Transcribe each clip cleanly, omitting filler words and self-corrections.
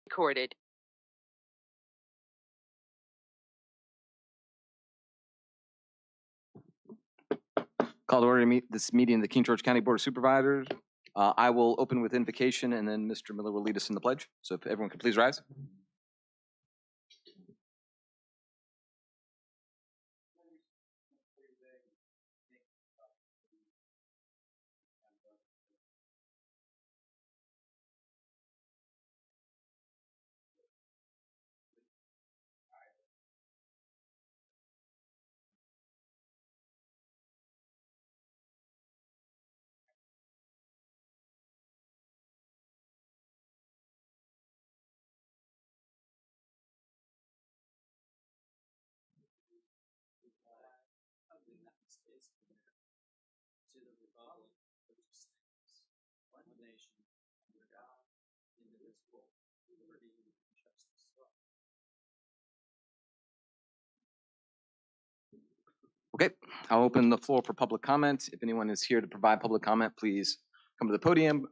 Recorded. Call to order to meet this meeting of the King George County Board of Supervisors. I will open with invocation and then Mr. Miller will lead us in the pledge. So if everyone could please rise. To the republic which stands one nation under God, indivisible, with liberty and justice for all. Okay, I'll open the floor for public comment. If anyone is here to provide public comment, please come to the podium,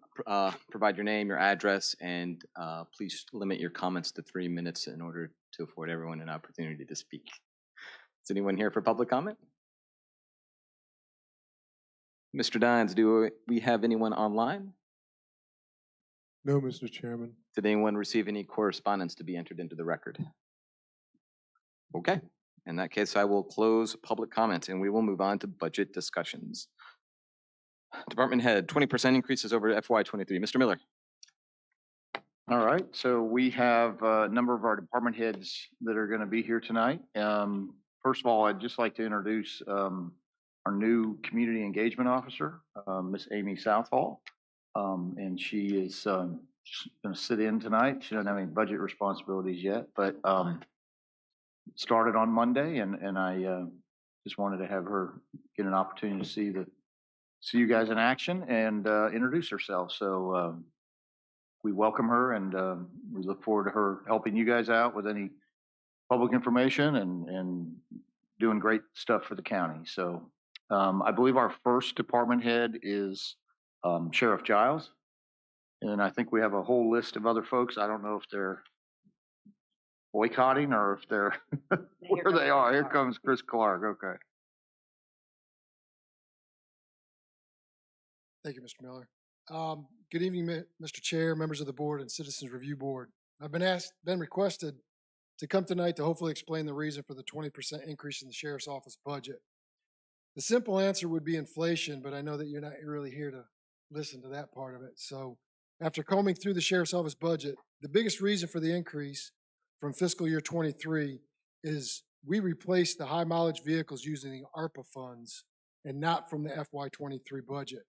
provide your name, your address, and please limit your comments to 3 minutes in order to afford everyone an opportunity to speak. Is anyone here for public comment? Mr. Dines, do we have anyone online? No, Mr. Chairman. Did anyone receive any correspondence to be entered into the record? Okay, in that case, I will close public comment and we will move on to budget discussions. Department head, 20% increases over FY23. Mr. Miller. All right, so we have a number of our department heads that are going to be here tonight. First of all, I'd just like to introduce our new community engagement officer, Miss Amy Southall. And she is going to sit in tonight. She doesn't have any budget responsibilities yet, but started on Monday, and I just wanted to have her get an opportunity to see you guys in action and introduce herself. So we welcome her, and we look forward to her helping you guys out with any public information and doing great stuff for the county. So I believe our first department head is Sheriff Giles. And I think we have a whole list of other folks. I don't know if they're boycotting or if they're where they are. Here comes Chris Clark. Okay. Thank you, Mr. Miller. Good evening, Mr. Chair, members of the board, and Citizens Review Board. I've been requested to come tonight to hopefully explain the reason for the 20% increase in the Sheriff's Office budget. The simple answer would be inflation, but I know that you're not really here to listen to that part of it. So after combing through the Sheriff's Office budget, the biggest reason for the increase from fiscal year 23 is we replaced the high mileage vehicles using the ARPA funds and not from the FY23 budget.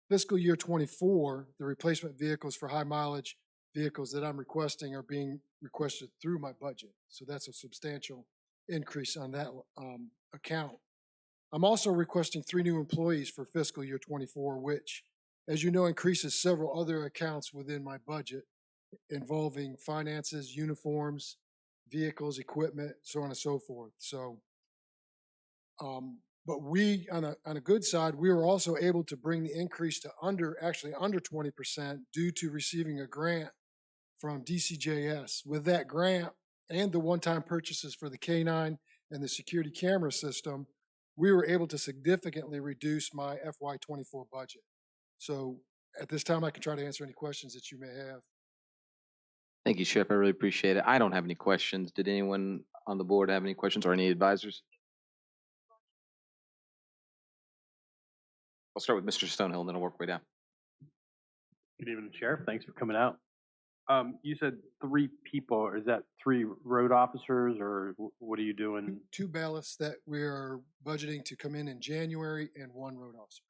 Fiscal year 24, the replacement vehicles for high mileage vehicles that I'm requesting are being requested through my budget. So that's a substantial increase on that account. I'm also requesting 3 new employees for fiscal year 24, which, as you know, increases several other accounts within my budget involving finances, uniforms, vehicles, equipment, so on and so forth. So, but we, on a good side, we were also able to bring the increase to under 20% due to receiving a grant from DCJS. With that grant and the one-time purchases for the K9 and the security camera system, we were able to significantly reduce my FY24 budget. So at this time, I can try to answer any questions that you may have. Thank you, Sheriff. I really appreciate it. I don't have any questions. Did anyone on the board have any questions or any advisors? I'll start with Mr. Stonehill and then I'll work way down. Good evening, Sheriff. Thanks for coming out. You said 3 people. Is that 3 road officers, or what are you doing? 2 bailiffs that we're budgeting to come in January and 1 road officer.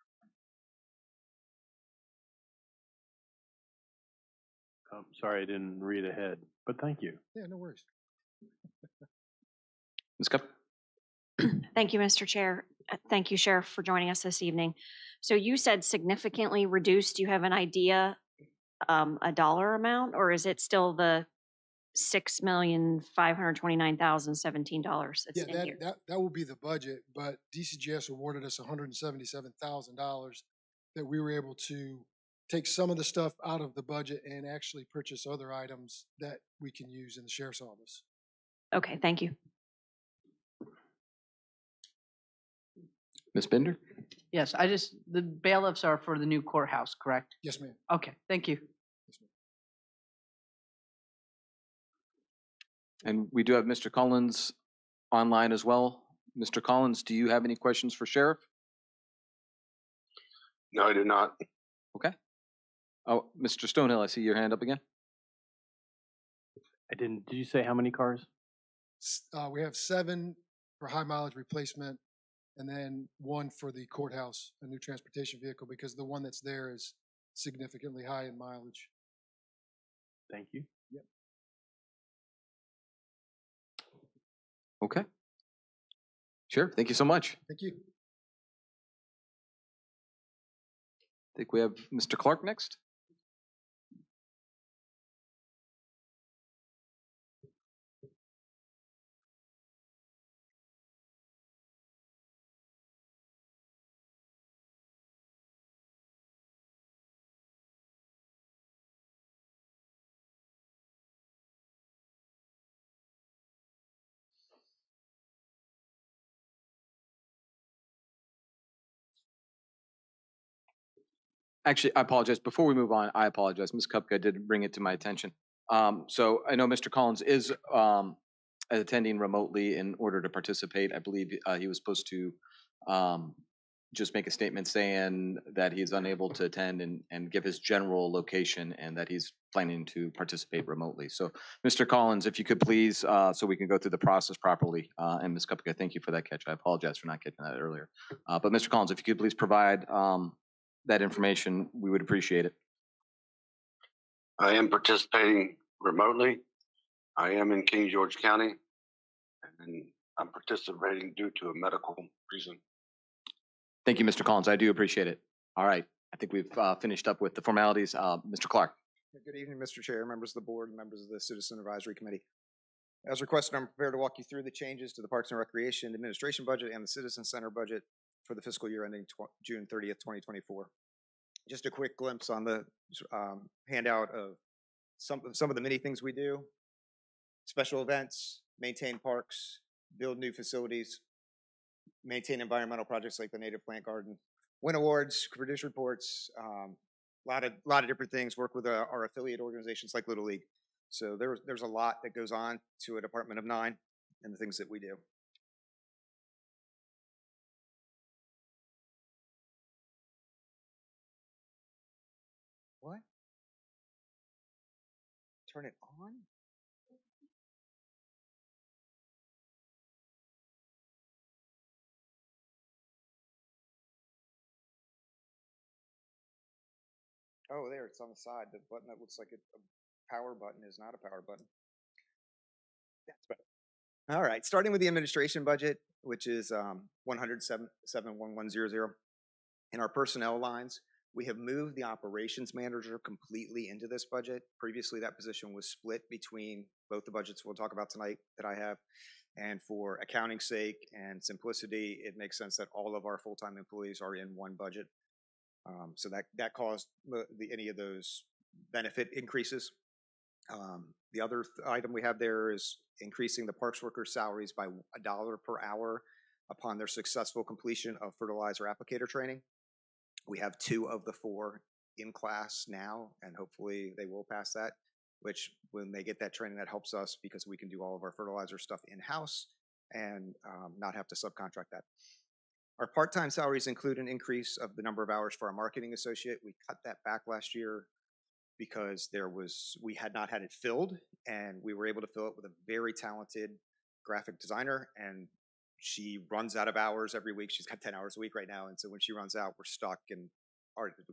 I'm sorry, I didn't read ahead, but thank you. Yeah, no worries. Ms. Cup? Thank you, Mr. Chair. Thank you, Sheriff, for joining us this evening. So you said significantly reduced. Do you have an idea, a dollar amount, or is it still the $6,529,017 that's in here? That will be the budget, but DCGS awarded us $177,000 that we were able to take some of the stuff out of the budget and actually purchase other items that we can use in the sheriff's office. Okay, thank you. Ms. Bender? Yes, the bailiffs are for the new courthouse, correct? Yes, ma'am. Okay, thank you. Yes, ma'am. And we do have Mr. Collins online as well. Mr. Collins, do you have any questions for Sheriff? No, I do not. Okay. Oh, Mr. Stonehill, I see your hand up again. I didn't, did you say how many cars? We have 7 for high mileage replacement, and then 1 for the courthouse, a new transportation vehicle, because the one that's there is significantly high in mileage. Thank you. Yep. Okay. Sure. Thank you so much. Thank you. I think we have Mr. Clark next. Actually, I apologize. Before we move on, I apologize. Ms. Kupka did bring it to my attention. So I know Mr. Collins is attending remotely in order to participate. I believe he was supposed to just make a statement saying that he's unable to attend and give his general location and that he's planning to participate remotely. So Mr. Collins, if you could please, so we can go through the process properly. And Ms. Kupka, thank you for that catch. I apologize for not catching that earlier. But Mr. Collins, if you could please provide that information, we would appreciate it. I am participating remotely. I am in King George County, and I'm participating due to a medical reason. Thank you, Mr. Collins. I do appreciate it. All right. I think we've finished up with the formalities. Mr. Clark. Good evening, Mr. Chair, members of the board, and members of the Citizen Advisory Committee. As requested, I'm prepared to walk you through the changes to the Parks and Recreation Administration budget and the Citizen Center budget for the fiscal year ending June 30th, 2024. Just a quick glimpse on the handout of some of the many things we do: special events, maintain parks, build new facilities, maintain environmental projects like the Native Plant Garden, win awards, produce reports, lot of different things. Work with our affiliate organizations like Little League. So there's a lot that goes on to a department of 9 and the things that we do. What? Turn it on? Oh, there, it's on the side. The button that looks like a power button is not a power button. That's better. All right, starting with the administration budget, which is 107,71100. In our personnel lines, we have moved the operations manager completely into this budget. Previously, that position was split between both the budgets we'll talk about tonight that I have. And for accounting's sake and simplicity, it makes sense that all of our full-time employees are in one budget. So that caused any of those benefit increases. The other item we have there is increasing the parks workers' salaries by $1 per hour upon their successful completion of fertilizer applicator training. We have 2 of the 4 in class now, and hopefully they will pass that, which when they get that training, that helps us because we can do all of our fertilizer stuff in-house and not have to subcontract that. Our part-time salaries include an increase of the number of hours for our marketing associate. We cut that back last year because we had not had it filled, and we were able to fill it with a very talented graphic designer, and she runs out of hours every week. She's got 10 hours a week right now, and so when she runs out, we're stuck, and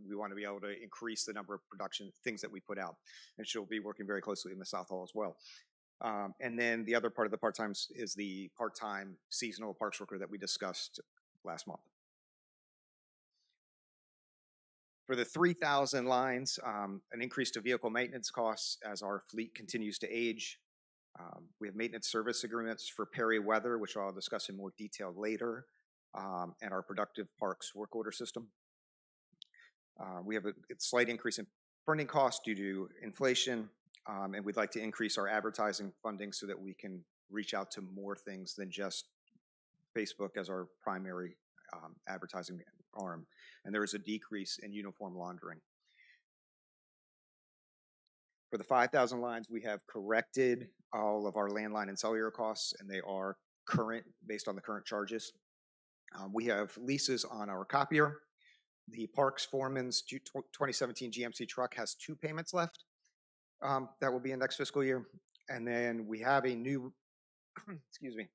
we want to be able to increase the number of production things that we put out, and she'll be working very closely in the South Hall as well. And then the other part of the part-times is the part-time seasonal parks worker that we discussed last month. For the 3,000 lines, an increase to vehicle maintenance costs as our fleet continues to age. We have maintenance service agreements for Perry Weather, which I'll discuss in more detail later, and our productive parks work order system. We have a slight increase in printing costs due to inflation, and we'd like to increase our advertising funding so that we can reach out to more things than just Facebook as our primary advertising arm. And there is a decrease in uniform laundering. For the 5,000 lines, we have corrected all of our landline and cellular costs, and they are current based on the current charges. We have leases on our copier. The Parks Foreman's 2017 GMC truck has 2 payments left. That will be in next fiscal year. And then we have a new, excuse me,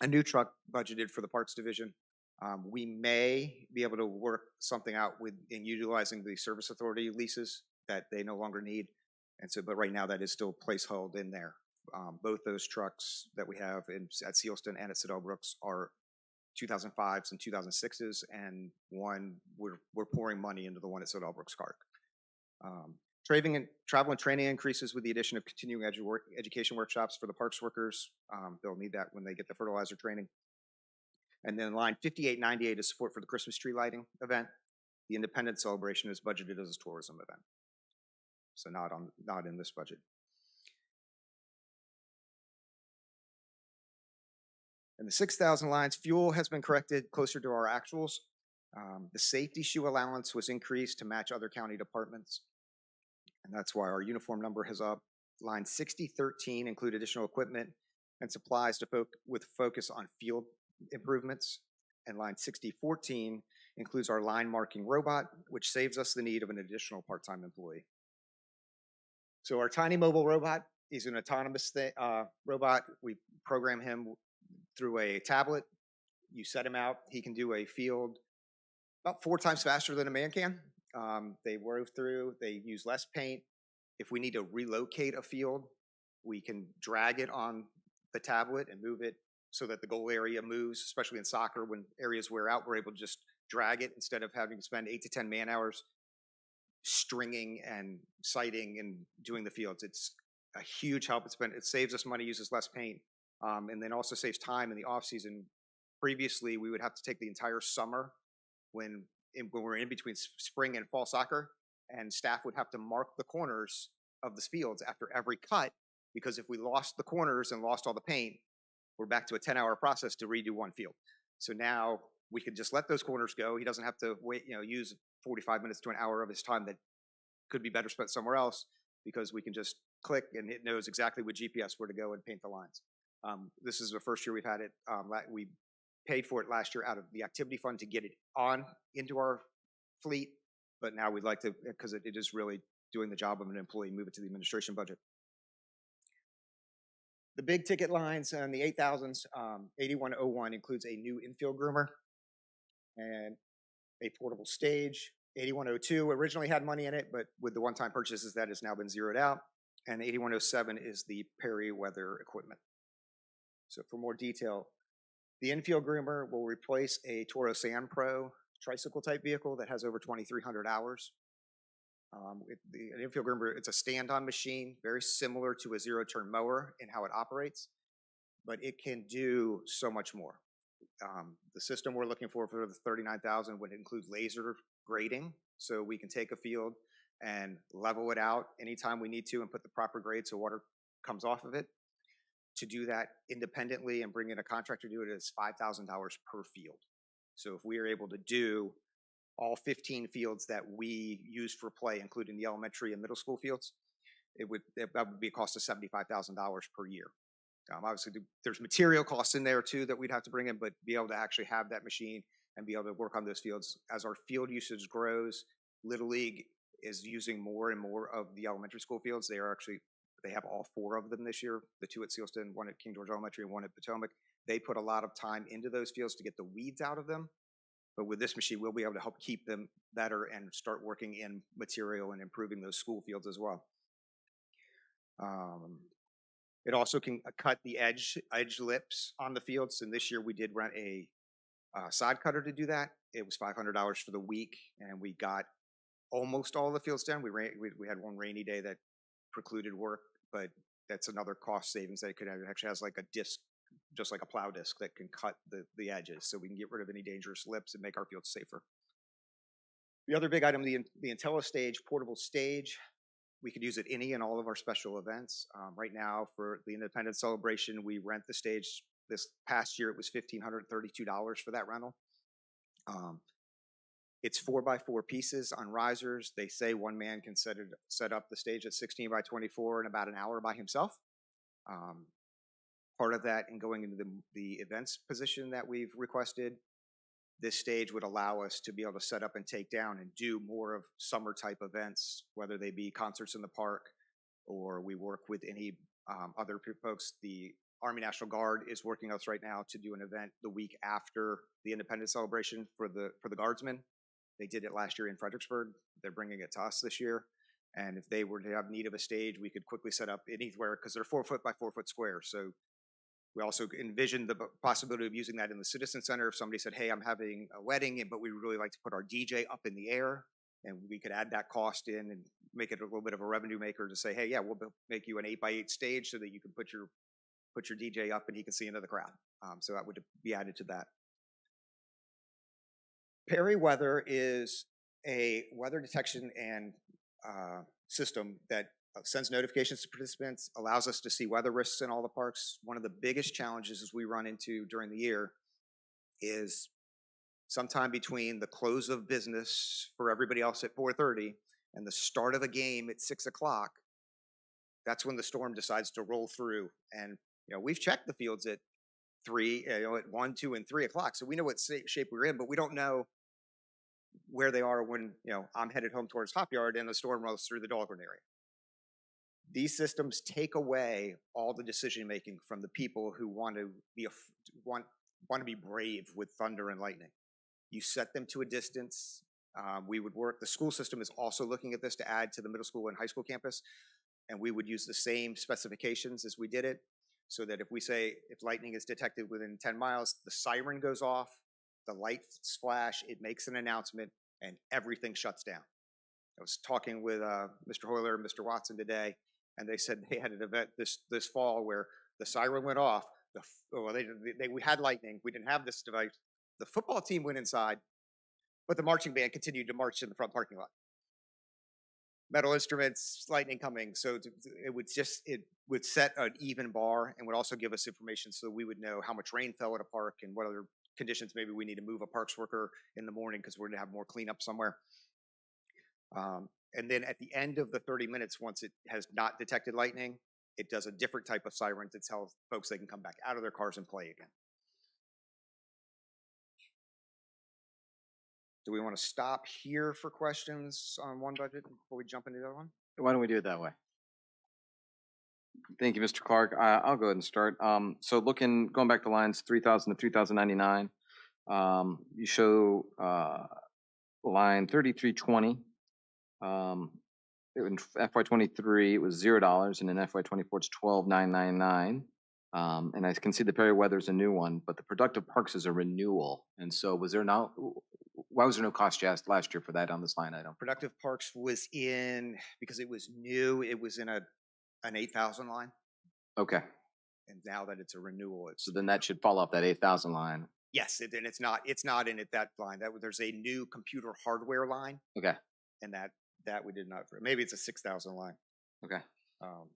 a new truck budgeted for the Parks Division. We may be able to work something out in utilizing the Service Authority leases that they no longer need. And so, but right now that is still placeholder in there. Both those trucks that we have at Sealston and at Cedar Brooks are 2005s and 2006s, and one we're pouring money into the one at Cedar Brooks Park. Travel and training increases with the addition of continuing education workshops for the parks workers. They'll need that when they get the fertilizer training. And then line 5898 is support for the Christmas tree lighting event. The Independence celebration is budgeted as a tourism event, so not in this budget. And the 6,000 lines, fuel has been corrected closer to our actuals. The safety shoe allowance was increased to match other county departments, and that's why our uniform number has up. Line 6013 include additional equipment and supplies with focus on field improvements. And line 6014 includes our line marking robot, which saves us the need of an additional part-time employee. So our tiny mobile robot is an autonomous robot. We program him through a tablet. You set him out, he can do a field about 4 times faster than a man can. They rove through, they use less paint. If we need to relocate a field, we can drag it on the tablet and move it so that the goal area moves, especially in soccer when areas wear out, we're able to just drag it instead of having to spend 8 to 10 man hours stringing and sighting and doing the fields. It's a huge help. It saves us money, uses less paint, and then also saves time in the off season. Previously, we would have to take the entire summer when we're in between spring and fall soccer, and staff would have to mark the corners of the fields after every cut, because if we lost the corners and lost all the paint, we're back to a 10-hour process to redo one field. So now we could just let those corners go. He doesn't have to wait, use 45 minutes to an hour of his time that could be better spent somewhere else, because we can just click and it knows exactly with GPS where to go and paint the lines. This is the first year we've had it. We paid for it last year out of the activity fund to get it into our fleet, but now we'd like to, because it is really doing the job of an employee, move it to the administration budget. The big ticket lines and the 8,000s, 8101 includes a new infield groomer and a portable stage. 8102 originally had money in it, but with the one-time purchases, that has now been zeroed out. And 8107 is the peri-weather equipment. So for more detail, the infield groomer will replace a Toro Sand Pro tricycle type vehicle that has over 2,300 hours. An infield groomer, it's a stand-on machine, very similar to a zero-turn mower in how it operates, but it can do so much more. The system we're looking for the 39,000 would include laser grading, so we can take a field and level it out anytime we need to and put the proper grade so water comes off of it. To do that independently and bring in a contractor to do it is $5,000 per field. So if we are able to do all 15 fields that we use for play, including the elementary and middle school fields, that would be a cost of $75,000 per year. Obviously, there's material costs in there too that we'd have to bring in, but be able to actually have that machine and be able to work on those fields. As our field usage grows, Little League is using more and more of the elementary school fields. They have all 4 of them this year, the 2 at Sealston, 1 at King George Elementary, and 1 at Potomac. They put a lot of time into those fields to get the weeds out of them. But with this machine, we'll be able to help keep them better and start working in material and improving those school fields as well. It also can cut the edge lips on the fields. And this year we did rent a side cutter to do that. It was $500 for the week, and we got almost all the fields done. We had one rainy day that precluded work, but that's another cost savings that it actually has like a disc, just like a plow disc that can cut the edges, so we can get rid of any dangerous lips and make our fields safer. The other big item, the IntelliStage portable stage, we could use it any and all of our special events. Right now, for the Independence Celebration, we rent the stage. This past year, it was $1,532 for that rental. It's 4x4 pieces on risers. They say one man can set up the stage at 16 by 24 in about an hour by himself. Part of that, and going into the events position that we've requested, this stage would allow us to be able to set up and take down and do more of summer type events, whether they be concerts in the park or we work with any other folks. The Army National Guard is working with us right now to do an event the week after the Independence Celebration for the Guardsmen. They did it last year in Fredericksburg. They're bringing it to us this year. And if they were to have need of a stage, we could quickly set up anywhere because they're 4 foot by 4 foot squares. So we also envisioned the possibility of using that in the Citizen Center. If somebody said, hey, I'm having a wedding, but we would really like to put our DJ up in the air, and we could add that cost in and make it a little bit of a revenue maker to say, hey, yeah, we'll make you an 8x8 stage so that you can put your DJ up and he can see into the crowd. So that would be added to that. Perry Weather is a weather detection and system that sends notifications to participants, allows us to see weather risks in all the parks. One of the biggest challenges as we run into during the year is sometime between the close of business for everybody else at 4:30 and the start of a game at 6 o'clock. That's when the storm decides to roll through. And we've checked the fields at 1, 2, and 3 o'clock, so we know what shape we're in, but we don't know where they are when I'm headed home towards Hop Yard and the storm rolls through the Dahlgren area. These systems take away all the decision making from the people who want to be brave with thunder and lightning. You set them to a distance. We would work. The school system is also looking at this to add to the middle school and high school campus, and we would use the same specifications as we did it, so that if we say if lightning is detected within 10 miles, the siren goes off, the lights flash, it makes an announcement, and everything shuts down. I was talking with Mr. Hoyler and Mr. Watson today, and they said they had an event this fall where the siren went off. We had lightning. We didn't have this device. The football team went inside, but the marching band continued to march in the front parking lot. Metal instruments, lightning coming. So it would set an even bar and would also give us information so we would know how much rain fell at a park and what other conditions maybe we need to move a parks worker in the morning because we're going to have more cleanup somewhere. And then at the end of the 30 minutes, once it has not detected lightning, it does a different type of siren to tell folks they can come back out of their cars and play again. Do we want to stop here for questions on one budget before we jump into the other one? Why don't we do it that way? Thank you, Mr. Clark. I'll go ahead and start. So going back to lines 3,000 to 3,099, you show line 3320. In FY23 it was $0, and in FY24 it's $12,999. And I can see the Perry Weather is a new one, but the Productive Parks is a renewal. And so why was there no cost last year for that on this line item? Productive Parks was because it was new, it was in an 8,000 line. Okay. And now that it's a renewal, So then that should fall off that 8,000 line. Yes, and it's not in that line. There's a new computer hardware line. Okay. And that we did not. Maybe it's a 6,000 line. Okay.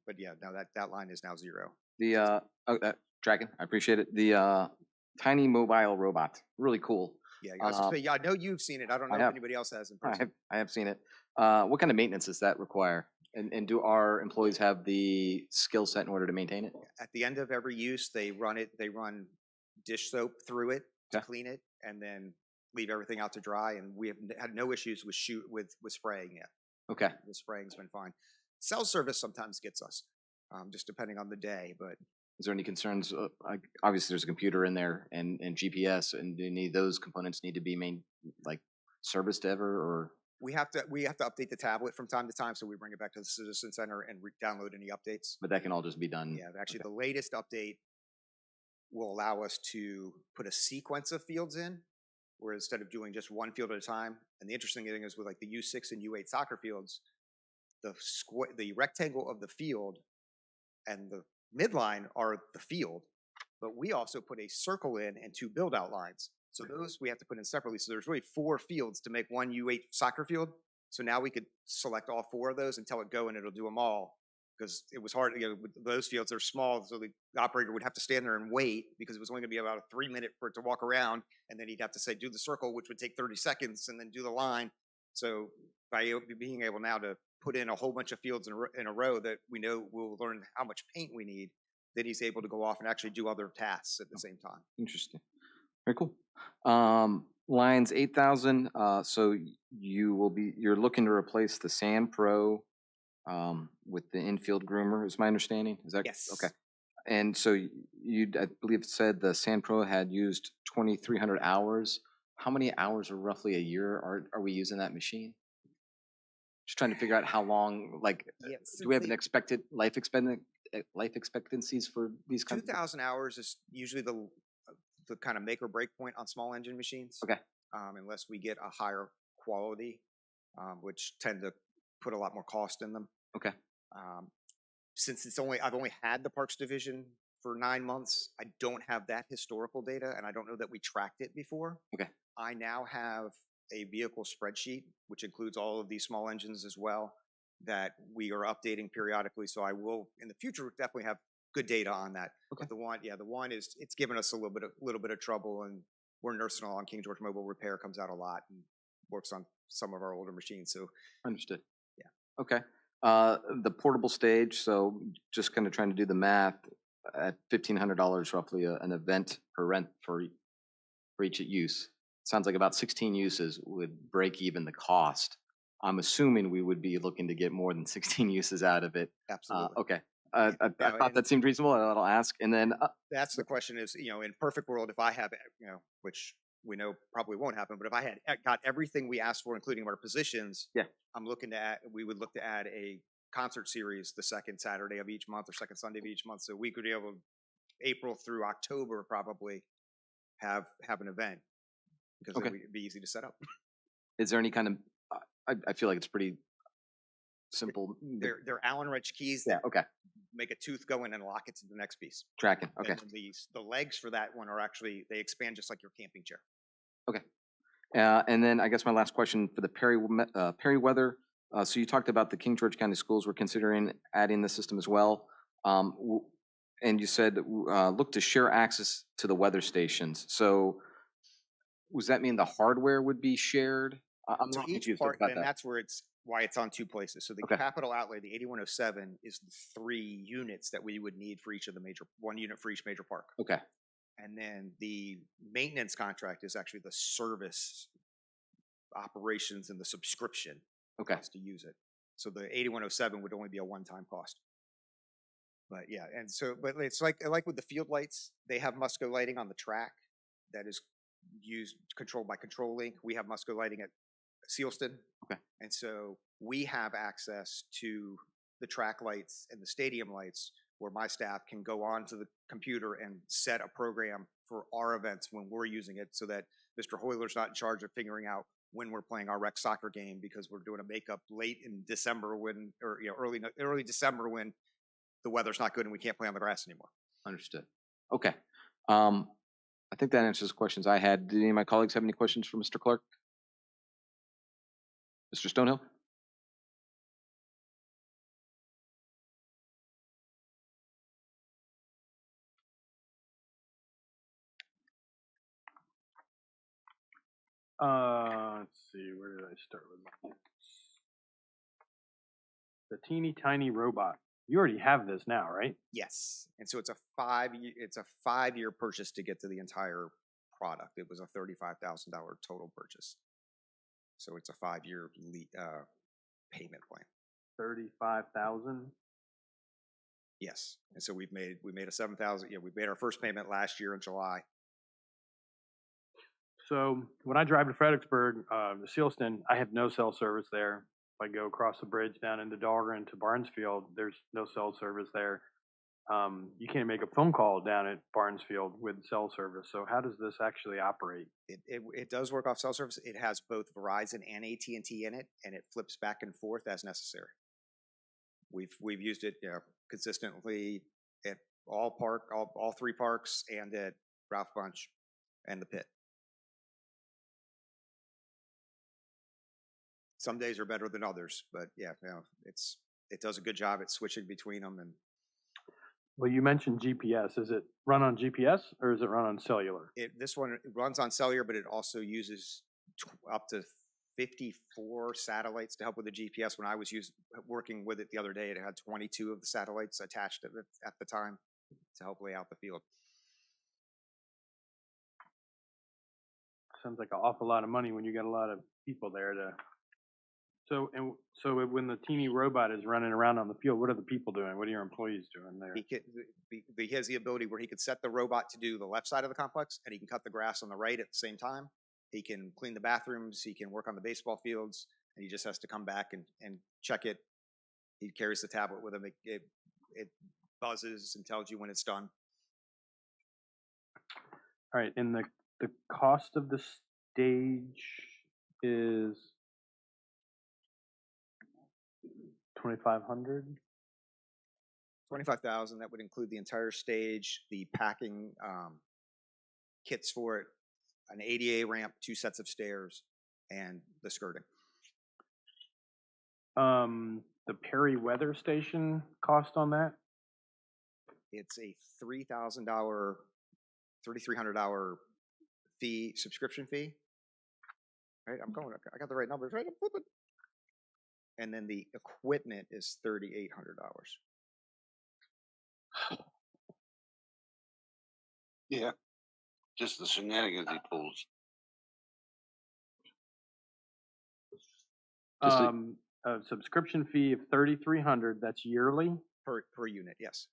But yeah, now that line is now 0. Tracking. I appreciate it. The tiny mobile robot, really cool. Yeah, I know you've seen it. I don't know if anybody else has in person. I have seen it. What kind of maintenance does that require? And do our employees have the skill set in order to maintain it? At the end of every use, they run dish soap through it to clean it, and then leave everything out to dry. And we have had no issues with spraying yet. Okay. The spraying's been fine. Cell service sometimes gets us, just depending on the day. But is there any concerns? Obviously, there's a computer in there and GPS, and do any of those components need to be serviced ever, or? We have to update the tablet from time to time, so we bring it back to the Citizen Center and download any updates. But that can all just be done. Yeah, actually, the latest update will allow us to put a sequence of fields in, where instead of doing just one field at a time. And the interesting thing is with the U6 and U8 soccer fields, the rectangle of the field and the midline are the field, but we also put a circle in and 2 build-out lines. So those we have to put in separately. So there's really 4 fields to make one U8 soccer field. So now we could select all 4 of those and tell it go, and it'll do them all. Because it was hard, with those fields, they're small, so the operator would have to stand there and wait because it was only going to be about a 3-minute for it to walk around, and then he'd have to say, do the circle, which would take 30 seconds, and then do the line. So by being able now to put in a whole bunch of fields in a row that we know we'll learn how much paint we need, then he's able to go off and actually do other tasks at the same time. Interesting. Very cool. Lines 8,000, so you're looking to replace the Sand Pro with the infield groomer, is my understanding? Is that? Yes. Okay. And so I believe it said the Sand Pro had used 2,300 hours. How many hours or roughly a year are we using that machine? Just trying to figure out how long, like, do we have an expected life expectancies for these kinds of? 2,000 hours is usually the kind of make or break point on small engine machines. Okay. Unless we get a higher quality, which tend to put a lot more cost in them. Okay. Since I've only had the Parks Division for 9 months, I don't have that historical data, and I don't know that we tracked it before. Okay. I now have a vehicle spreadsheet, which includes all of these small engines as well, that we are updating periodically. So I will, in the future, definitely have good data on that. Okay. But the one is, it's given us a little bit of trouble, and we're nursing along. King George Mobile Repair comes out a lot and works on some of our older machines. So Understood. Yeah. Okay. The portable stage, so just kind of trying to do the math, at $1,500 roughly an event per rent for each use. Sounds like about 16 uses would break even the cost. I'm assuming we would be looking to get more than 16 uses out of it. absolutely. Okay. I thought that seemed reasonable. I'll ask. And then That's the question is, in perfect world, if I have, which we know probably won't happen, but if I had got everything we asked for, including our positions, Yeah. we would look to add a concert series the second Saturday of each month or second Sunday of each month. So we could be able to, April through October, probably have an event because Okay. it'd be easy to set up. is there any kind of, I feel like it's pretty simple. They're Allen wrench keys Yeah. that Okay. make a tooth go in and lock it to the next piece. Tracking. Okay. And then the legs for that one are actually, they expand just like your camping chair. And then I guess my last question for the Perryweather. So you talked about the King George County Schools were considering adding the system as well. And you said look to share access to the weather stations. So does that mean the hardware would be shared? I'm So not each confused part, about and that. that's why it's on 2 places. So the Okay. capital outlay, the 8107, is the 3 units that we would need for each of the one unit for each major park. Okay. And then the maintenance contract is actually the service operations and the subscription Okay. cost to use it. So the 8107 would only be a one-time cost. But yeah, but it's like with the field lights, they have Musco lighting on the track that is controlled by Control Link. We have Musco lighting at Sealston. Okay. And so we have access to the track lights and the stadium lights where my staff can go onto the computer and set a program for our events when we're using it so that Mr. Hoyler's not in charge of figuring out when we're playing our rec soccer game because we're doing a makeup late in December early December when the weather's not good and we can't play on the grass anymore. Understood. Okay. I think that answers the questions I had. Did any of my colleagues have any questions for Mr. Clark? Mr. Stonehill? Let's see, where did I start with my notes? The teeny tiny robot. You already have this now, right? Yes. And so it's a 5-year purchase to get to the entire product. It was a $35,000 total purchase. So it's a 5-year payment plan. 35,000. Yes. And so we made a 7,000. We made our first payment last year in July. So when I drive to Fredericksburg, to Sealston, I have no cell service there. If I go across the bridge down into Dahlgren to Barnesfield, there's no cell service there. You can't make a phone call down at Barnesfield with cell service. So how does this actually operate? It does work off cell service. It has both Verizon and AT&T in it, and it flips back and forth as necessary. We've used it consistently at all 3 parks and at Ralph Bunch and the Pit. some days are better than others, but yeah, it does a good job at switching between them. And Well, you mentioned GPS. Is it run on GPS or is it run on cellular? this one runs on cellular, but it also uses up to 54 satellites to help with the GPS. When I was working with it the other day, it had 22 of the satellites attached at the time to help lay out the field. Sounds like an awful lot of money when you got a lot of people there to. So when the teeny robot is running around on the field, what are the people doing? What are your employees doing there? He has the ability where he could set the robot to do the left side of the complex, and he can cut the grass on the right at the same time. He can clean the bathrooms. He can work on the baseball fields, and he just has to come back and check it. He carries the tablet with him. It buzzes and tells you when it's done. All right, and the cost of the stage is $2,500. 25,000. That would include the entire stage, the packing kits for it, an ADA ramp, 2 sets of stairs, and the skirting. The Perry weather station cost on that? It's a $3,000, $3,300 fee, subscription fee. Right, I got the right numbers, right? I'm flipping. And then the equipment is $3,800. Yeah, just the shenanigans he pulls. A subscription fee of $3,300. That's yearly Per unit, yes.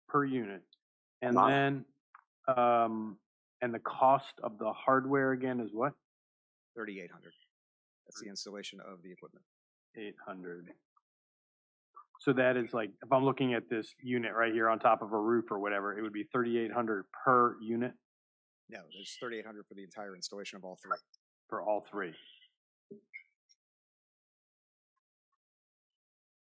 per unit, and Wow. then and the cost of the hardware again is what? 3,800. That's the installation of the equipment. 800. So that is like, if I'm looking at this unit right here on top of a roof or whatever, it would be 3,800 per unit No, there's 3,800 for the entire installation of all 3. for all 3.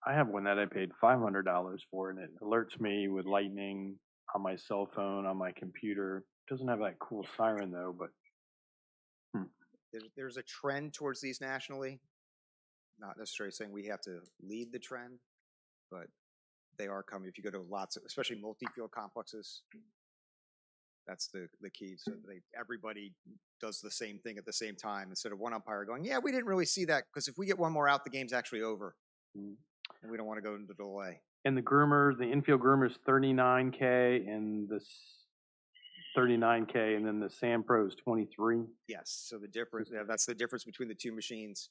I have one that I paid $500 for, and it alerts me with lightning on my cell phone, on my computer. Doesn't have that cool siren though, but There's a trend towards these nationally. Not necessarily saying we have to lead the trend, but they are coming. If you go to lots of, especially multi-field complexes, that's the key. So everybody does the same thing at the same time instead of one umpire going, yeah, we didn't really see that, because if we get one more out, the game's actually over. And we don't want to go into delay. and the groomer, the infield groomer is $39K, and the 39K, and then the Sam Pro is 23. Yes. So the difference, that's the difference between the 2 machines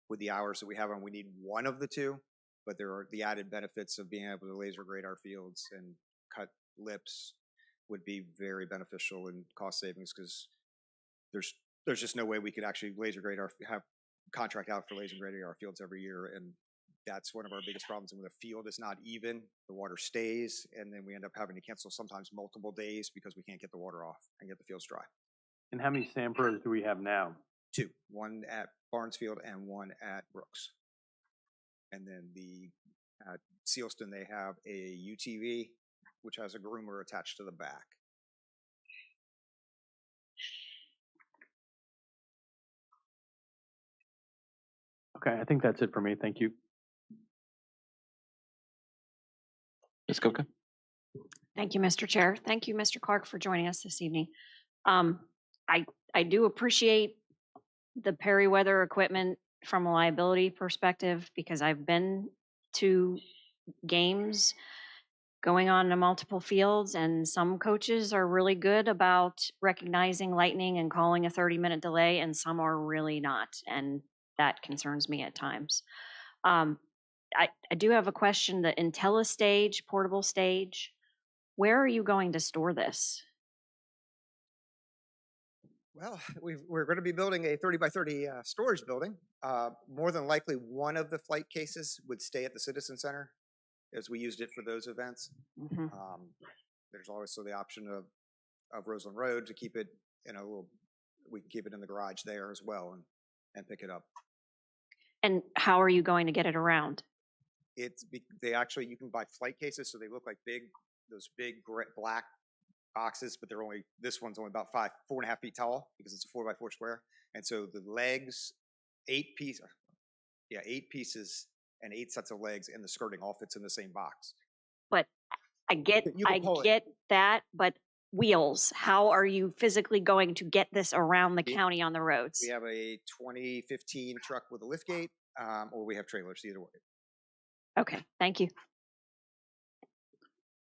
with the hours that we have on. We need one of the 2, but there are the added benefits of being able to laser grade our fields and cut lips would be very beneficial in cost savings, because there's just no way we could actually laser grade have contract out for laser grading our fields every year. And that's one of our biggest problems. And when the field is not even, the water stays, and then we end up having to cancel sometimes multiple days because we can't get the water off and get the fields dry. And how many Sam Pros do we have now? 2, one at Barnesfield and one at Brooks. And then at Sealston, they have a UTV, which has a groomer attached to the back. Okay, I think that's it for me. Thank you. Ms. Koka? Thank you, Mr. Chair. Thank you, Mr. Clark, for joining us this evening. I do appreciate the Perry weather equipment from a liability perspective, because I've been to games going on in multiple fields, and some coaches are really good about recognizing lightning and calling a 30-minute delay, and some are really not, and that concerns me at times. I do have a question. The IntelliStage portable stage, where are you going to store this? Well, we're going to be building a 30 by 30 storage building. More than likely, one of the flight cases would stay at the Citizen Center, as we used it for those events. Mm-hmm. There's also the option of Roseland Road to keep it in a little, we can keep it in the garage there as well and pick it up. And how are you going to get it around? You can buy flight cases, so they look like those big black boxes, but this one's only about 4.5 feet tall, because it's a 4x4 square. And so the legs 8 pieces. Yeah, 8 pieces and 8 sets of legs, and the skirting all fits in the same box. But I get, You can pull it. that, but wheels, how are you physically going to get this around the We- county on the roads? We have a 2015 truck with a lift gate, or we have trailers, either way. Okay, thank you.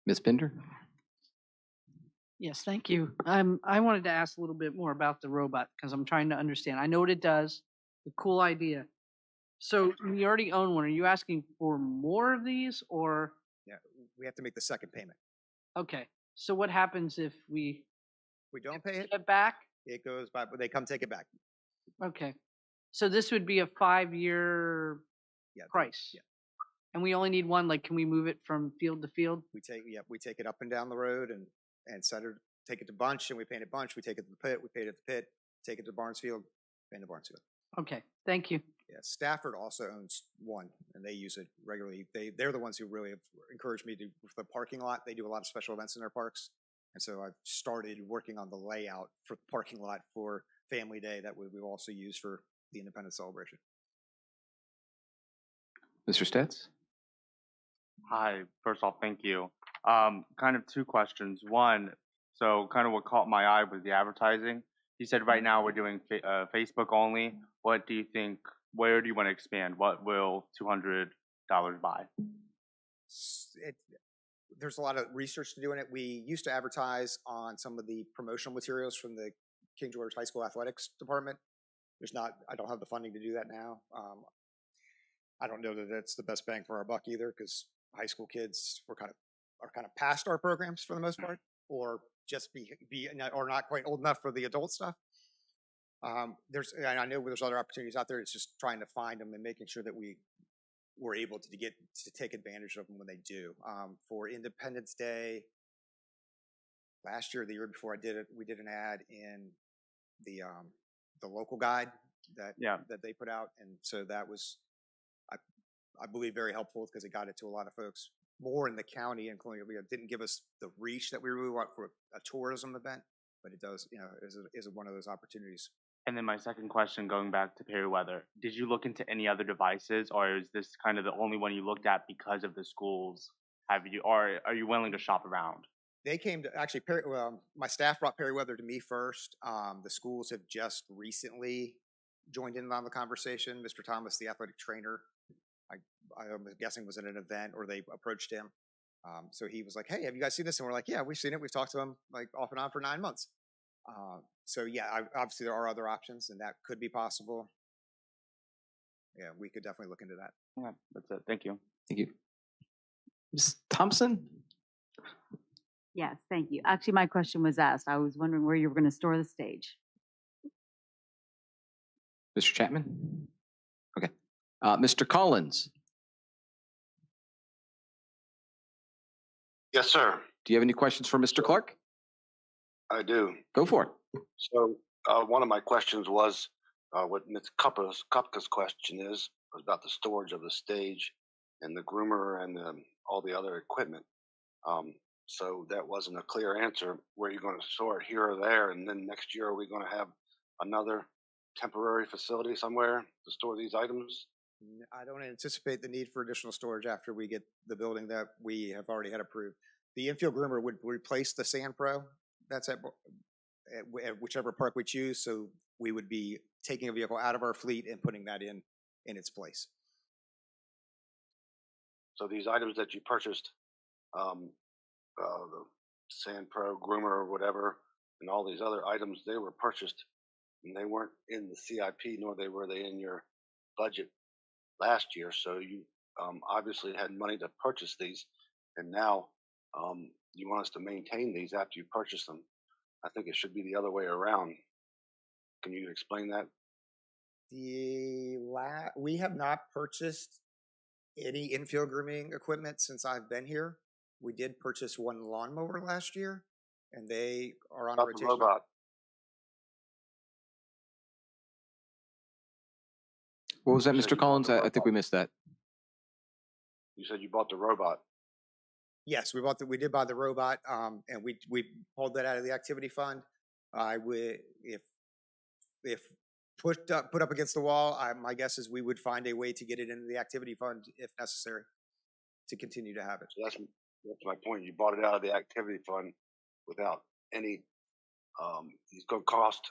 Ms. Bender? Yes, thank you. I wanted to ask a little bit more about the robot because I'm trying to understand. I know what it does, the cool idea. So you already own one. Are you asking for more of these or, Yeah, we have to make the second payment. okay, so what happens if we We don't pay it, get back? it goes by, but they come take it back. Okay, so this would be a 5-year Yeah. price? Yeah. And we only need one, like, can we move it from field to field? We take it up and down the road and take it to Bunch, and we paint it Bunch. We take it to the pit, we paint it at the pit, take it to Barnesfield, paint the Barnesfield. Okay, thank you. Yeah, Stafford also owns one, and they use it regularly. They're the ones who really have encouraged me to, for the parking lot. They do a lot of special events in their parks. And so I've started working on the layout for the parking lot for Family Day that we've also used for the Independence celebration. Mr. Stetz? Hi, first off, thank you. Kind of 2 questions. One, so kind of what caught my eye was the advertising. You said right now we're doing Facebook only. What do you think, where do you want to expand? What will $200 buy? There's a lot of research to do in it. We used to advertise on some of the promotional materials from the King George High School athletics department. I don't have the funding to do that now. I don't know that that's the best bang for our buck either, because high school kids are kind of past our programs for the most part, or just or not quite old enough for the adult stuff. And I know there's other opportunities out there. It's just trying to find them and making sure that we're able to take advantage of them when they do. For Independence Day, last year, the year before I did it, we did an ad in the local guide that they put out, and so that was, I believe, very helpful because it got it to a lot of folks more in the county, including it didn't give us the reach that we really want for a tourism event, but it does, is one of those opportunities. And then my second question, going back to Perryweather, did you look into any other devices, or is this kind of the only one you looked at because of the schools? Or are you willing to shop around? They came to, actually, my staff brought Perryweather to me first. The schools have just recently joined in on the conversation. Mr. Thomas, the athletic trainer, I'm guessing was at an event, or they approached him. So he was like, "Hey, have you guys seen this?" And we're like, "Yeah, we've seen it. We've talked to him like off and on for 9 months." So yeah, obviously there are other options, and that could be possible. Yeah, we could definitely look into that. Yeah, that's it. Thank you. Thank you. Ms. Thompson? Yes, thank you. Actually, my question was asked. I was wondering where you were going to store the stage. Mr. Chapman? Okay. Mr. Collins? Yes, sir. Do you have any questions for Mr. Clark? I do. Go for it. So one of my questions was what Ms. Kupka's question was about the storage of the stage and the groomer and all the other equipment. So that wasn't a clear answer. Where are you going to store it, here or there? And then next year, are we going to have another temporary facility somewhere to store these items? I don't anticipate the need for additional storage after we get the building that we have already had approved. The infield groomer would replace the Sand Pro. That's at whichever park we choose. So we would be taking a vehicle out of our fleet and putting that in its place. So these items that you purchased, the Sand Pro groomer or whatever, and all these other items, they were purchased and they weren't in the CIP, nor were they in your budget last year. So you obviously had money to purchase these, and now you want us to maintain these after you purchase them. I think it should be the other way around. Can you explain that? We have not purchased any infield grooming equipment since I've been here. We did purchase one lawnmower last year, and they are on a rotation. The robot. What was that, Mr. Collins? I think we missed that. You said you bought the robot. Yes, we did buy the robot, and we pulled that out of the activity fund. If put up against the wall, my guess is we would find a way to get it into the activity fund if necessary to continue to have it. So that's my point. You bought it out of the activity fund without any. It's going to cost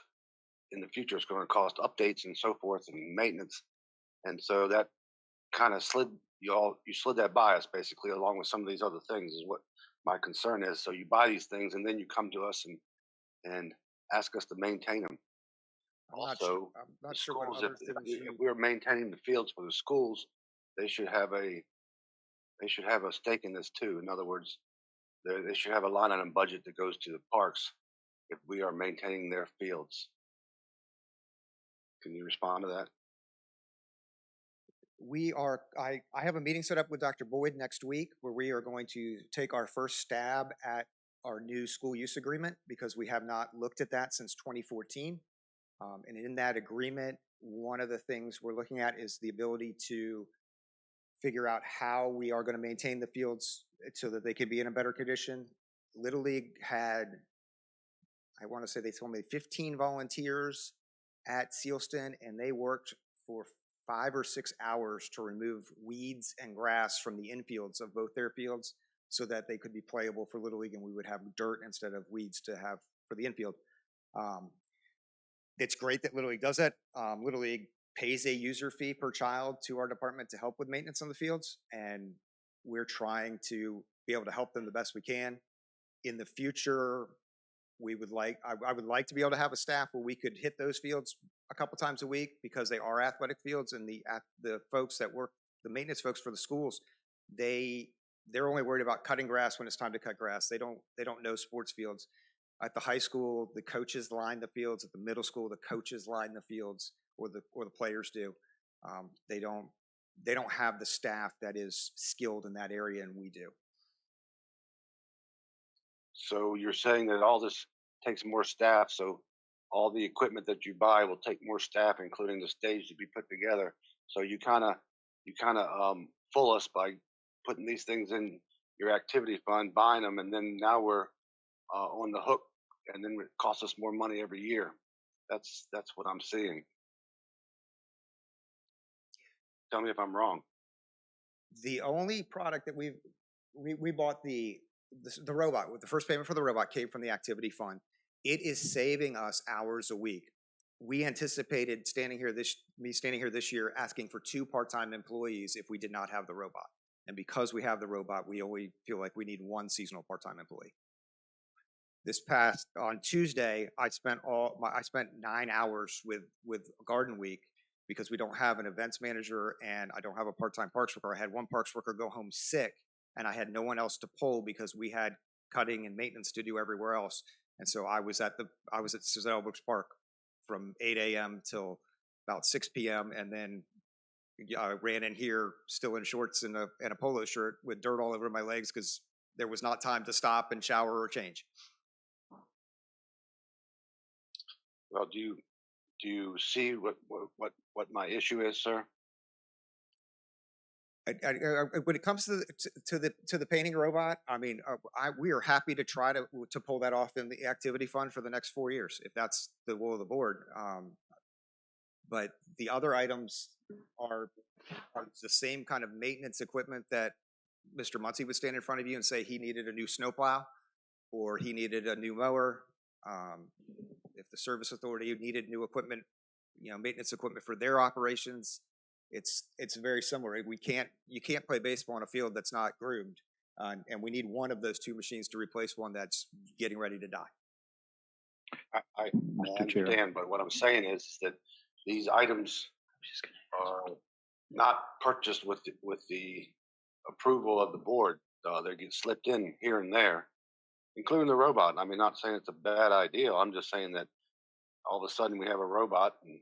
in the future. It's going to cost updates and so forth and maintenance, and so that kind of you slid that by us basically, along with some of these other things. Is what my concern is. So you buy these things and then you come to us and ask us to maintain them. I'm Also, not the sure what schools, other if things if we're maintaining the fields for the schools, they should have a stake in this too. In other words, they should have a line item budget that goes to the parks if we are maintaining their fields. Can you respond to that? I have a meeting set up with Dr. Boyd next week where we are going to take our first stab at our new school use agreement because we have not looked at that since 2014. And in that agreement, one of the things we're looking at is the ability to figure out how we are going to maintain the fields so that they can be in a better condition. Little League had, I want to say they told me 15 volunteers at Sealston, and they worked for 5 or 6 hours to remove weeds and grass from the infields of both their fields so that they could be playable for Little League and we would have dirt instead of weeds to have for the infield. It's great that Little League does that. Little League pays a user fee per child to our department to help with maintenance on the fields, and we're trying to be able to help them the best we can. In the future, I would like to be able to have a staff where we could hit those fields a couple times a week because they are athletic fields, and the folks that work, the maintenance folks for the schools, they're only worried about cutting grass when it's time to cut grass. They don't know sports fields. At the high school, the coaches line the fields. At the middle school, the coaches line the fields, or the players do. They don't have the staff that is skilled in that area, and we do. So you're saying that all this takes more staff. So all the equipment that you buy will take more staff, including the stage to be put together. So you kind of fool us by putting these things in your activity fund, buying them, and then now we're on the hook, and then it costs us more money every year. That's what I'm seeing. Tell me if I'm wrong. The only product that we bought the robot, with the first payment for the robot came from the activity fund. It is saving us hours a week. We anticipated standing here this year asking for 2 part-time employees if we did not have the robot. And because we have the robot, we only feel like we need 1 seasonal part-time employee. On Tuesday, I spent 9 hours with Garden Week because we don't have an events manager and I don't have a part-time parks worker. I had 1 parks worker go home sick and I had no one else to pull because we had cutting and maintenance to do everywhere else. And so I was at Suzette Brooks Park from 8 a.m. till about 6 p.m. and then I ran in here still in shorts and a polo shirt with dirt all over my legs because there was not time to stop and shower or change. Well, do you see what my issue is, sir? When it comes to the painting robot, I mean, we are happy to try to pull that off in the activity fund for the next 4 years, if that's the will of the board. But the other items are the same kind of maintenance equipment that Mr. Muncie would stand in front of you and say he needed a new snowplow or he needed a new mower. If the service authority needed new equipment, maintenance equipment for their operations, it's very similar. You can't play baseball on a field that's not groomed, and we need one of those 2 machines to replace one that's getting ready to die. I understand, but what I'm saying is that these items are not purchased with the approval of the board. They get slipped in here and there, including the robot. I mean, not saying it's a bad idea. I'm just saying that all of a sudden we have a robot. And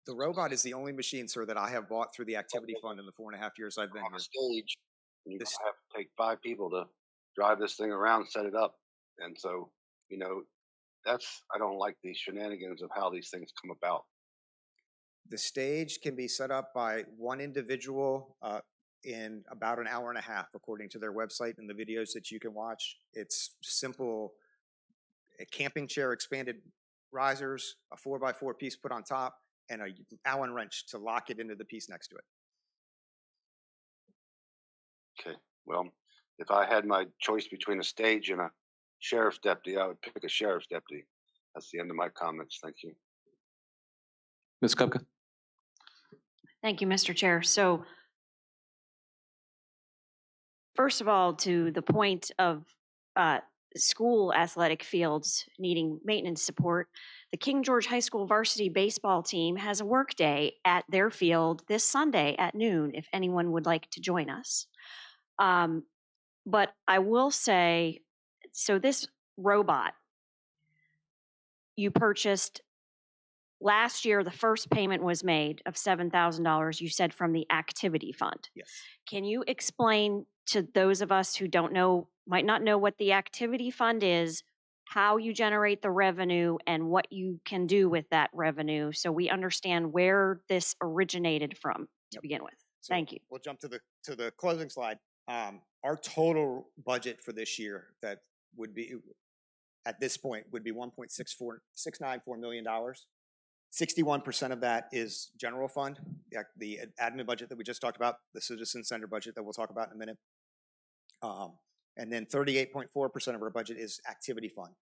the robot is the only machine, sir, that I have bought through the activity fund in the 4.5 years I've been on here. a stage, and you have to take 5 people to drive this thing around, set it up, and so I don't like these shenanigans of how these things come about. The stage can be set up by 1 individual in about an hour and a half, according to their website and the videos that you can watch. It's simple, a camping chair, expanded risers, a 4x4 piece put on top, and a Allen wrench to lock it into the piece next to it. Okay, well, if I had my choice between a stage and a sheriff's deputy, I would pick a sheriff's deputy. That's the end of my comments. Thank you. Ms. Kupka? Thank you, Mr. Chair. So first of all, to the point of school athletic fields needing maintenance support, the King George High School varsity baseball team has a work day at their field this Sunday at noon, if anyone would like to join us. But I will say, so this robot you purchased last year, the first payment was made of $7,000, you said, from the activity fund. Yes. Can you explain to those of us who don't know, might not know what the activity fund is, how you generate the revenue and what you can do with that revenue so we understand where this originated from to begin with? So Thank you. We'll jump to the closing slide. Our total budget for this year that would be at this point would be $1.694 million. 61% of that is general fund, the admin budget that we just talked about, the citizen center budget that we'll talk about in a minute. And then 38.4% of our budget is activity fund.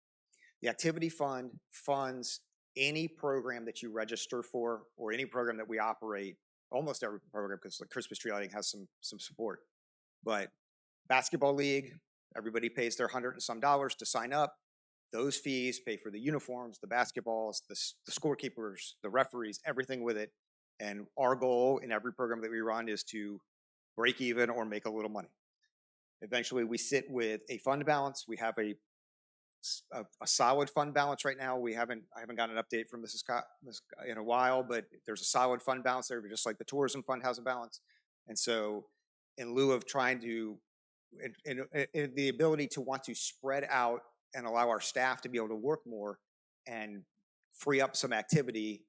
The activity fund funds any program that you register for or any program that we operate, almost every program, because the Christmas tree lighting has some support. But basketball league, everybody pays their $100 and some to sign up. Those fees pay for the uniforms, the basketballs, the scorekeepers, the referees, everything with it. And our goal in every program that we run is to break even or make a little money. Eventually, we sit with a fund balance. We have a solid fund balance right now. I haven't gotten an update from Mrs. Scott in a while, but there's a solid fund balance there, just like the tourism fund has a balance. And so, in lieu of trying to, in the ability to want to spread out and allow our staff to be able to work more and free up some activity,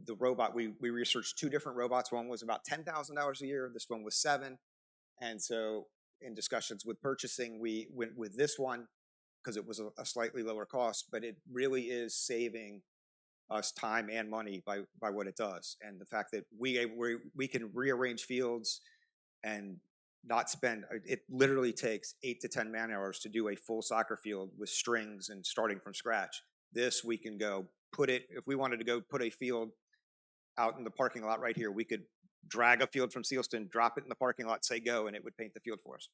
the robot, we researched two different robots. One was about $10,000 a year. This one was $7,000. And so in discussions with purchasing, we went with this one because it was a slightly lower cost, but it really is saving us time and money by what it does. And the fact that we can rearrange fields and not spend, it literally takes 8 to 10 man hours to do a full soccer field with strings and starting from scratch. This we can go put it, if we wanted to go put a field out in the parking lot right here, we could drag a field from Sealston, drop it in the parking lot, say go, and it would paint the field for us.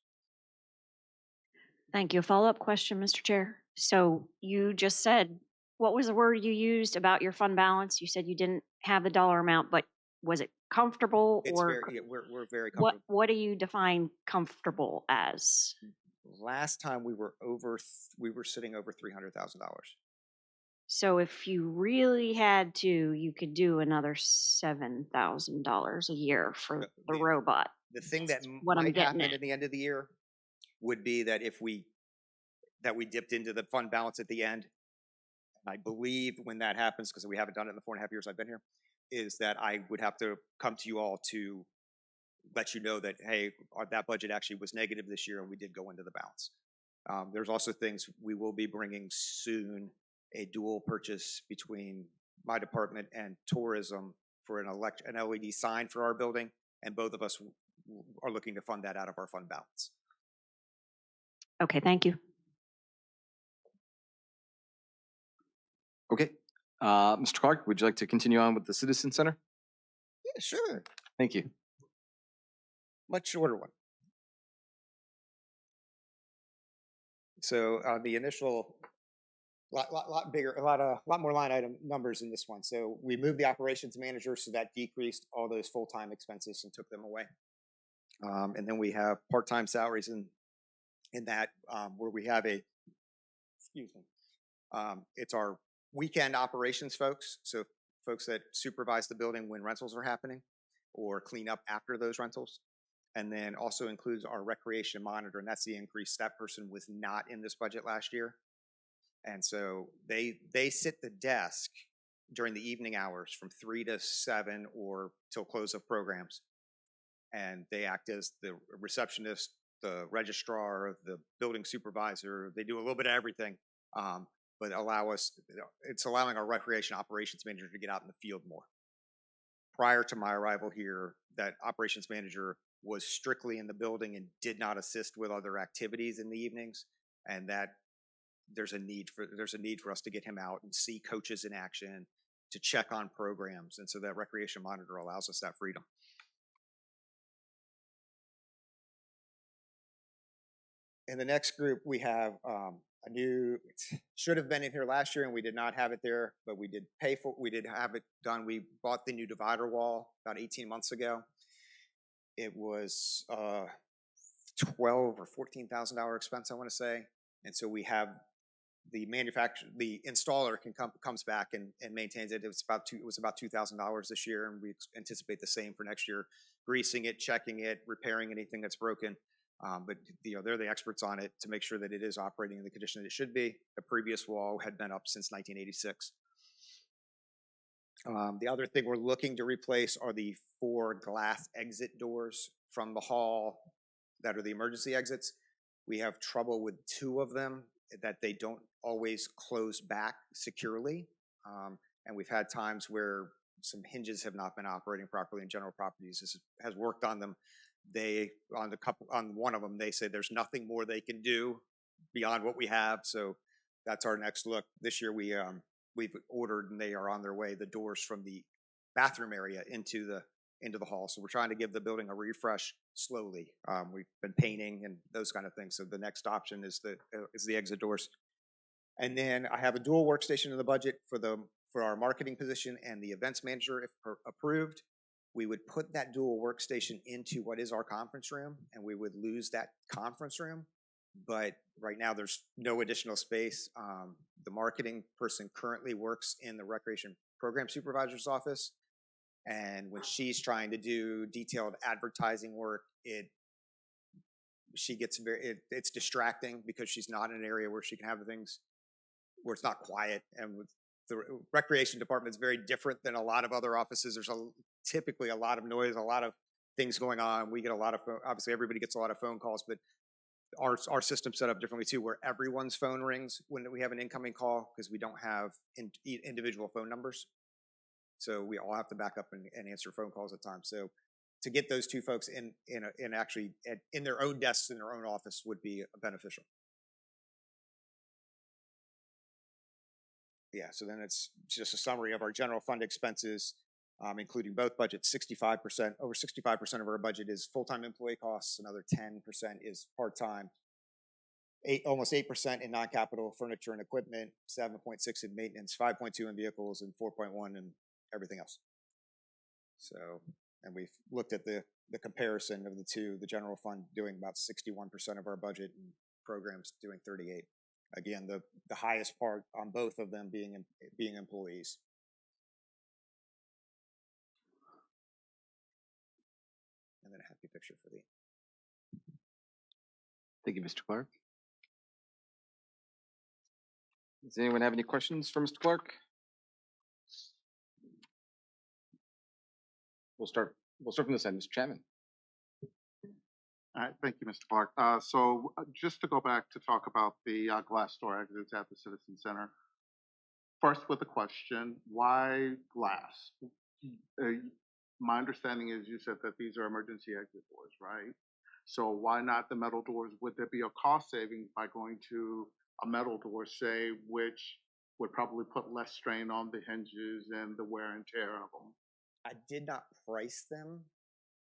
Thank you. Follow-up question, Mr. Chair. So you just said, what was the word you used about your fund balance? You said you didn't have the dollar amount, but was it comfortable? It's or very, yeah, we're very comfortable. What do you define comfortable as? Last time we were sitting over $300,000. So if you really had to, you could do another $7,000 a year for the robot. The thing that what I'm might getting happen at. at the end of the year would be that if we dipped into the fund balance at the end, and I believe when that happens, because we haven't done it in the 4.5 years I've been here, is that I would have to come to you all to let you know that, hey, that budget actually was negative this year and we did go into the balance. There's also things we will be bringing soon, a dual purchase between my department and tourism for an LED sign for our building, and both of us are looking to fund that out of our fund balance. Okay, thank you. Okay. Mr. Clark, would you like to continue on with the Citizen Center? Yeah, sure. Thank you. Much shorter one. So the initial, lot bigger, a lot more line item numbers in this one. So we moved the operations manager, so that decreased all those full-time expenses and took them away. And then we have part-time salaries in that where we have it's our weekend operations folks. So folks that supervise the building when rentals are happening or clean up after those rentals. And then also includes our recreation monitor, and that's the increase. That person was not in this budget last year. And so they sit the desk during the evening hours from 3 to 7 or till close of programs. And they act as the receptionist, the registrar, the building supervisor. They do a little bit of everything, but it's allowing our recreation operations manager to get out in the field more. prior to my arrival here, that operations manager was strictly in the building and did not assist with other activities in the evenings, and that there's a need for us to get him out and see coaches in action, to check on programs, and so that recreation monitor allows us that freedom. In the next group, we have a new, it should have been in here last year and we did not have it there, but we did have it done. We bought the new divider wall about 18 months ago. It was $12 or $14,000 expense, I want to say. And so we have the installer comes back and maintains it. It was about $2,000 this year, and we anticipate the same for next year. Greasing it, checking it, repairing anything that's broken. But they're the experts on it to make sure that it is operating in the condition that it should be. The previous wall had been up since 1986. The other thing we're looking to replace are the 4 glass exit doors from the hall that are the emergency exits. We have trouble with 2 of them that they don't always close back securely. And we've had times where some hinges have not been operating properly, and General Properties has worked on them. On one of them, they say there's nothing more they can do beyond what we have. So that's our next look. This year we've ordered, and they are on their way, the doors from the bathroom area into the hall. So we're trying to give the building a refresh slowly. We've been painting and those kind of things. So the next option is the exit doors. And then I have a dual workstation in the budget for our marketing position and the events manager, if approved. We would put that dual workstation into what is our conference room, and we would lose that conference room. But right now there's no additional space. The marketing person currently works in the recreation program supervisor's office. And when she's trying to do detailed advertising work, it's distracting because she's not in an area where she can have things where it's not quiet. And with the recreation department is very different than a lot of other offices. There's typically a lot of noise, a lot of things going on. We get a lot of, obviously everybody gets a lot of phone calls, but our system's set up differently too, where everyone's phone rings when we have an incoming call, because we don't have individual phone numbers. So we all have to back up and answer phone calls at times. So to get those 2 folks in their own desks in their own office would be beneficial. Yeah, so then it's just a summary of our general fund expenses, including both budgets. Over 65% of our budget is full-time employee costs. Another 10% is part-time. Almost 8% in non-capital furniture and equipment, 7.6 in maintenance, 5.2 in vehicles, and 4.1 in everything else. So, and we've looked at the comparison of the 2, the general fund doing about 61% of our budget and programs doing 38%. Again, the highest part on both of them being employees. And then a happy picture for the. Thank you, Mr. Clark. Does anyone have any questions for Mr. Clark? We'll start from this end, Mr. Chapman. All right, thank you, Mr. Clark. Just to go back to talk about the glass door exits at the Citizen Center. First with the question, why glass? My understanding is you said that these are emergency exit doors, right? So why not the metal doors? Would there be a cost saving by going to a metal door, say, which would probably put less strain on the hinges and the wear and tear of them? I did not price them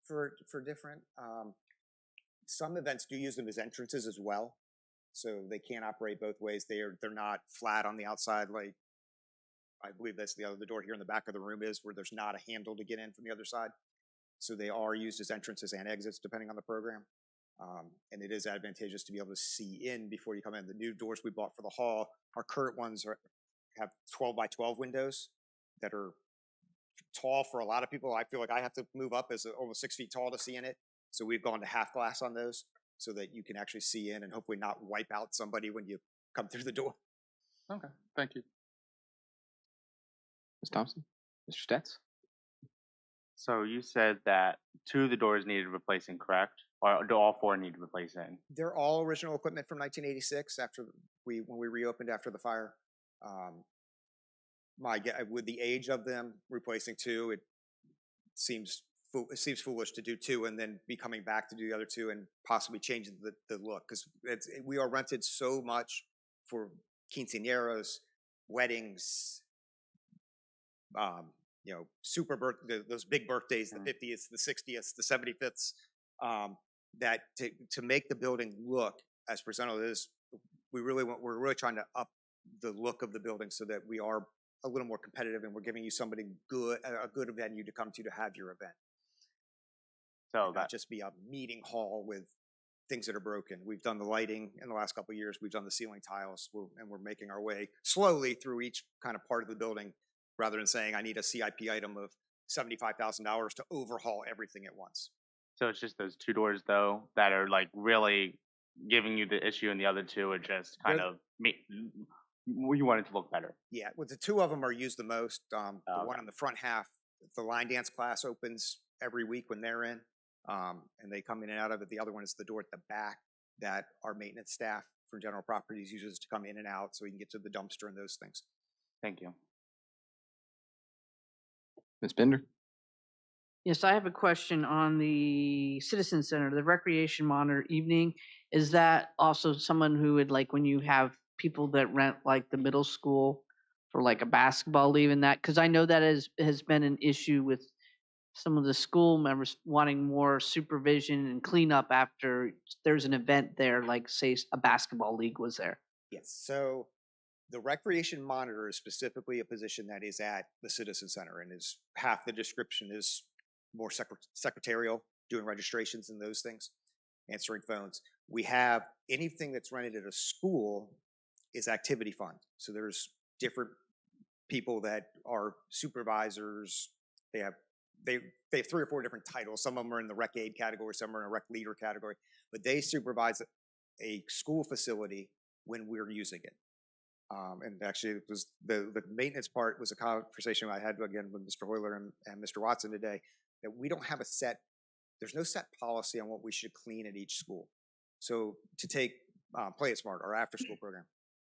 for different. Some events do use them as entrances as well, so they can operate both ways. They're not flat on the outside like I believe that's the door here in the back of the room is, where there's not a handle to get in from the other side. So they are used as entrances and exits depending on the program. And it is advantageous to be able to see in before you come in. The new doors we bought for the hall, our current ones have 12 by 12 windows that are tall for a lot of people. I feel like I have to move up as almost 6 feet tall to see in it. So we've gone to half glass on those so that you can actually see in and hopefully not wipe out somebody when you come through the door. Okay, thank you. Ms. Thompson? Mr. Stetz? So you said that 2 of the doors needed replacing, correct? Or do all 4 need replacing? They're all original equipment from 1986 when we reopened after the fire. With the age of them, replacing 2, it seems foolish to do two and then be coming back to do the other two and possibly changing the look, because we are rented so much for quinceañeras, weddings, those big birthdays, the 50th, the 60th, the 75th, that to make the building look as presentable as we're really trying to up the look of the building so that we are a little more competitive and we're giving you somebody good, a good venue to come to have your event. So Not just be a meeting hall with things that are broken. We've done the lighting in the last couple of years. We've done the ceiling tiles, and we're making our way slowly through each kind of part of the building, rather than saying I need a CIP item of $75,000 to overhaul everything at once. So it's just those two doors though that are like really giving you the issue, and the other two are just kind of you want it to look better. Yeah, well, the two of them are used the most. The Okay. one in the front half, the line dance class opens every week when they're in, and they come in and out of it. The other one is the door at the back that our maintenance staff for general properties uses to come in and out, so we can get to the dumpster and those things. Thank you. Ms. Bender? Yes, I have a question on the Citizen Center, the recreation monitor evening. Is that also someone who would, like, when you have people that rent like the middle school for like a basketball league and that? Because I know that has been an issue with some of the school members wanting more supervision and cleanup after there's an event there, like say a basketball league was there. Yes, so the recreation monitor is specifically a position that is at the Citizen Center, and is half the description is more secretarial, doing registrations and those things, answering phones. We have anything that's rented at a school is activity fund. So there's different people that are supervisors. They have 3 or 4 different titles. Some of them are in the rec aid category, some are in a rec leader category, but they supervise a school facility when we're using it. And actually, it was the maintenance part was a conversation I had again with Mr. Hoyler and Mr. Watson today, that we don't have there's no set policy on what we should clean at each school. So to take Play It Smart, our after school program,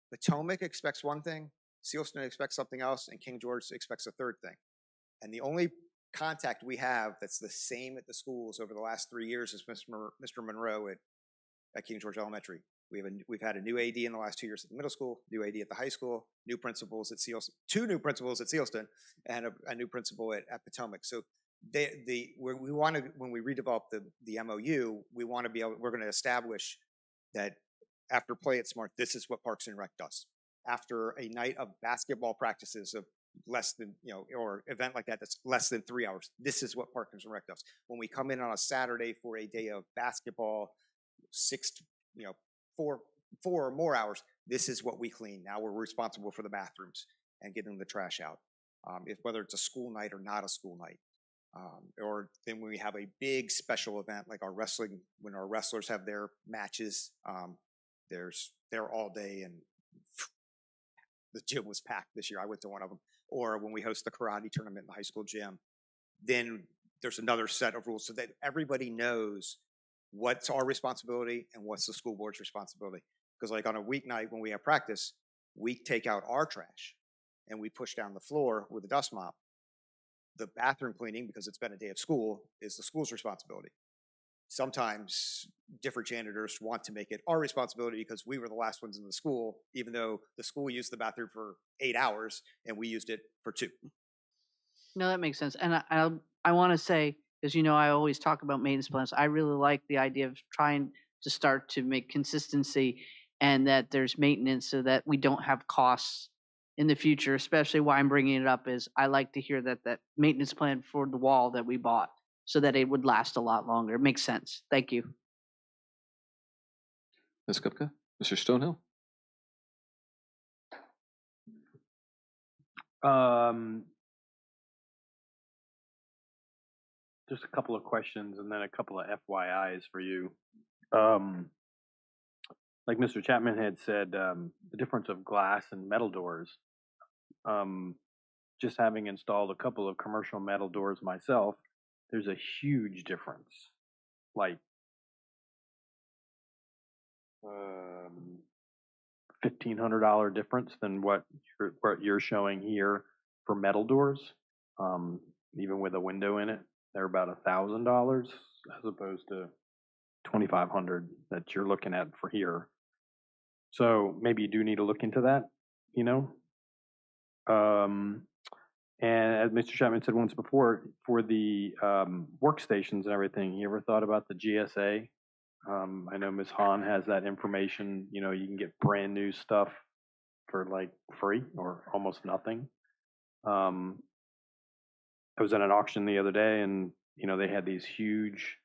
Potomac expects one thing, Sealston expects something else, and King George expects a third thing. And the only contact we have that's the same at the schools over the last 3 years is Mr. Monroe at King George Elementary. We've had a new AD in the last 2 years at the middle school, new AD at the high school, new principals at Sealston, 2 new principals at Sealston, and a new principal at Potomac. So when we redevelop the MOU, we're going to establish that after Play It Smart, this is what Parks and Rec does. After a night of basketball practices of less than, or event like that that's less than 3 hours, this is what Parks and Rec does. When we come in on a Saturday for a day of basketball, 4 or more hours, this is what we clean. Now we're responsible for the bathrooms and getting the trash out, whether it's a school night or not a school night. Or then when we have a big special event like our wrestling, when our wrestlers have their matches, they're all day, and the gym was packed this year. I went to one of them. Or when we host the karate tournament in the high school gym, then there's another set of rules so that everybody knows what's our responsibility and what's the school board's responsibility. Because like on a weeknight when we have practice, we take out our trash and we push down the floor with a dust mop. The bathroom cleaning, because it's been a day of school, is the school's responsibility. Sometimes different janitors want to make it our responsibility because we were the last ones in the school, even though the school used the bathroom for 8 hours and we used it for 2. No, that makes sense. And I want to say, because I always talk about maintenance plans, I really like the idea of trying to start to make consistency and that there's maintenance so that we don't have costs in the future. Especially why I'm bringing it up is I like to hear that maintenance plan for the wall that we bought so that it would last a lot longer. It makes sense. Thank you. Ms. Kupka? Mr. Stonehill? Just a couple of questions and then a couple of FYIs for you. Like Mr. Chapman had said, the difference of glass and metal doors. Just having installed a couple of commercial metal doors myself, there's a huge difference. Like $1,500 difference than what you're showing here for metal doors, even with a window in it. they're about $1,000 as opposed to 2,500 that you're looking at for here. So maybe you do need to look into that, you know? And as Mr. Chapman said once before, for the workstations and everything, you ever thought about the GSA? I know Ms. Hahn has that information. You know, you can get brand new stuff for like free or almost nothing. I was at an auction the other day, and you know they had these huge,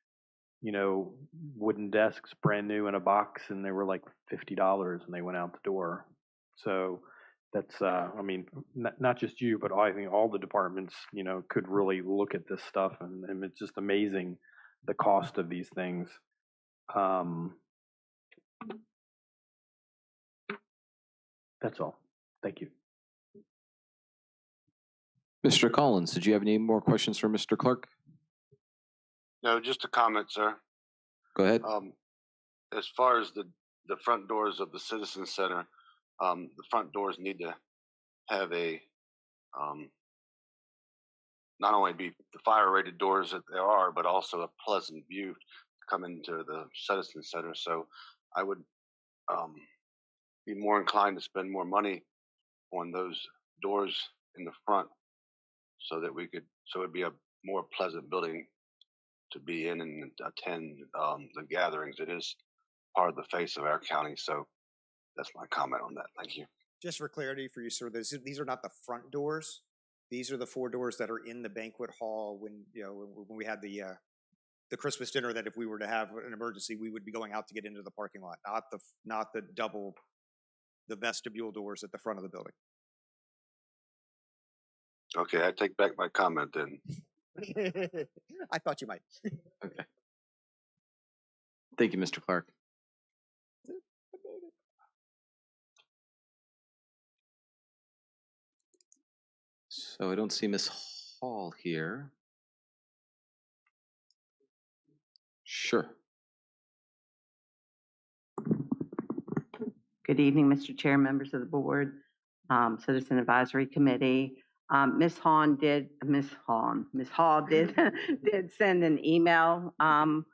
you know, wooden desks, brand new in a box, and they were like $50, and they went out the door. So that's, I mean, not just you, but I think all the departments, you know, could really look at this stuff, and it's just amazing the cost of these things. That's all. Thank you. Mr. Collins, did you have any more questions for Mr. Clark? No, just a comment, sir. Go ahead. As far as the front doors of the Citizen Center, the front doors need to have a not only be the fire rated doors that they are, but also a pleasant view to come into the Citizen Center. So I would be more inclined to spend more money on those doors in the front so that it'd be a more pleasant building to be in and attend the gatherings. It is part of the face of our county. So that's my comment on that. Thank you. Just for clarity for you, sir, these are not the front doors. These are the 4 doors that are in the banquet hall when, you know, when we had the Christmas dinner, that if we were to have an emergency, we would be going out to get into the parking lot, not the vestibule doors at the front of the building. Okay, I take back my comment then. I thought you might. Okay. Thank you, Mr. Clark. So I don't see Ms. Hall here. Sure. Good evening, Mr. Chair, members of the board, Citizen Advisory Committee. Ms. Hall did did send an email on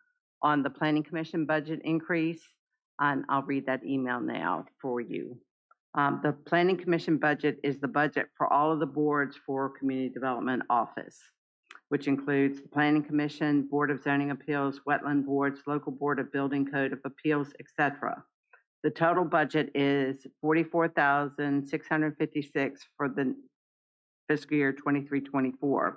the Planning Commission budget increase, and I'll read that email now for you. The Planning Commission budget is the budget for all of the boards for Community Development Office, which includes the Planning Commission, Board of Zoning Appeals, Wetland Boards, Local Board of Building Code of Appeals, etc. The total budget is $44,656 for the fiscal year 23-24.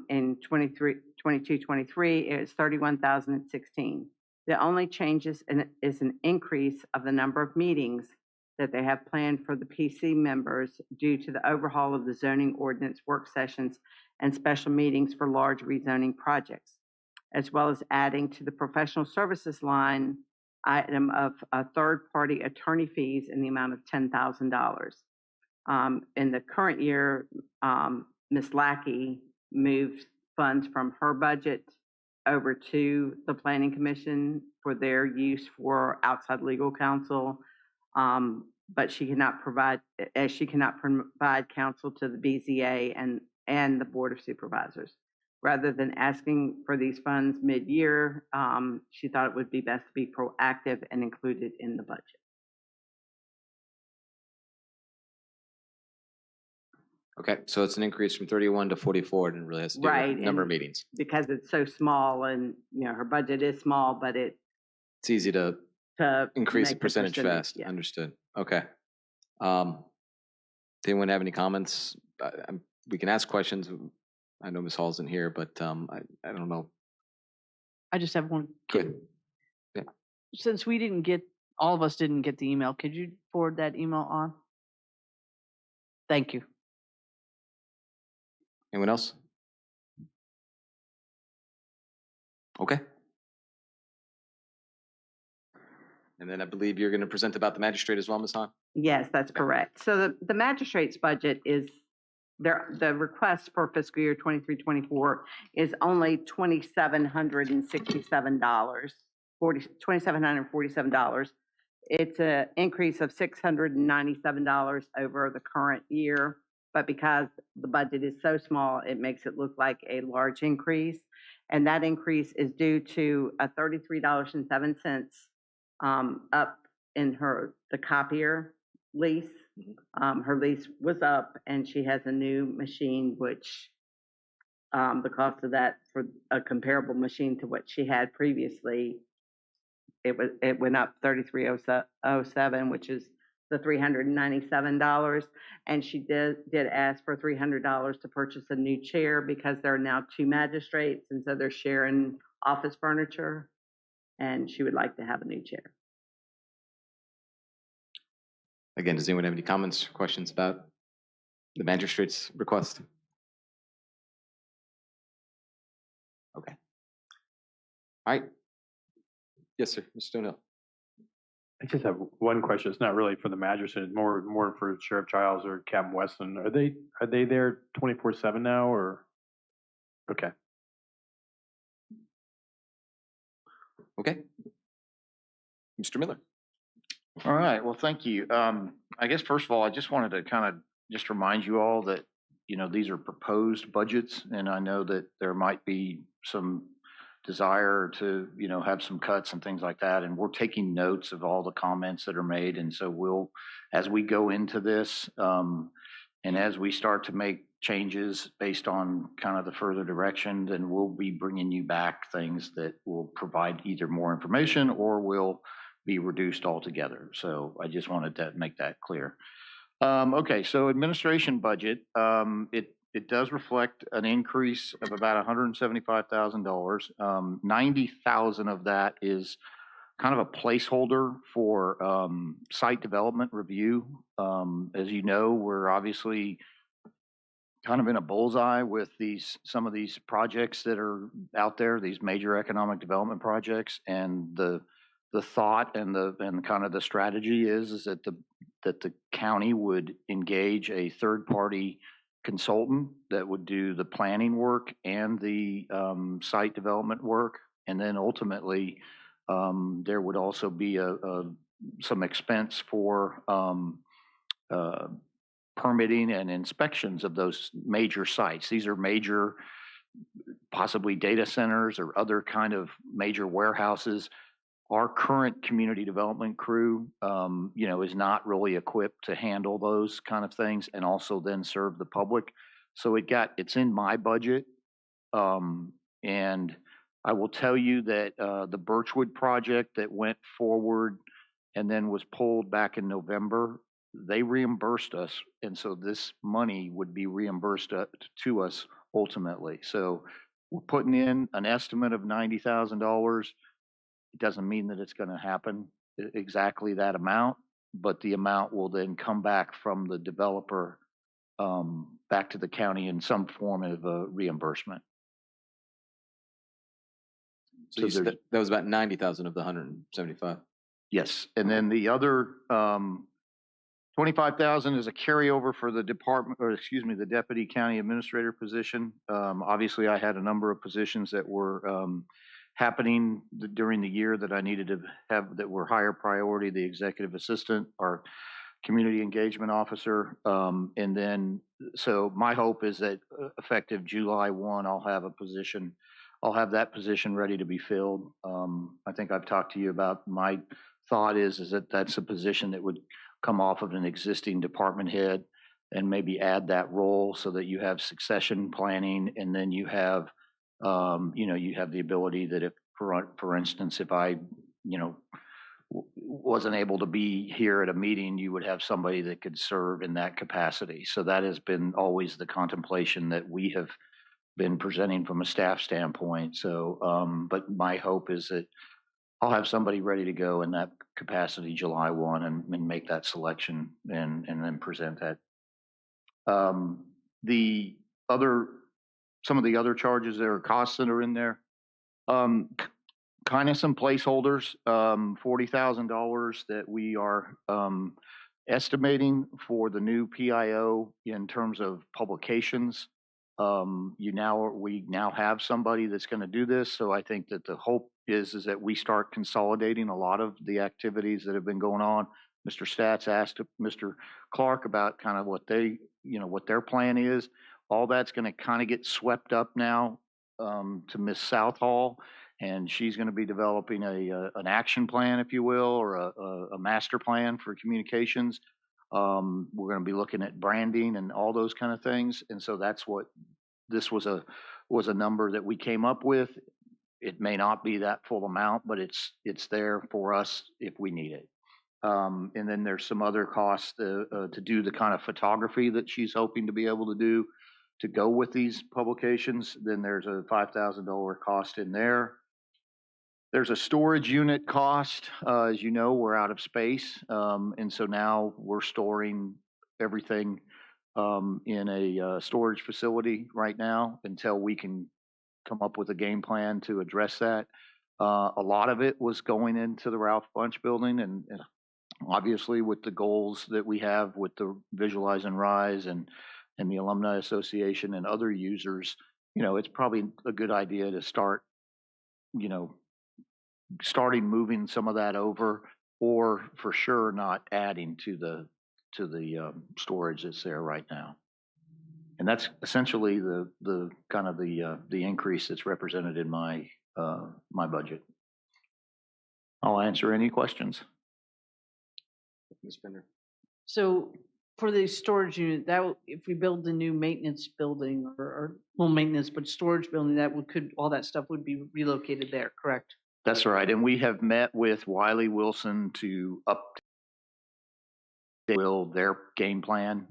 In 22-23, it's $31,016. The only changes is an increase of the number of meetings that they have planned for the PC members due to the overhaul of the zoning ordinance work sessions and special meetings for large rezoning projects, as well as adding to the professional services line item of third-party attorney fees in the amount of $10,000. In the current year, Ms. Lackey moved funds from her budget over to the Planning Commission for their use for outside legal counsel, but she cannot provide counsel to the BZA and the Board of Supervisors. Rather than asking for these funds mid-year, she thought it would be best to be proactive and included in the budget. Okay, so it's an increase from 31 to 44, and it really has to do with number of meetings. Because it's so small, and you know her budget is small, but it's easy to increase the percentage fast. Yeah. Understood. Okay. Does anyone have any comments? We can ask questions. I know Ms. Hall isn't here, but I don't know. I just have one. Good. Yeah. Since all of us didn't get the email, could you forward that email on? Thank you. Anyone else? Okay. And then I believe you're going to present about the magistrate as well, Ms. Hahn? Yes, that's correct. So the magistrate's budget is the request for fiscal year 23-24 is only $2,747. It's an increase of $697 over the current year. but because the budget is so small, it makes it look like a large increase. And that increase is due to a $33.07 up in the copier lease. Her lease was up and she has a new machine, which the cost of that for a comparable machine to what she had previously, it went up 3307, which is the $397. And she did ask for $300 to purchase a new chair because there are now 2 magistrates, and so they're sharing office furniture, and she would like to have a new chair. Again, does anyone have any comments or questions about the magistrate's request? Okay. All right. Yes, sir. Mr. Stonehill. I just have one question. It's not really for the magistrate, it's more for Sheriff Giles or Captain Weston. Are they there 24/7 now, or? Okay. Okay. Mr. Miller. All right, well, thank you. I guess first of all, I just wanted to kind of just remind you all that, these are proposed budgets, and I know that there might be some desire to, have some cuts and things like that, and we're taking notes of all the comments that are made, and so as we go into this, and as we start to make changes based on kind of the further direction, then we'll be bringing you back things that will provide either more information or will be reduced altogether. So I just wanted to make that clear. Okay, so administration budget, it does reflect an increase of about $175,000. 90,000 of that is kind of a placeholder for site development review. As you know, we're obviously kind of in a bullseye with some of these projects that are out there, these major economic development projects, and the thought and kind of the strategy is that the county would engage a third party consultant that would do the planning work and the site development work, and then ultimately there would also be some expense for permitting and inspections of those major sites. These are major, possibly data centers or other kind of major warehouses. Our current community development crew, is not really equipped to handle those kind of things and also then serve the public. So it's in my budget. And I will tell you that the Birchwood project that went forward and then was pulled back in November, they reimbursed us. And so this money would be reimbursed to us ultimately. So we're putting in an estimate of $90,000. It doesn't mean that it's going to happen exactly that amount, but the amount will then come back from the developer back to the county in some form of reimbursement. So you said that was about 90,000 of the 175. Yes, and then the other 25,000 is a carryover for the the deputy county administrator position. Obviously, I had a number of positions that were happening during the year that I needed to have that were higher priority, the executive assistant, our community engagement officer. And then, so my hope is that effective July 1, I'll have that position ready to be filled. I think I've talked to you about my thought is that that's a position that would come off of an existing department head and maybe add that role so that you have succession planning, and then you have you have the ability that if, for instance, if I, wasn't able to be here at a meeting, you would have somebody that could serve in that capacity. So that has been always the contemplation that we have been presenting from a staff standpoint. So, but my hope is that I'll have somebody ready to go in that capacity July 1 and make that selection and then present that. Some of the other charges there are costs that are in there. Kind of some placeholders, $40,000 that we are estimating for the new PIO in terms of publications. We now have somebody that's going to do this, so I think that the hope is that we start consolidating a lot of the activities that have been going on. Mr. Stats asked Mr. Clark about kind of what they, what their plan is. All that's gonna kind of get swept up now, to Miss Southall. And she's gonna be developing an action plan, if you will, or a master plan for communications. We're gonna be looking at branding and all those kind of things. And so that's what this was a number that we came up with. It may not be that full amount, but it's there for us if we need it. And then there's some other costs to do the kind of photography that she's hoping to be able to do to go with these publications. Then there's a $5,000 cost in there. There's a storage unit cost. As you know, we're out of space. And so now we're storing everything in a storage facility right now until we can come up with a game plan to address that. A lot of it was going into the Ralph Bunch building, and obviously with the goals that we have with the Visualize and Rise and the Alumni Association and other users, it's probably a good idea to start, starting moving some of that over, or for sure not adding to the storage that's there right now. And that's essentially the kind of the increase that's represented in my my budget. I'll answer any questions. Ms. Bender. So for the storage unit, if we build the new maintenance building or well, maintenance, but storage building, all that stuff would be relocated there, correct? That's right. And we have met with Wiley Wilson to update their game plan.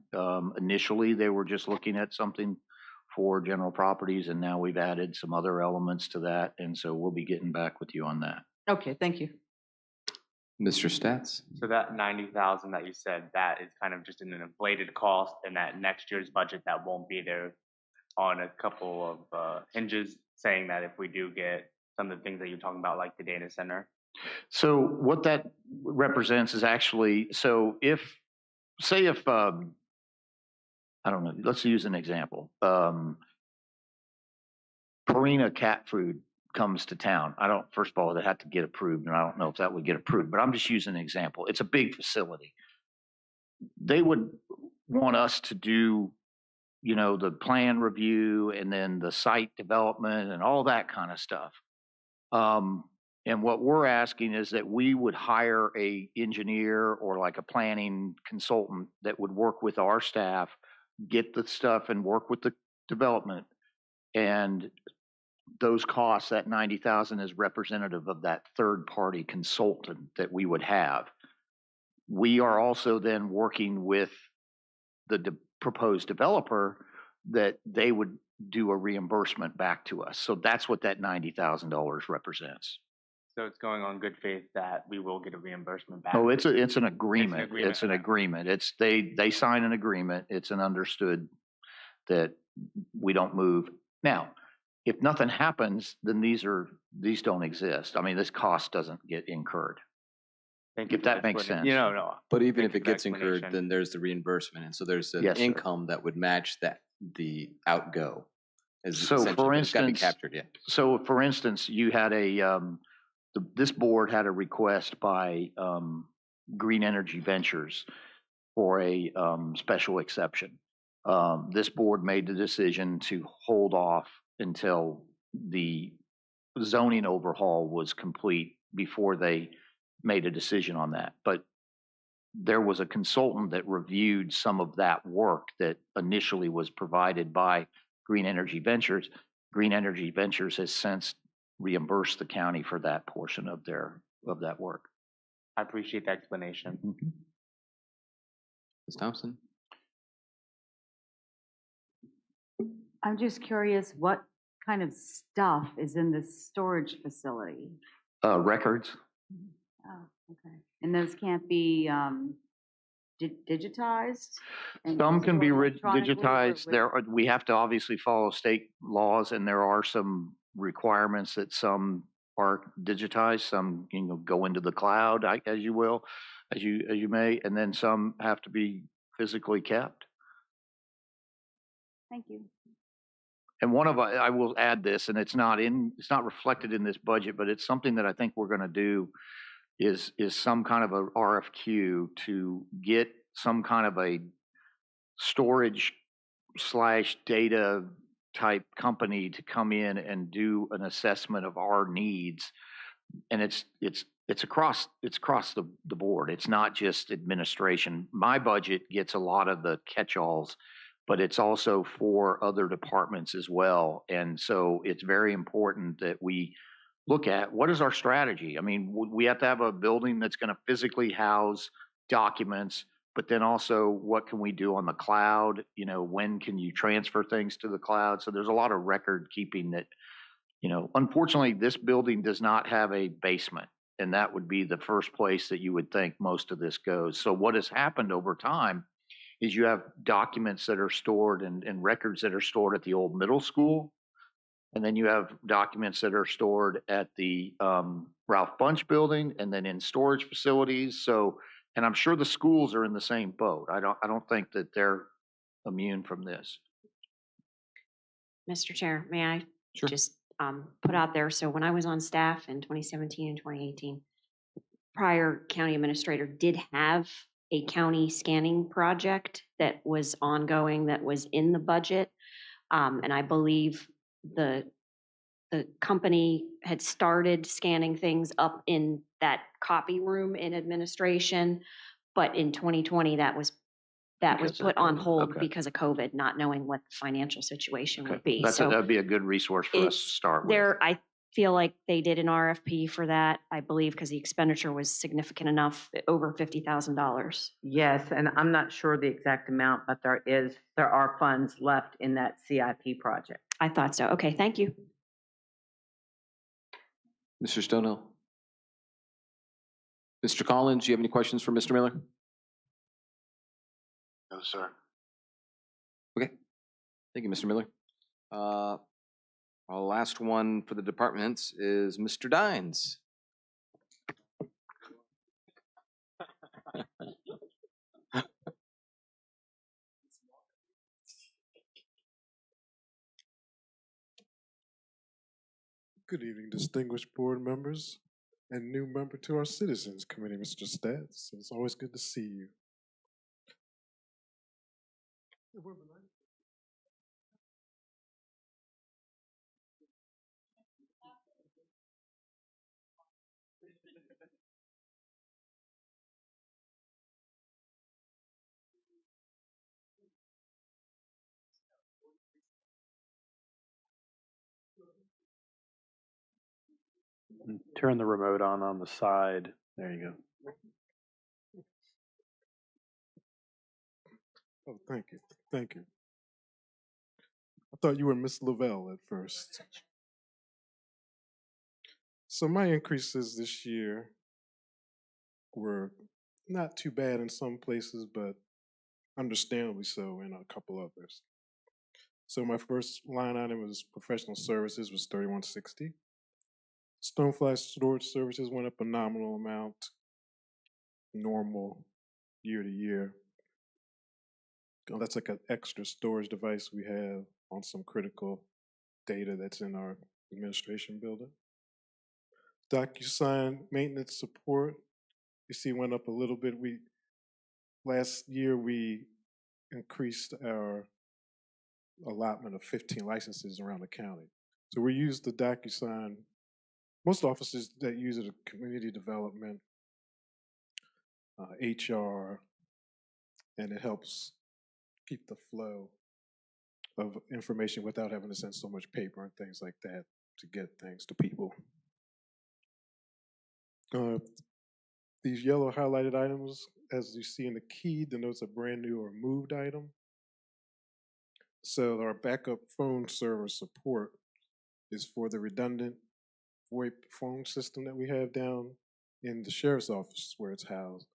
Initially, they were just looking at something for general properties, and now we've added some other elements to that. And so we'll be getting back with you on that. Okay, thank you. Mr. Stats? So that 90,000 that you said, that is kind of just an inflated cost, and that next year's budget that won't be there on a couple of hinges, saying that if we do get some of the things that you're talking about, like the data center. So what that represents is actually, so if I don't know, let's use an example. Purina cat food comes to town. First of all, it had to get approved, and I don't know if that would get approved, but I'm just using an example. It's a big facility. They would want us to do, the plan review and then the site development and all that kind of stuff. And what we're asking is that we would hire a engineer or like a planning consultant that would work with our staff, get the stuff and work with the development. And those costs, that 90,000 is representative of that third party consultant that we would have. We are also then working with the proposed developer that they would do a reimbursement back to us. So that's what that $90,000 represents. So it's going on good faith that we will get a reimbursement back. Oh, it's an agreement. It's an okay. agreement. It's they sign an agreement. It's an understood that we don't move. Now, if nothing happens, then these don't exist. I mean, this cost doesn't get incurred. Thank you If that makes sense. No. But even Thank if you it for the gets incurred, explanation. then there's the reimbursement. And so there's an Yes, sir. income that would match the outgo. So Essentially, for but it's gotta be instance, captured, yeah. So for instance, you had this board had a request by Green Energy Ventures for a special exception. This board made the decision to hold off until the zoning overhaul was complete before they made a decision on that. But there was a consultant that reviewed some of that work that initially was provided by Green Energy Ventures. Green Energy Ventures has since reimbursed the county for that portion of that work. I appreciate the explanation. Mm-hmm. Ms. Thompson? I'm just curious, what kind of stuff is in this storage facility? Records. Oh, okay. And those can't be digitized? and Some can be stored electronically, or digitized. We have to obviously follow state laws, and there are some requirements that some are digitized, some go into the cloud, as you will, as you may, and then some have to be physically kept. Thank you. And I will add this, and it's not reflected in this budget, but it's something that I think we're going to do is some kind of a RFQ to get some kind of a storage slash data type company to come in and do an assessment of our needs. And it's across the board. It's not just administration. My budget gets a lot of the catch-alls, but it's also for other departments as well. And so it's very important that we look at what is our strategy. I mean, we have to have a building that's going to physically house documents, but then also what can we do on the cloud? You know, when can you transfer things to the cloud? So there's a lot of record keeping that, you know, unfortunately, this building does not have a basement, and that would be the first place that you would think most of this goes. So what has happened over time is you have documents that are stored and records that are stored at the old middle school. And then you have documents that are stored at the Ralph Bunch building and then in storage facilities. So, and I'm sure the schools are in the same boat. I don't think that they're immune from this. Mr. Chair, may I Sure. just put out there, so when I was on staff in 2017 and 2018, prior county administrator did have a county scanning project that was ongoing, that was in the budget. And I believe the company had started scanning things up in that copy room in administration, but in 2020, that was Because of put on COVID. hold Okay. because of COVID, not knowing what the financial situation Okay. would be. That's So that'd be a good resource for us to it's start with. there, I feel like they did an RFP for that, I believe, because the expenditure was significant enough, over $50,000. Yes, and I'm not sure the exact amount, but there are funds left in that CIP project. I thought so. Okay, thank you. Mr. Stonehill. Mr. Collins, do you have any questions for Mr. Miller? No, sir. Okay. Thank you, Mr. Miller. Our last one for the departments is Mr. Dines. Good evening, distinguished board members and new member to our Citizens Committee, Mr. Stats. It's always good to see you. Turn the remote on the side. There you go. Oh, thank you. Thank you. I thought you were Miss Lavelle at first. So my increases this year were not too bad in some places, but understandably so in a couple others. So my first line item was professional services was 3160. Stonefly storage services went up a nominal amount, normal year to year. That's like an extra storage device we have on some critical data that's in our administration building. DocuSign maintenance support, you see, went up a little bit. Last year we increased our allotment of 15 licenses around the county. So we use the DocuSign. Most offices that use it are community development, HR, and it helps keep the flow of information without having to send so much paper and things like that to get things to people. These yellow highlighted items, as you see in the key, denotes a brand new or moved item. So our backup phone server support is for the redundant VoIP phone system that we have down in the sheriff's office where it's housed.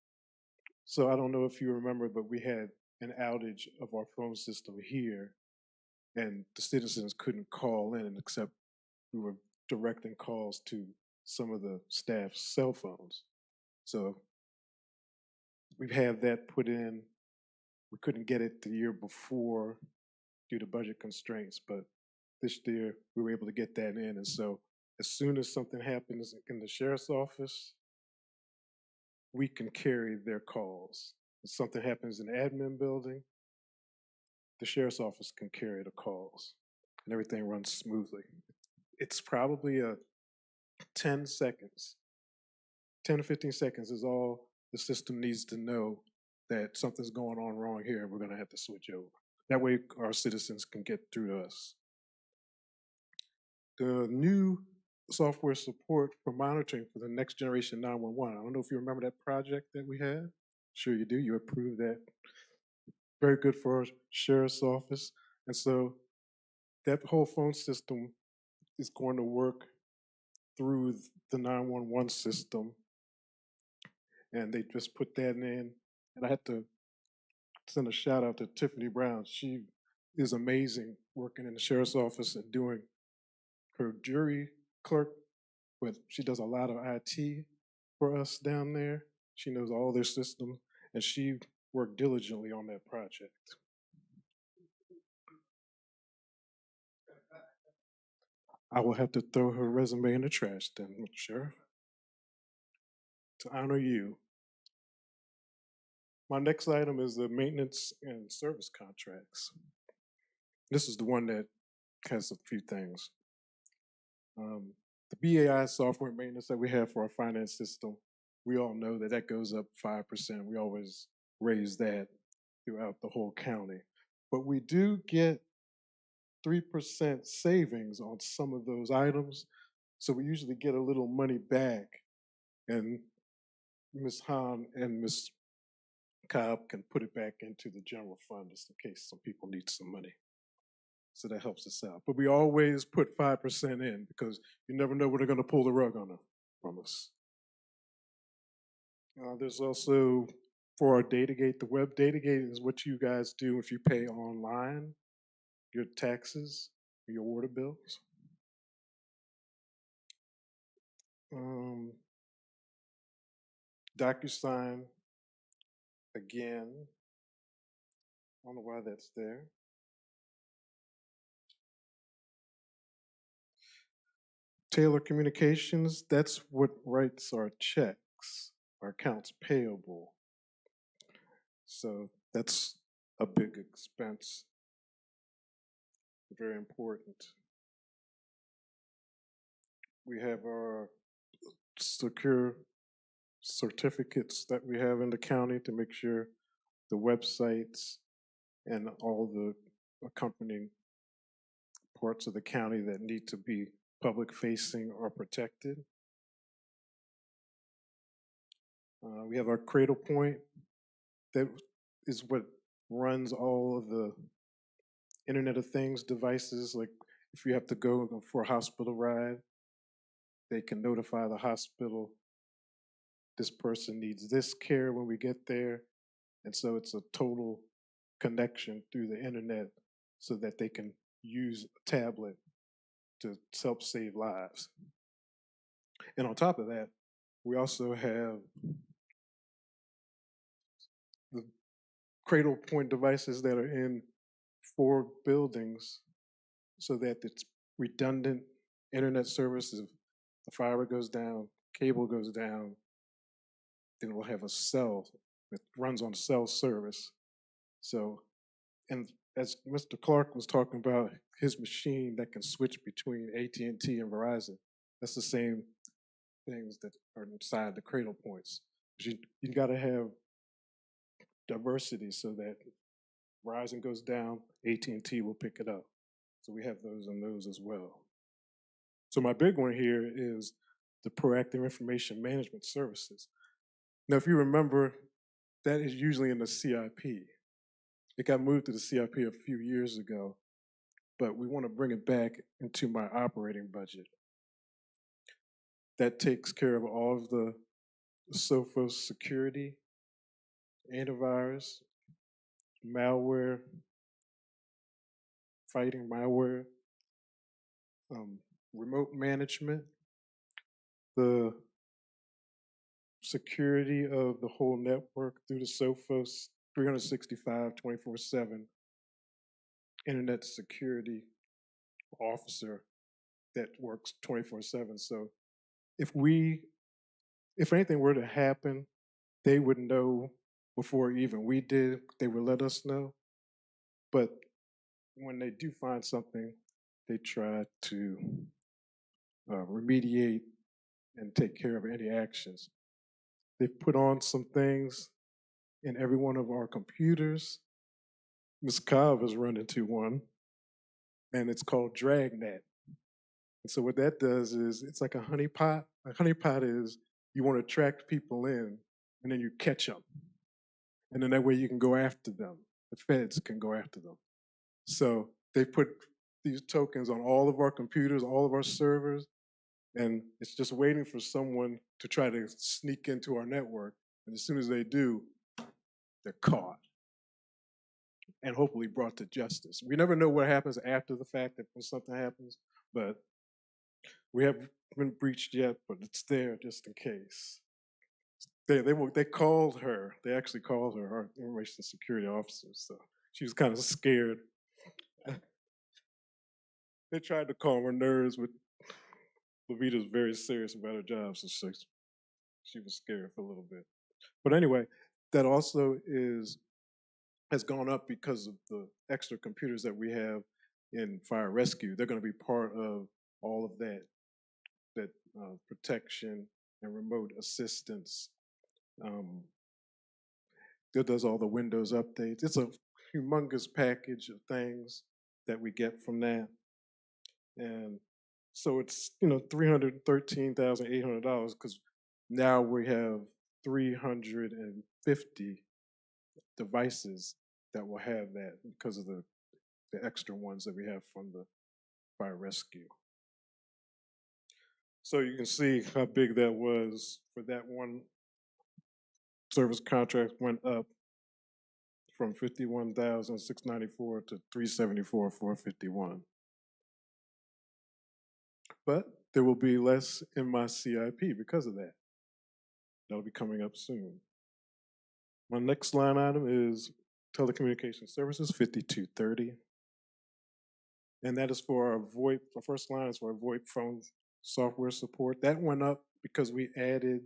So I don't know if you remember, but we had an outage of our phone system here, and the citizens couldn't call in except we were directing calls to some of the staff's cell phones. So we've had that put in. We couldn't get it the year before due to budget constraints, but this year we were able to get that in. And so as soon as something happens in the sheriff's office, we can carry their calls. If something happens in the admin building, the sheriff's office can carry the calls and everything runs smoothly. It's probably a 10 seconds, 10 to 15 seconds is all the system needs to know that something's going on wrong here and we're going to have to switch over. That way our citizens can get through to us. The new software support for monitoring for the next generation 911. I don't know if you remember that project that we had. Sure you do. You approved that. Very good for our sheriff's office. And so that whole phone system is going to work through the 911 system. And they just put that in. And I had to send a shout out to Tiffany Brown. She is amazing working in the sheriff's office and doing her jury clerk, but she does a lot of IT for us down there. She knows all their systems, and she worked diligently on that project. I will have to throw her resume in the trash then, Sheriff, to honor you. My next item is the maintenance and service contracts. This is the one that has a few things. The BAI software maintenance that we have for our finance system, we all know that that goes up 5%. We always raise that throughout the whole county. But we do get 3% savings on some of those items. So we usually get a little money back. And Ms. Hahn and Ms. Cobb can put it back into the general fund just in case some people need some money. So that helps us out. But we always put 5% in because you never know when they're going to pull the rug from us. There's also, for our Datagate, the web Datagate is what you guys do if you pay online, your taxes, your water bills. DocuSign, again, I don't know why that's there. Taylor Communications, that's what writes our checks, our accounts payable. So that's a big expense, very important. We have our secure certificates that we have in the county to make sure the websites and all the accompanying parts of the county that need to be public facing are protected. We have our Cradle Point that is what runs all of the Internet of Things devices. Like if you have to go for a hospital ride, they can notify the hospital, this person needs this care when we get there. And so it's a total connection through the internet so that they can use a tablet to help save lives. And on top of that, we also have the Cradle Point devices that are in 4 buildings so that it's redundant internet service. If the fiber goes down, cable goes down, then we'll have a cell that runs on cell service. So, and as Mr. Clark was talking about his machine that can switch between AT&T and Verizon, that's the same things that are inside the Cradle Points. You gotta have diversity so that if Verizon goes down, AT&T will pick it up. So we have those and those as well. So my big one here is the proactive information management services. Now, if you remember, that is usually in the CIP. It got moved to the CIP a few years ago, but we want to bring it back into my operating budget. That takes care of all of the Sophos security, antivirus, malware, fighting malware, remote management, the security of the whole network through the Sophos 365, 24/7 internet security officer that works 24/7. So if anything were to happen, they would know before even we did. They would let us know. But when they do find something, they try to remediate and take care of any actions. They've put on some things in every one of our computers. Ms. Cobb has run into one, and it's called Dragnet. And so what that does is it's like a honeypot. A honeypot is you want to attract people in, and then you catch them. And then that way you can go after them. The feds can go after them. So they put these tokens on all of our computers, all of our servers, and it's just waiting for someone to try to sneak into our network. And as soon as they do, they're caught and hopefully brought to justice. We never know what happens after the fact that when something happens, but we haven't been breached yet, but it's there just in case. They called her. They actually called her, our information security officer. So she was kind of scared. They tried to calm her nerves, but Levita's very serious about her job, so she was scared for a little bit. But anyway, that also has gone up because of the extra computers that we have in fire rescue. They're going to be part of all of that protection and remote assistance. That does all the Windows updates. It's a humongous package of things that we get from that. And so it's, $313,800 because now we have 350 devices that will have that because of the extra ones that we have from the fire rescue. So you can see how big that was for that one service contract went up from $51,694 to $374,451. But there will be less in my CIP because of that. That'll be coming up soon. My next line item is telecommunication services, 5230. And that is for our VoIP, the first line is for our VoIP phone software support. That went up because we added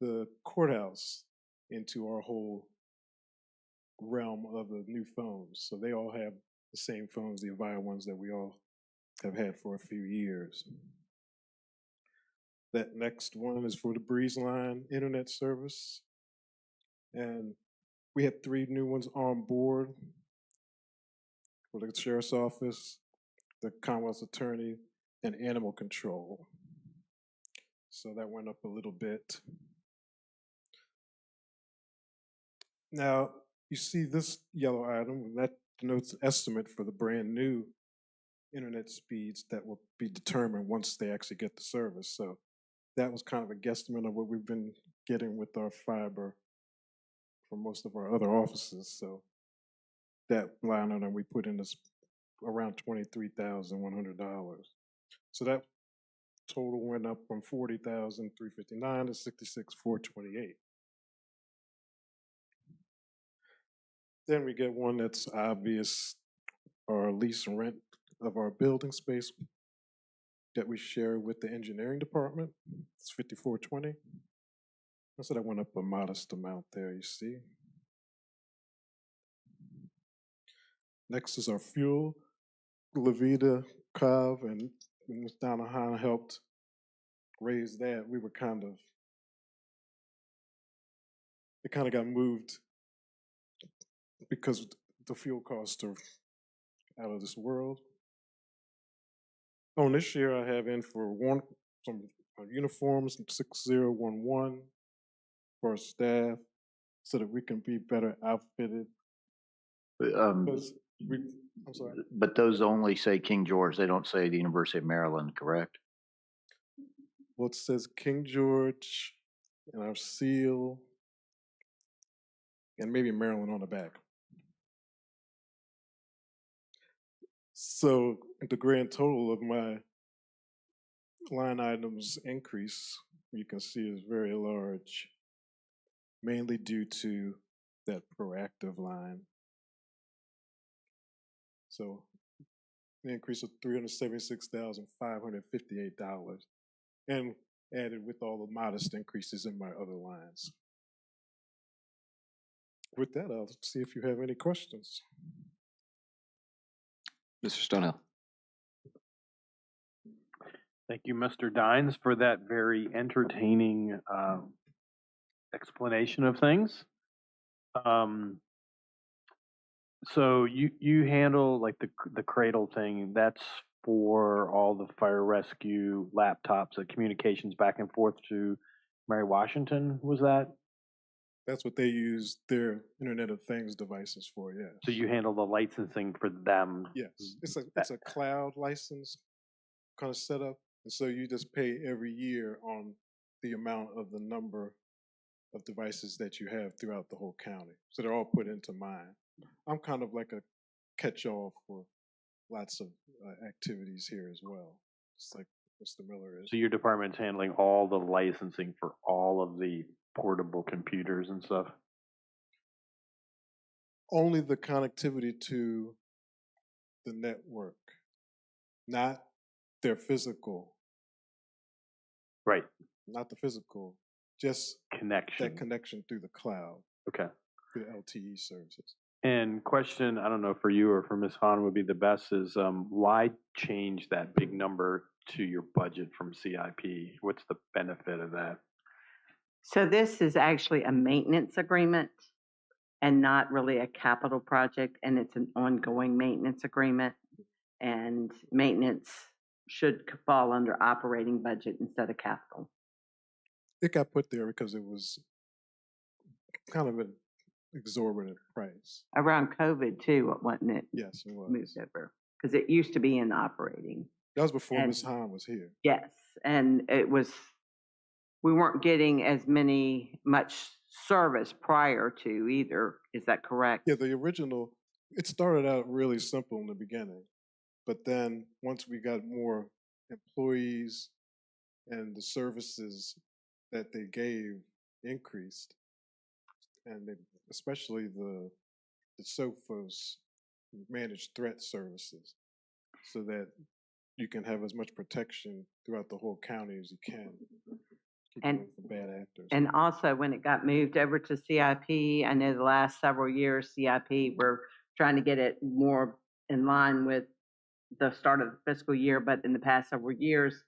the courthouse into our whole realm of the new phones. So they all have the same phones, the Avaya ones that we all have had for a few years. That next one is for the Breeze Line internet service. And we had 3 new ones on board for the sheriff's office, the Commonwealth's attorney, and animal control. So that went up a little bit. Now, you see this yellow item, that denotes the estimate for the brand new internet speeds that will be determined once they actually get the service. So that was kind of a guesstimate of what we've been getting with our fiber for most of our other offices. So that line item we put in is around $23,100. So that total went up from $40,359 to $66,428. Then we get one that's obvious, our lease and rent of our building space that we share with the engineering department. It's $5420. So that went up a modest amount there, you see. Next is our fuel. Levita, Cobb, and Ms. Donahan helped raise that. It kind of got moved because the fuel costs are out of this world. On this year, I have in for some uniforms, 6011 for our staff, so that we can be better outfitted. I'm sorry. But those only say King George. They don't say the University of Maryland, correct? Well, it says King George and our seal, and maybe Maryland on the back. So the grand total of my line items increase, you can see, is very large, mainly due to that proactive line. So an increase of $376,558, and added with all the modest increases in my other lines. With that, I'll see if you have any questions. Mr. Stonehill. Thank you, Mr. Dines, for that very entertaining explanation of things. So you handle like the cradle thing. That's for all the fire rescue laptops, the communications back and forth to Mary Washington. Was that? That's what they use their Internet of Things devices for, yes. So you handle the licensing for them? Yes, it's a cloud license kind of setup, and so you just pay every year on the amount of the number of devices that you have throughout the whole county. So they're all put into mine. I'm kind of like a catch-all for lots of activities here as well, just like Mr. Miller is. So your department's handling all the licensing for all of the portable computers and stuff? Only the connectivity to the network, not their physical. Right. Not the physical, just Connection. that connection through the cloud, Okay. through the LTE services. And question, I don't know for you or for Ms. Hahn would be the best is why change that big number to your budget from CIP? What's the benefit of that? So this is actually a maintenance agreement and not really a capital project, and it's an ongoing maintenance agreement. And maintenance should fall under operating budget instead of capital. It got put there because it was kind of an exorbitant price. Around COVID too, wasn't it? Yes, it was. Moved over, because it used to be in operating. That was before And- Ms. Hahn was here. Yes, and it was, we weren't getting as much service prior to either. Is that correct? Yeah, the original, it started out really simple in the beginning. But then once we got more employees and the services that they gave increased, and especially the SOFOS managed threat services, so that you can have as much protection throughout the whole county as you can. Keep And- away from bad actors. And also, when it got moved over to CIP, I know the last several years, CIP, we're trying to get it more in line with the start of the fiscal year, but in the past several years,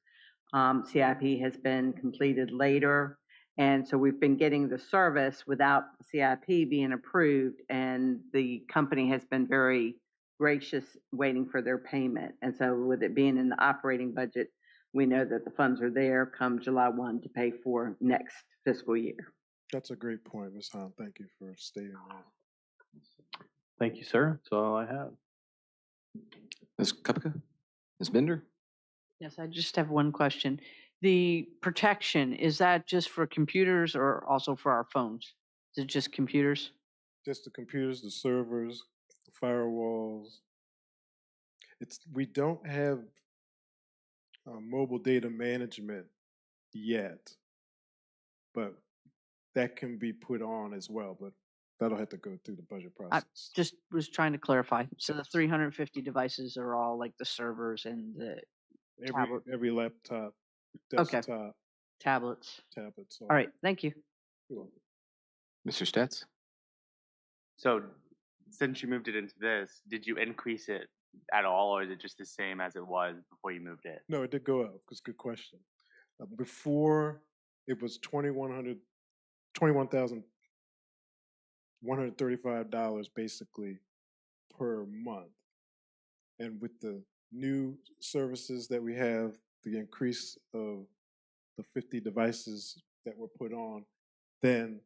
CIP has been completed later. And so we've been getting the service without CIP being approved, and the company has been very gracious waiting for their payment. And so with it being in the operating budget, we know that the funds are there come July 1 to pay for next fiscal year. That's a great point, Ms. Hahn. Thank you for stating that. Thank you, sir. That's all I have. Ms. Kupka? Ms. Bender? Yes, I just have one question. The protection, is that just for computers or also for our phones? Is it just computers? Just the computers, the servers, the firewalls. We don't have mobile data management yet, but that can be put on as well, but that'll have to go through the budget I process. just was trying to clarify. So the Yes. 350 devices are all like the servers and the tablet. Every laptop, Okay. desktop, tablets. tablets. All right, thank you. You're welcome. Mr. Stetz? So since you moved it into this, did you increase it at all, or is it just the same as it was before you moved it? No, it did go up. It's a good question. Before it was $21,135 basically per month. And with the new services that we have, the increase of the 50 devices that were put on, then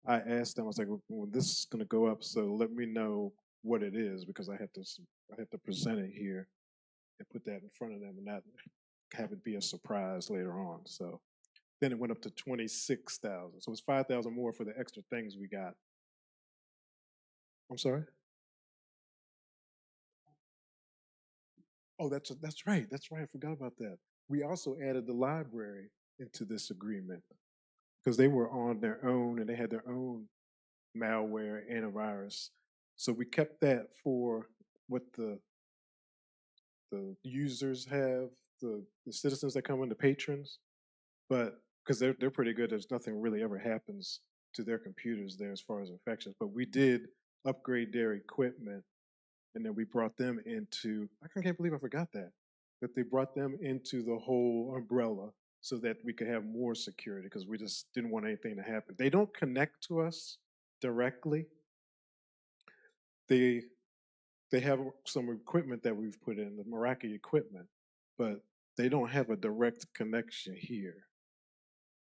I asked them, I was like, well, this is going to go up, so let me know what it is, because I have to present it here and put that in front of them and not have it be a surprise later on. So then it went up to 26,000. So it's 5,000 more for the extra things we got. I'm sorry? Oh, that's right. That's right. I forgot about that. We also added the library into this agreement because they were on their own and they had their own malware antivirus. So we kept that for what the users have, the citizens that come in, the patrons, but because they're pretty good, there's nothing really ever happens to their computers there as far as infections. But we did upgrade their equipment And then we brought them into, I can't believe I forgot that they brought them into the whole umbrella so that we could have more security because we just didn't want anything to happen. They don't connect to us directly. They have some equipment that we've put in, the Meraki equipment, but they don't have a direct connection here.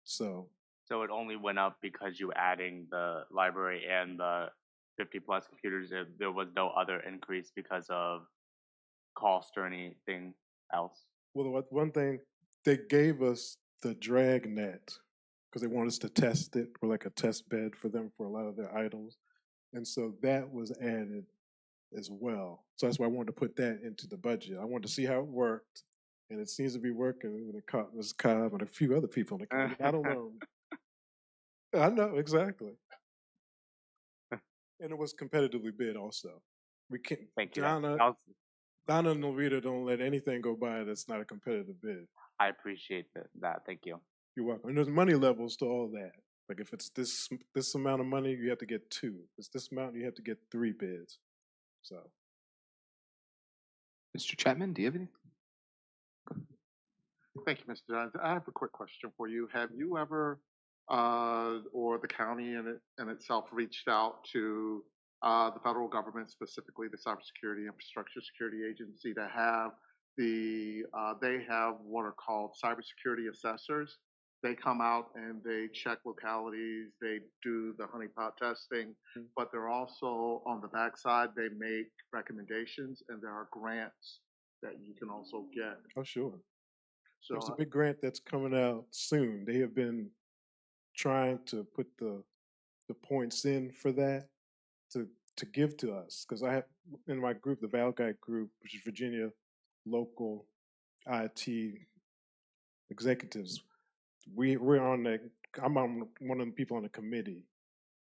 So So it only went up because you adding the library and the 50 plus computers. There was no other increase because of cost or anything else. well, one thing, they gave us the Dragnet because they wanted us to test it. We're like a test bed for them for a lot of their items. And so that was added as well. So that's why I wanted to put that into the budget. I wanted to see how it worked. And it seems to be working with Cobb and a few other people in the community. I don't know. I know, exactly. And it was competitively bid also. We can't, Thank you. Donna and Norita don't let anything go by that's not a competitive bid. I appreciate that. Thank you. You're welcome. And there's money levels to all that. Like if it's this amount of money, you have to get 2. If it's this amount, you have to get 3 bids. So. Mr. Chapman, do you have anything? Thank you, Mr. Jones. I have a quick question for you. Have you ever, or the county in itself, reached out to the federal government, specifically the Cybersecurity Infrastructure Security Agency, to have they have what are called cybersecurity assessors. They come out and they check localities, they do the honeypot testing, but they're also on the backside, they make recommendations, and there are grants that you can also get. Oh, sure. So There's a big grant that's coming out soon. They have been trying to put the points in for that to give to us because I have in my group, the Valguide group, which is Virginia local IT executives. We're on that. I'm on one of the people on the committee,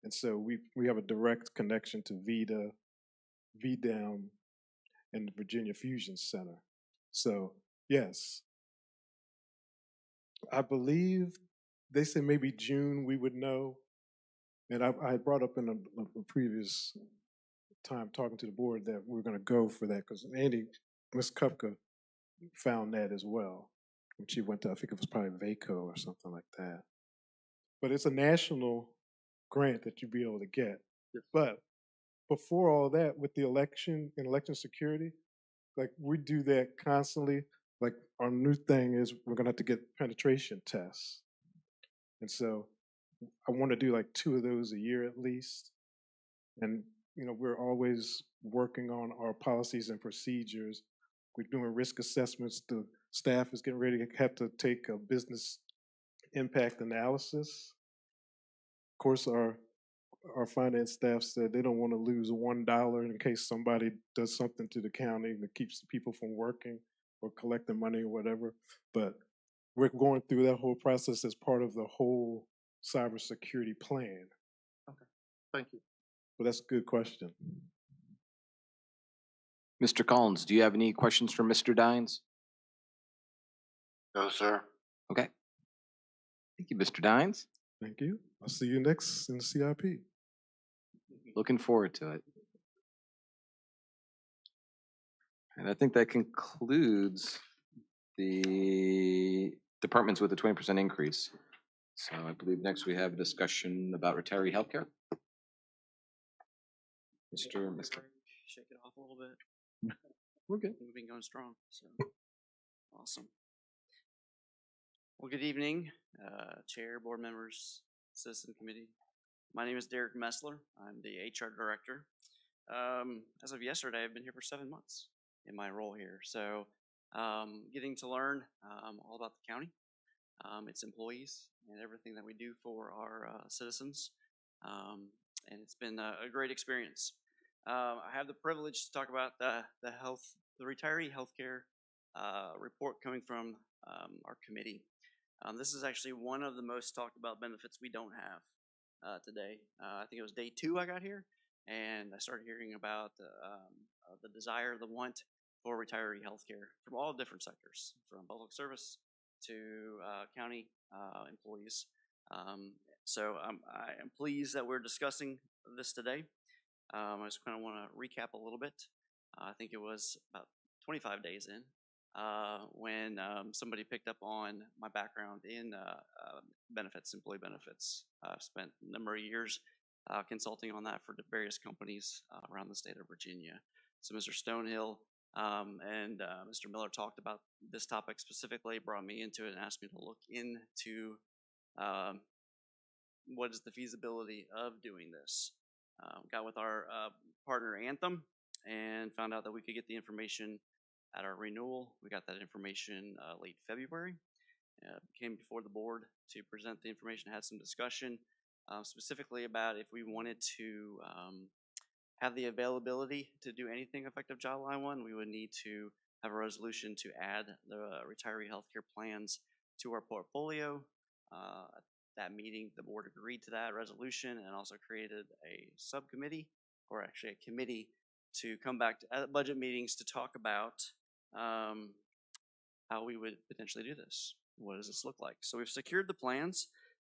and so we have a direct connection to VITA, VDAM, and the Virginia Fusion Center. So yes, I believe they said maybe June we would know. And I brought up in a previous time talking to the board that we're going to go for that because Ms. Kupka found that as well when she went to, I think it was probably VACO or something like that. But it's a national grant that you'd be able to get. But before all that, with the election and election security, like we do that constantly. Like our new thing is we're going to have to get penetration tests. And so I want to do like 2 of those a year at least. And, we're always working on our policies and procedures. We're doing risk assessments. The staff is getting ready to have to take a business impact analysis. Of course, our finance staff said they don't want to lose $1 in case somebody does something to the county that keeps the people from working or collecting money or whatever. But we're going through that whole process as part of the whole cybersecurity plan. Okay, thank you. But that's a good question. Mr. Collins, do you have any questions for Mr. Dines? No, sir. Okay. Thank you, Mr. Dines. Thank you. I'll see you next in the CIP. Looking forward to it. And I think that concludes the departments with a 20% increase. So I believe next we have a discussion about retiree healthcare. Mr. Shake it off a little bit. We're good. We've been going strong, so awesome. Well, good evening, Chair, board members, Citizen Committee. My name is Derek Messler. I'm the HR Director. As of yesterday, I've been here for 7 months in my role here. So getting to learn all about the county, its employees, and everything that we do for our citizens. And it's been a great experience. I have the privilege to talk about the retiree healthcare report coming from our committee. This is actually one of the most talked about benefits we don't have today. I think it was day 2 I got here, and I started hearing about the desire, the want for retiree healthcare from all different sectors, from public service to county employees. So I am pleased that we're discussing this today. I just kind of want to recap a little bit. I think it was about 25 days in, when somebody picked up on my background in benefits, employee benefits. I've spent a number of years consulting on that for the various companies around the state of Virginia. So Mr. Stonehill and Mr. Miller talked about this topic specifically, brought me into it and asked me to look into um, what is the feasibility of doing this. Got with our partner Anthem and found out that we could get the information at our renewal. We got that information late February. Came before the board to present the information, had some discussion specifically about if we wanted to have the availability to do anything effective July 1, we would need to have a resolution to add the retiree healthcare plans to our portfolio. At that meeting, the board agreed to that resolution and also created a subcommittee, or actually a committee, to come back at budget meetings to talk about how we would potentially do this. What does this look like? So we've secured the plans,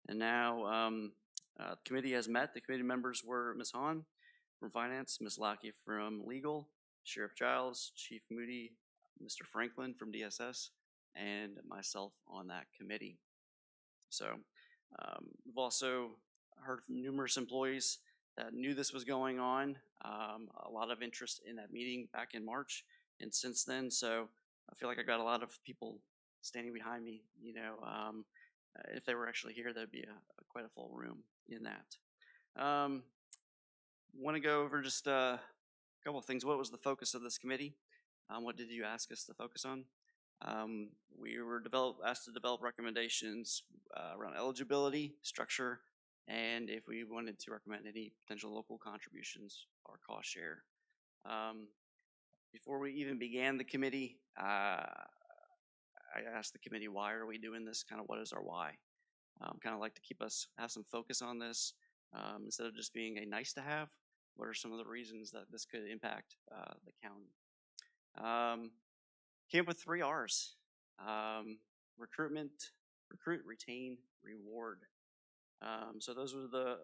and now the committee has met. The committee members were Ms. Hahn from Finance, Ms. Lackey from Legal, Sheriff Giles, Chief Moody, Mr. Franklin from DSS, and myself on that committee. So we've also heard from numerous employees that knew this was going on. A lot of interest in that meeting back in March and since then. So I feel like I got a lot of people standing behind me. If they were actually here, there'd be quite a full room in that. Want to go over just a couple of things. What was the focus of this committee? What did you ask us to focus on? We were asked to develop recommendations around eligibility, structure, and if we wanted to recommend any potential local contributions or cost share. Before we even began the committee, I asked the committee, why are we doing this? Kind of what is our why? Kind of like to have some focus on this instead of just being a nice to have. What are some of the reasons that this could impact the county? Came up with 3 R's. Recruitment, recruit, retain, reward. So those were the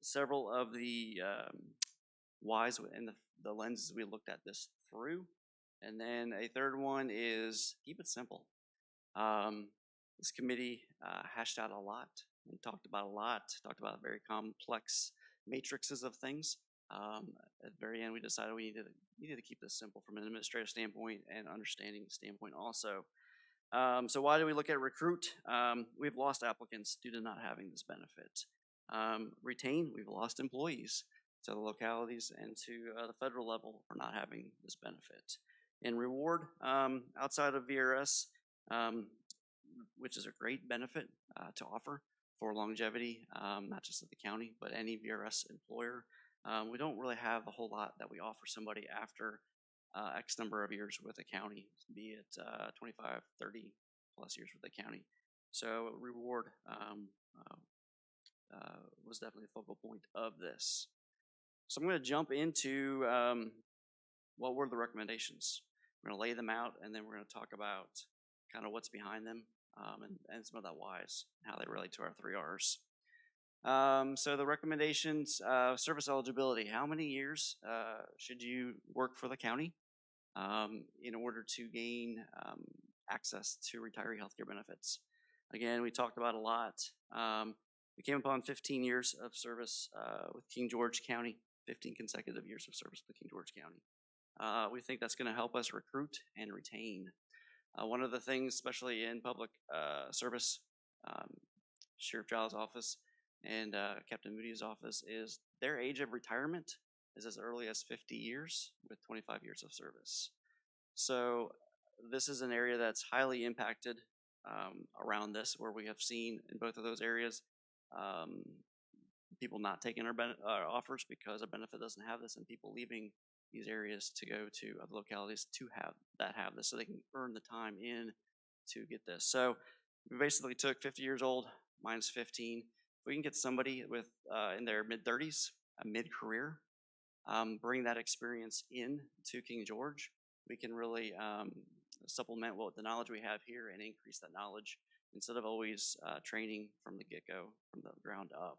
several of the whys and the lenses we looked at this through. And then a third one is keep it simple. This committee hashed out a lot and talked about very complex matrices of things. At the very end, we decided we needed to keep this simple from an administrative standpoint and understanding standpoint also. So why do we look at recruit? We've lost applicants due to not having this benefit. Retain, we've lost employees to the localities and to the federal level for not having this benefit. And reward, outside of VRS, which is a great benefit to offer for longevity, not just at the county, but any VRS employer. We don't really have a whole lot that we offer somebody after X number of years with a county, be it 25, 30 plus years with the county. So reward was definitely a focal point of this. So I'm going to jump into what were the recommendations. We're going to lay them out, and then we're going to talk about kind of what's behind them and some of that whys, how they relate to our 3 R's. So the recommendations, service eligibility. How many years should you work for the county in order to gain access to retiree healthcare benefits? Again, we talked about a lot. We came upon 15 years of service with King George County, 15 consecutive years of service with King George County. We think that's going to help us recruit and retain. One of the things, especially in public service, Sheriff Giles' office and Captain Moody's office, is their age of retirement is as early as 50 years with 25 years of service. So this is an area that's highly impacted around this, where we have seen in both of those areas people not taking our offers because a benefit doesn't have this, and people leaving these areas to go to other localities to have this, so they can earn the time in to get this. So we basically took 50 years old minus 15. If we can get somebody with in their mid-30s, a mid-career, bring that experience in to King George, we can really supplement the knowledge we have here and increase that knowledge instead of always training from the get-go, from the ground up.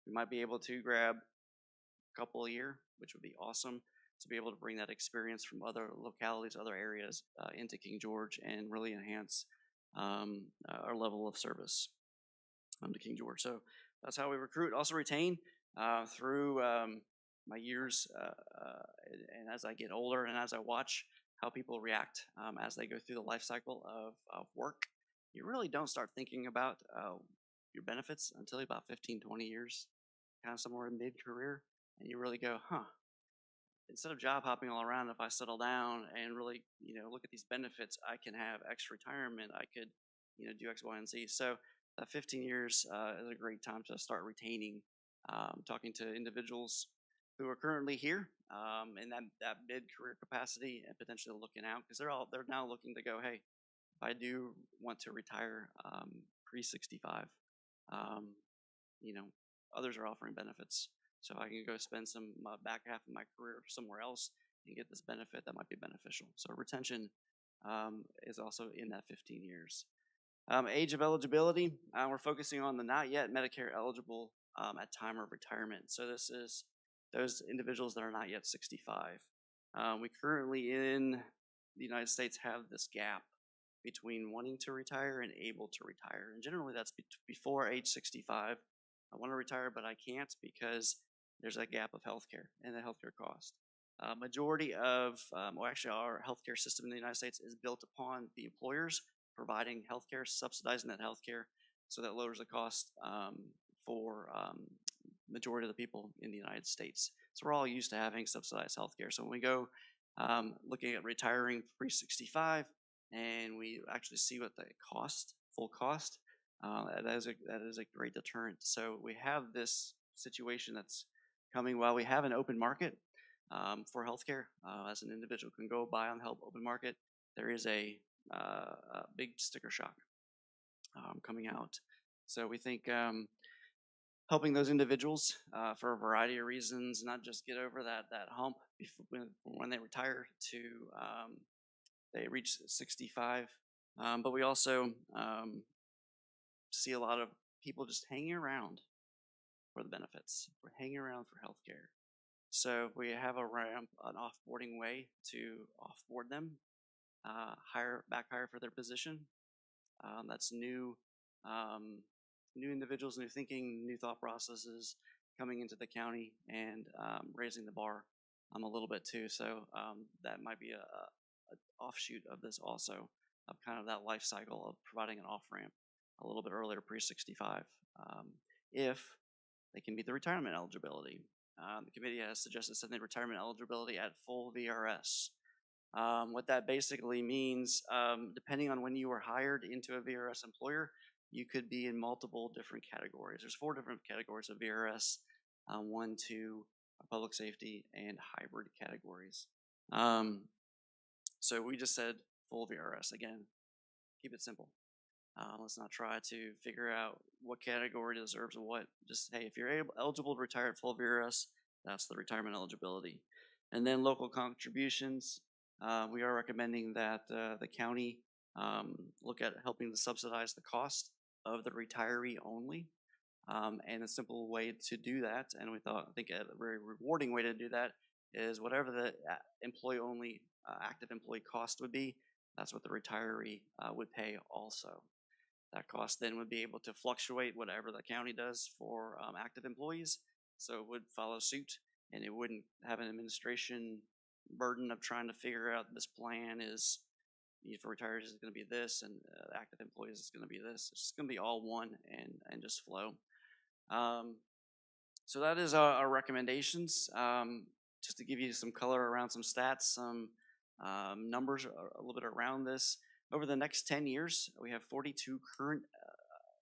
We might be able to grab a couple a year, which would be awesome. to be able to bring that experience from other localities, other areas into King George and really enhance our level of service to King George. So that's how we recruit, also retain through my years and as I get older and as I watch how people react as they go through the life cycle of work. You really don't start thinking about your benefits until about 15, 20 years, kind of somewhere in mid-career, and you really go, huh, instead of job hopping all around, if I settle down and really, look at these benefits, I can have X retirement, I could, do X, Y, and Z. So that 15 years is a great time to start retaining, talking to individuals who are currently here in that mid-career capacity and potentially looking out because they're now looking to go, hey, if I do want to retire pre-65, others are offering benefits. So I can go spend some back half of my career somewhere else and get this benefit that might be beneficial. So retention is also in that 15 years. Age of eligibility, we're focusing on the not yet Medicare eligible at time of retirement. So this is those individuals that are not yet 65. We currently in the United States have this gap between wanting to retire and able to retire. And generally that's before age 65. I want to retire, but I can't because there's a gap of healthcare and the healthcare cost. Majority of, actually our healthcare system in the United States is built upon the employers providing healthcare, subsidizing that healthcare, so that lowers the cost for majority of the people in the United States. So we're all used to having subsidized healthcare. So when we go looking at retiring pre-65, and we actually see what the full cost, that is a great deterrent. So we have this situation that's coming while we have an open market for healthcare. As an individual can go buy on the open market, there is a big sticker shock coming out. So we think helping those individuals for a variety of reasons, not just get over that hump when they retire to they reach 65, but we also see a lot of people just hanging around for the benefits. We're hanging around for healthcare. So we have an offboarding way to offboard them, back hire for their position. That's new individuals, new thinking, new thought processes coming into the county and raising the bar a little bit too. So that might be a offshoot of this also, of kind of that life cycle of providing an off-ramp a little bit earlier, pre-65, if they can meet the retirement eligibility. The committee has suggested setting retirement eligibility at full VRS. What that basically means, depending on when you were hired into a VRS employer, you could be in multiple different categories. There's 4 different categories of VRS, 1, 2, public safety, and hybrid categories. So we just said full VRS. Again, keep it simple. Let's not try to figure out what category deserves what. Just, hey, if you're eligible to retire at full VRS, that's the retirement eligibility. And then local contributions. We are recommending that the county look at helping to subsidize the cost of the retiree only. And a simple way to do that, and I think a very rewarding way to do that, is whatever the employee-only active employee cost would be, that's what the retiree would pay also. That cost then would be able to fluctuate whatever the county does for active employees, so it would follow suit, and it wouldn't have an administration burden of trying to figure out this plan is, for retirees is going to be this, and active employees is going to be this. It's just going to be all one and just flow. So that is our recommendations. Just to give you some color around some stats, some numbers a little bit around this. Over the next 10 years, we have 42 current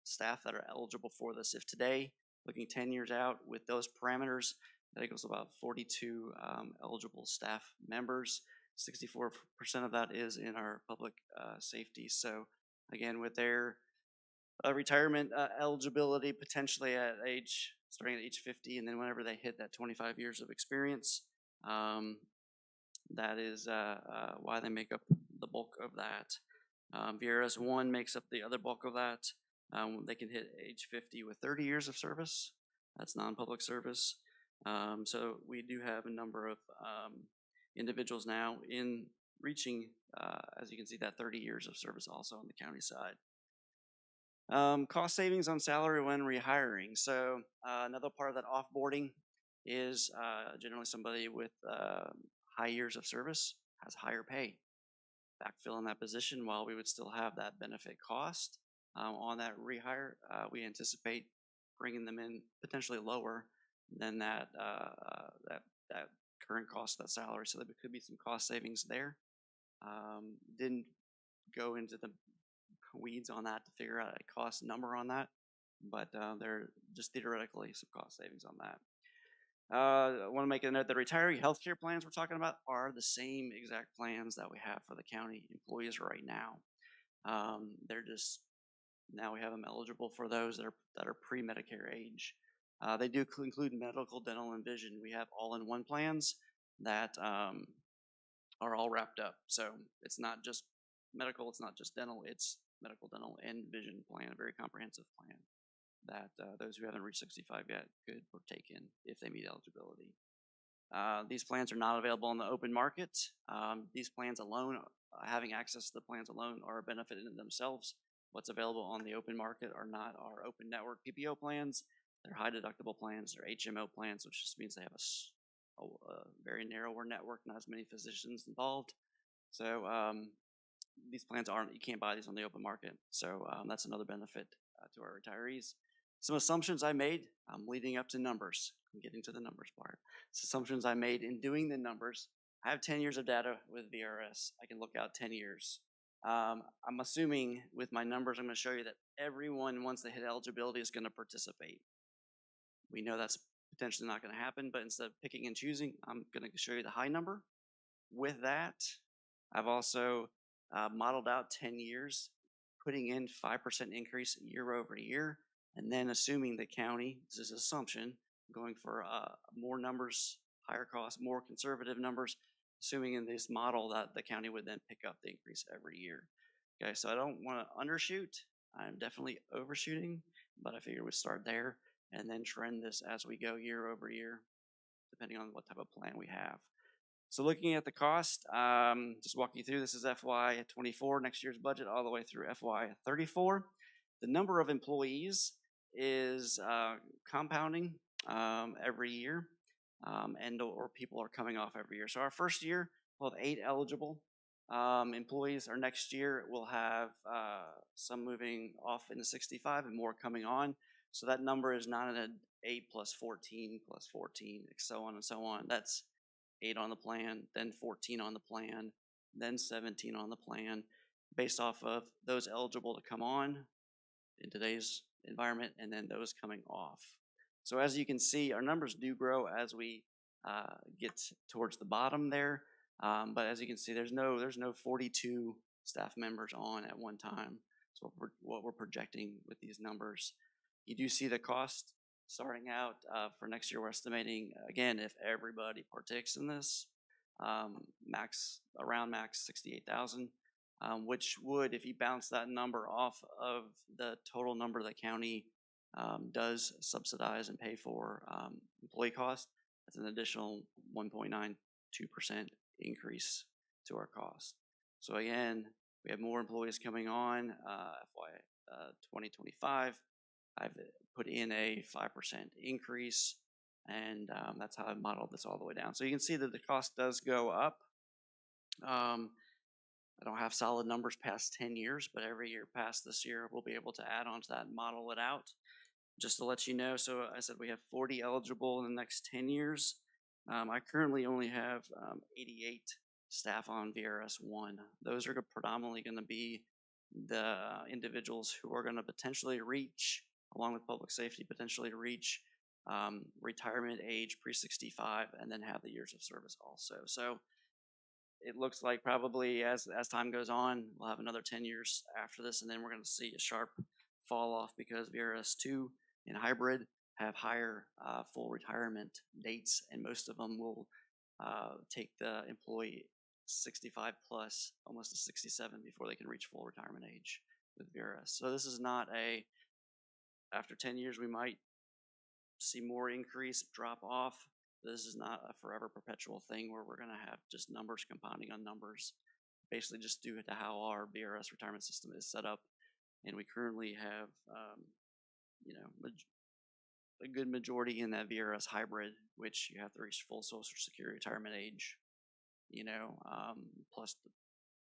staff that are eligible for this. If today, looking 10 years out with those parameters, that equals about 42 eligible staff members. 64% of that is in our public safety. So again, with their retirement eligibility potentially starting at age 50, and then whenever they hit that 25 years of experience, that is why they make up the bulk of that. VRS 1 makes up the other bulk of that. They can hit age 50 with 30 years of service. That's non-public service. So we do have a number of individuals now in reaching, as you can see, that 30 years of service also on the county side. Cost savings on salary when rehiring. So another part of that offboarding is generally somebody with high years of service has higher pay. Backfilling that position while we would still have that benefit cost on that rehire, we anticipate bringing them in potentially lower than that current cost of that salary. So there could be some cost savings there. Didn't go into the weeds on that to figure out a cost number on that, but there are just theoretically some cost savings on that. I want to make a note that retiree healthcare plans we're talking about are the same exact plans that we have for the county employees right now. They're just, now we have them eligible for those that are pre-Medicare age. They do include medical, dental, and vision. We have all-in-one plans that are all wrapped up. So it's not just medical, it's not just dental, it's medical, dental, and vision plan, a very comprehensive plan that those who haven't reached 65 yet could partake in if they meet eligibility. These plans are not available on the open market. These plans alone, having access to the plans alone, are a benefit in themselves. What's available on the open market are not our open network PPO plans. They're high deductible plans. They're HMO plans, which just means they have a very narrower network, not as many physicians involved. So these plans aren't, you can't buy these on the open market. So that's another benefit to our retirees. Some assumptions I made, I'm leading up to numbers. I'm getting to the numbers part. Some assumptions I made in doing the numbers. I have 10 years of data with VRS. I can look out 10 years. I'm assuming with my numbers, I'm going to show you that everyone, once they hit eligibility, is going to participate. We know that's potentially not going to happen, but instead of picking and choosing, I'm going to show you the high number. With that, I've also modeled out 10 years, putting in 5% increase year over year, and then assuming the county, this is an assumption, going for more numbers, higher cost, more conservative numbers, assuming in this model that the county would then pick up the increase every year. Okay, so I don't want to undershoot. I'm definitely overshooting, but I figure we'd start there and then trend this as we go year over year, depending on what type of plan we have. So looking at the cost, just walk you through, this is FY24, next year's budget, all the way through FY34. The number of employees is compounding every year, and or people are coming off every year. So our first year, we'll have 8 eligible employees. Our next year, we'll have some moving off into 65 and more coming on. So that number is not an 8 plus 14 plus 14, so on and so on. That's 8 on the plan, then 14 on the plan, then 17 on the plan, based off of those eligible to come on in today's environment, and then those coming off. So as you can see, our numbers do grow as we get towards the bottom there. But as you can see, there's no 42 staff members on at one time. So what we're projecting with these numbers. You do see the cost starting out for next year. We're estimating, again, if everybody partakes in this, around max 68,000. Which would, if you bounce that number off of the total number the county does subsidize and pay for employee cost, that's an additional 1.92% increase to our cost. So again, we have more employees coming on FY 2025. I've put in a 5% increase, and that's how I've modeled this all the way down. So you can see that the cost does go up. I don't have solid numbers past 10 years, but every year past this year, we'll be able to add on to that and model it out. Just to let you know, so I said we have 40 eligible in the next 10 years. I currently only have 88 staff on VRS1. Those are predominantly going to be the individuals who are going to potentially reach, along with public safety, potentially reach retirement age pre-65 and then have the years of service also. So it looks like probably as time goes on, we'll have another 10 years after this, and then we're going to see a sharp fall off because VRS2 and hybrid have higher full retirement dates, and most of them will take the employee 65 plus, almost to 67 before they can reach full retirement age with VRS. So this is not after 10 years, we might see more increase, drop off. This is not a forever perpetual thing where we're going to have just numbers compounding on numbers, basically just due to how our VRS retirement system is set up. And we currently have, you know, a good majority in that VRS hybrid, which you have to reach full Social Security retirement age, you know, plus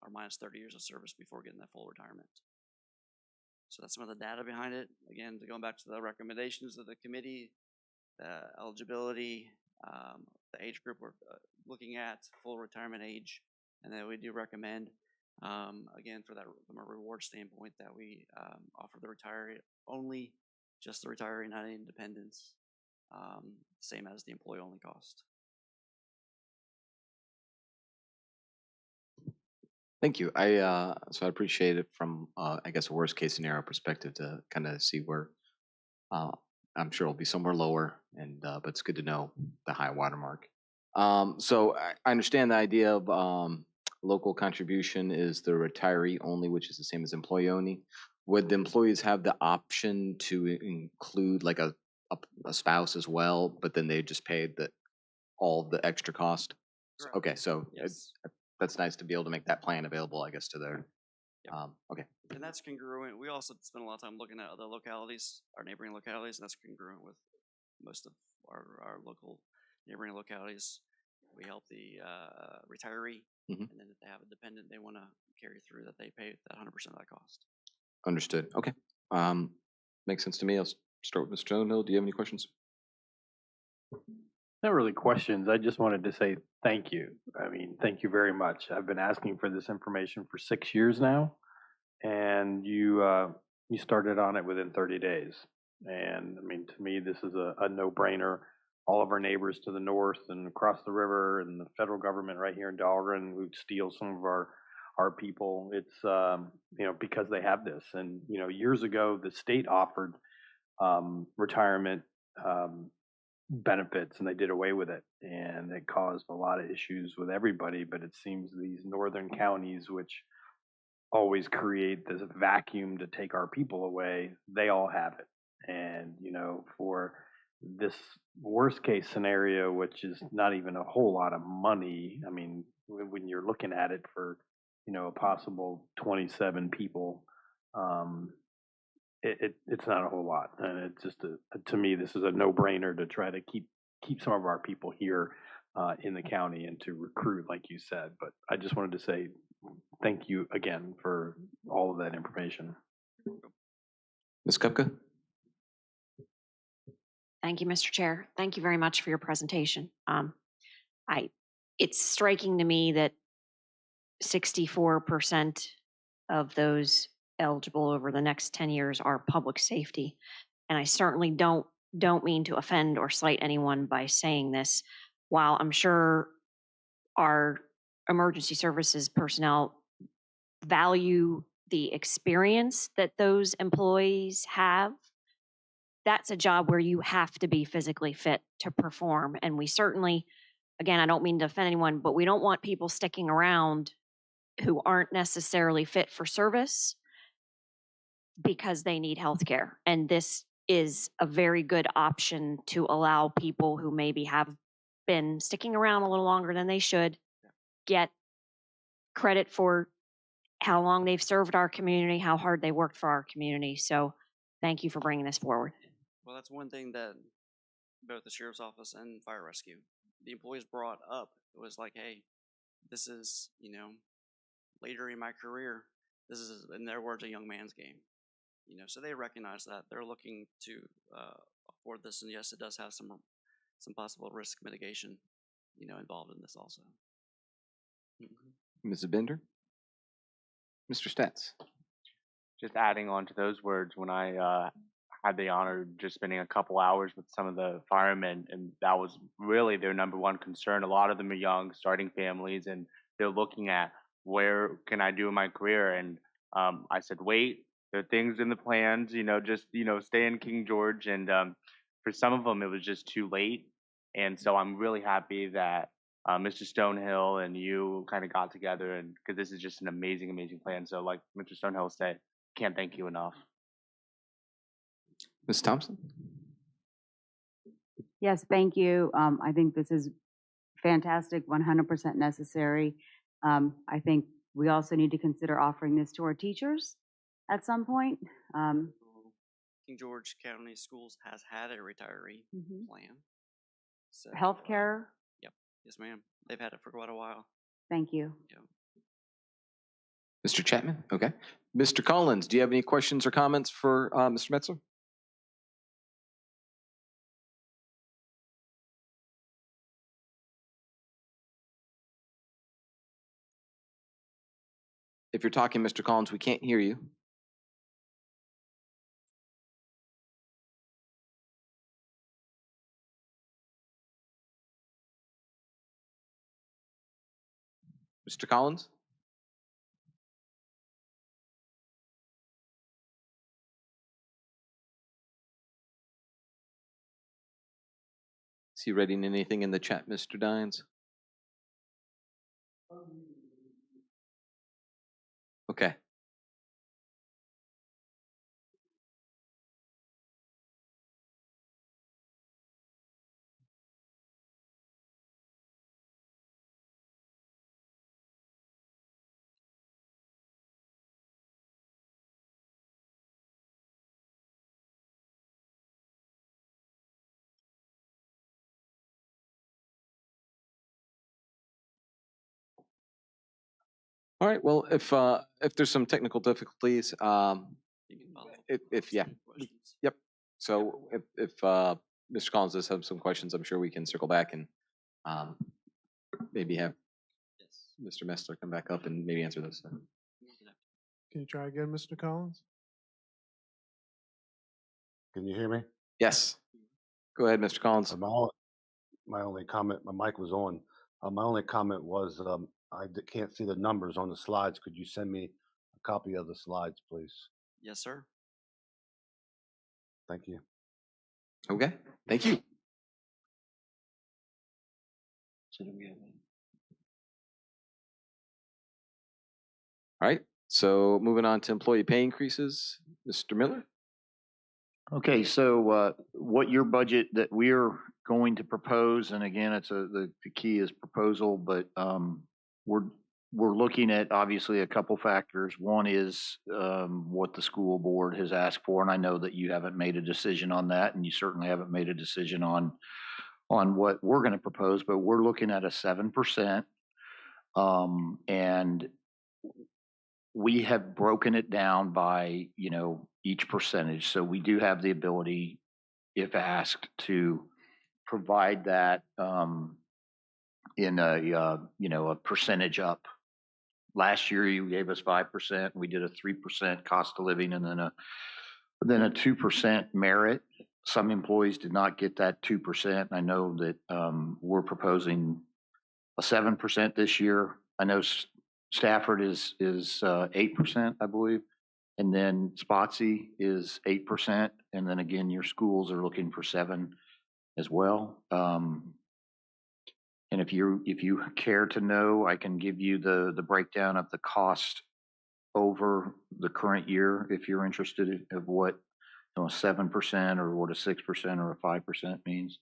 or minus 30 years of service before getting that full retirement. So that's some of the data behind it. Again, going back to the recommendations of the committee, eligibility, the age group we're looking at, full retirement age, and then we do recommend, again, for that from a reward standpoint, that we offer the retiree only, just the retiree, not any dependents, same as the employee only cost. Thank you. So I appreciate it from I guess a worst case scenario perspective to kind of see where I'm sure it'll be somewhere lower, and but it's good to know the high watermark. So I understand the idea of local contribution is the retiree only, which is the same as employee only. Would the employees have the option to include like a spouse as well, but then they just pay all the extra cost? Correct. Okay, so Yes. that's nice to be able to make that plan available, I guess, to their. Okay. And that's congruent. We also spend a lot of time looking at other localities, our neighboring localities, and that's congruent with most of our local neighboring localities. We help the retiree, and then if they have a dependent they want to carry through, that they pay that 100% of that cost. Understood. Okay. Makes sense to me. I'll start with Mr. Stonehill. Do you have any questions? Not really questions. I just wanted to say thank you. I mean, thank you very much. I've been asking for this information for 6 years now, and you started on it within 30 days. And I mean, to me, this is a no-brainer. All of our neighbors to the north and across the river, and the federal government right here in Dahlgren, who steal some of our people. It's you know, because they have this. And you know, years ago, the state offered retirement benefits, and they did away with it, and it caused a lot of issues with everybody. But it seems these northern counties, which always create this vacuum to take our people away, they all have it. And you know, for this worst case scenario, which is not even a whole lot of money, I mean, when you're looking at it for, you know, a possible 27 people, it's not a whole lot. And it's just to me, this is a no-brainer to try to keep some of our people here in the county and to recruit, like you said. But I just wanted to say thank you again for all of that information. Ms. Kupka? Thank you, Mr. Chair. Thank you very much for your presentation. It's striking to me that 64% of those eligible over the next 10 years are public safety. And I certainly don't mean to offend or slight anyone by saying this. While I'm sure our emergency services personnel value the experience that those employees have, that's a job where you have to be physically fit to perform. And we certainly, again, I don't mean to offend anyone, but we don't want people sticking around who aren't necessarily fit for service because they need health care. And this is a very good option to allow people who maybe have been sticking around a little longer than they should get credit for how long they've served our community, how hard they worked for our community. So thank you for bringing this forward. Well, that's one thing that both the sheriff's office and fire rescue, the employees brought up. It was like, hey, this is, you know, later in my career, this is, in their words, a young man's game. You know, so they recognize that they're looking to afford this, and yes, it does have some possible risk mitigation, you know, involved in this also. Mrs. Bender? Mr. Stats? Just adding on to those words, when I had the honor of just spending a couple hours with some of the firemen, and that was really their number one concern. A lot of them are young, starting families, and they're looking at where can I do in my career. And I said, wait, there are things in the plans, you know, just, you know, stay in King George. And for some of them, it was just too late. And so I'm really happy that Mr. Stonehill and you kind of got together, and because this is just an amazing, amazing plan. So like Mr. Stonehill said, can't thank you enough. Ms. Thompson? Yes, thank you. I think this is fantastic, 100% necessary. I think we also need to consider offering this to our teachers at some point. King George County Schools has had a retiree Mhm. plan. So, Healthcare, yep, yes, ma'am. They've had it for quite a while. thank you. Yep. Mr. Chapman? Okay. Mr. Collins, do you have any questions or comments for Mr. Metzler? If you're talking, Mr. Collins, we can't hear you. Mr. Collins? Is he writing anything in the chat, Mr. Dines? Okay. All right. Well, if there's some technical difficulties, You can follow up if yeah, some questions. yep. So if Mr. Collins does have some questions, I'm sure we can circle back and maybe have Yes. Mr. Messler come back up and maybe answer those. Can you try again, Mr. Collins? Can you hear me? Yes. Go ahead, Mr. Collins. My only comment, my mic was on. My only comment was can't see the numbers on the slides. Could you send me a copy of the slides, please? Yes, sir. Thank you. Okay. Thank you. All right. So moving on to employee pay increases, Mr. Miller. Okay, so what your budget that we're going to propose, and again, the key is proposal, but we're looking at obviously a couple factors. One is what the school board has asked for, and I know that you haven't made a decision on that, and you certainly haven't made a decision on what we're going to propose, but we're looking at a 7%, and we have broken it down by, each percentage. So we do have the ability, if asked, to provide that in a percentage up. Last year, you gave us 5%. We did a 3% cost of living and then a 2% merit. Some employees did not get that 2%. I know that we're proposing a 7% this year. I know Stafford is 8%, I believe. And then Spotsy is 8%. And then again, your schools are looking for 7 as well. And if you care to know, I can give you the breakdown of the cost over the current year if you're interested of what 7% or what a 6% or a 5% means.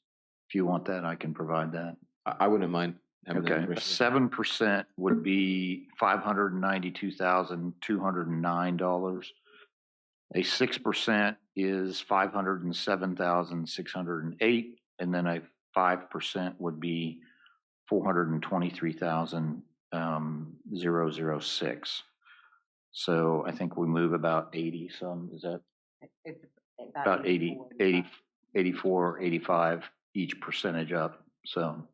If you want that, I can provide that. I wouldn't mind having that Okay, a information. 7% would be $592,209. A 6% is $507,608, and then a 5% would be $423,006. So I think we move about 80 some, is that It's about 84, 85 each percentage up. So,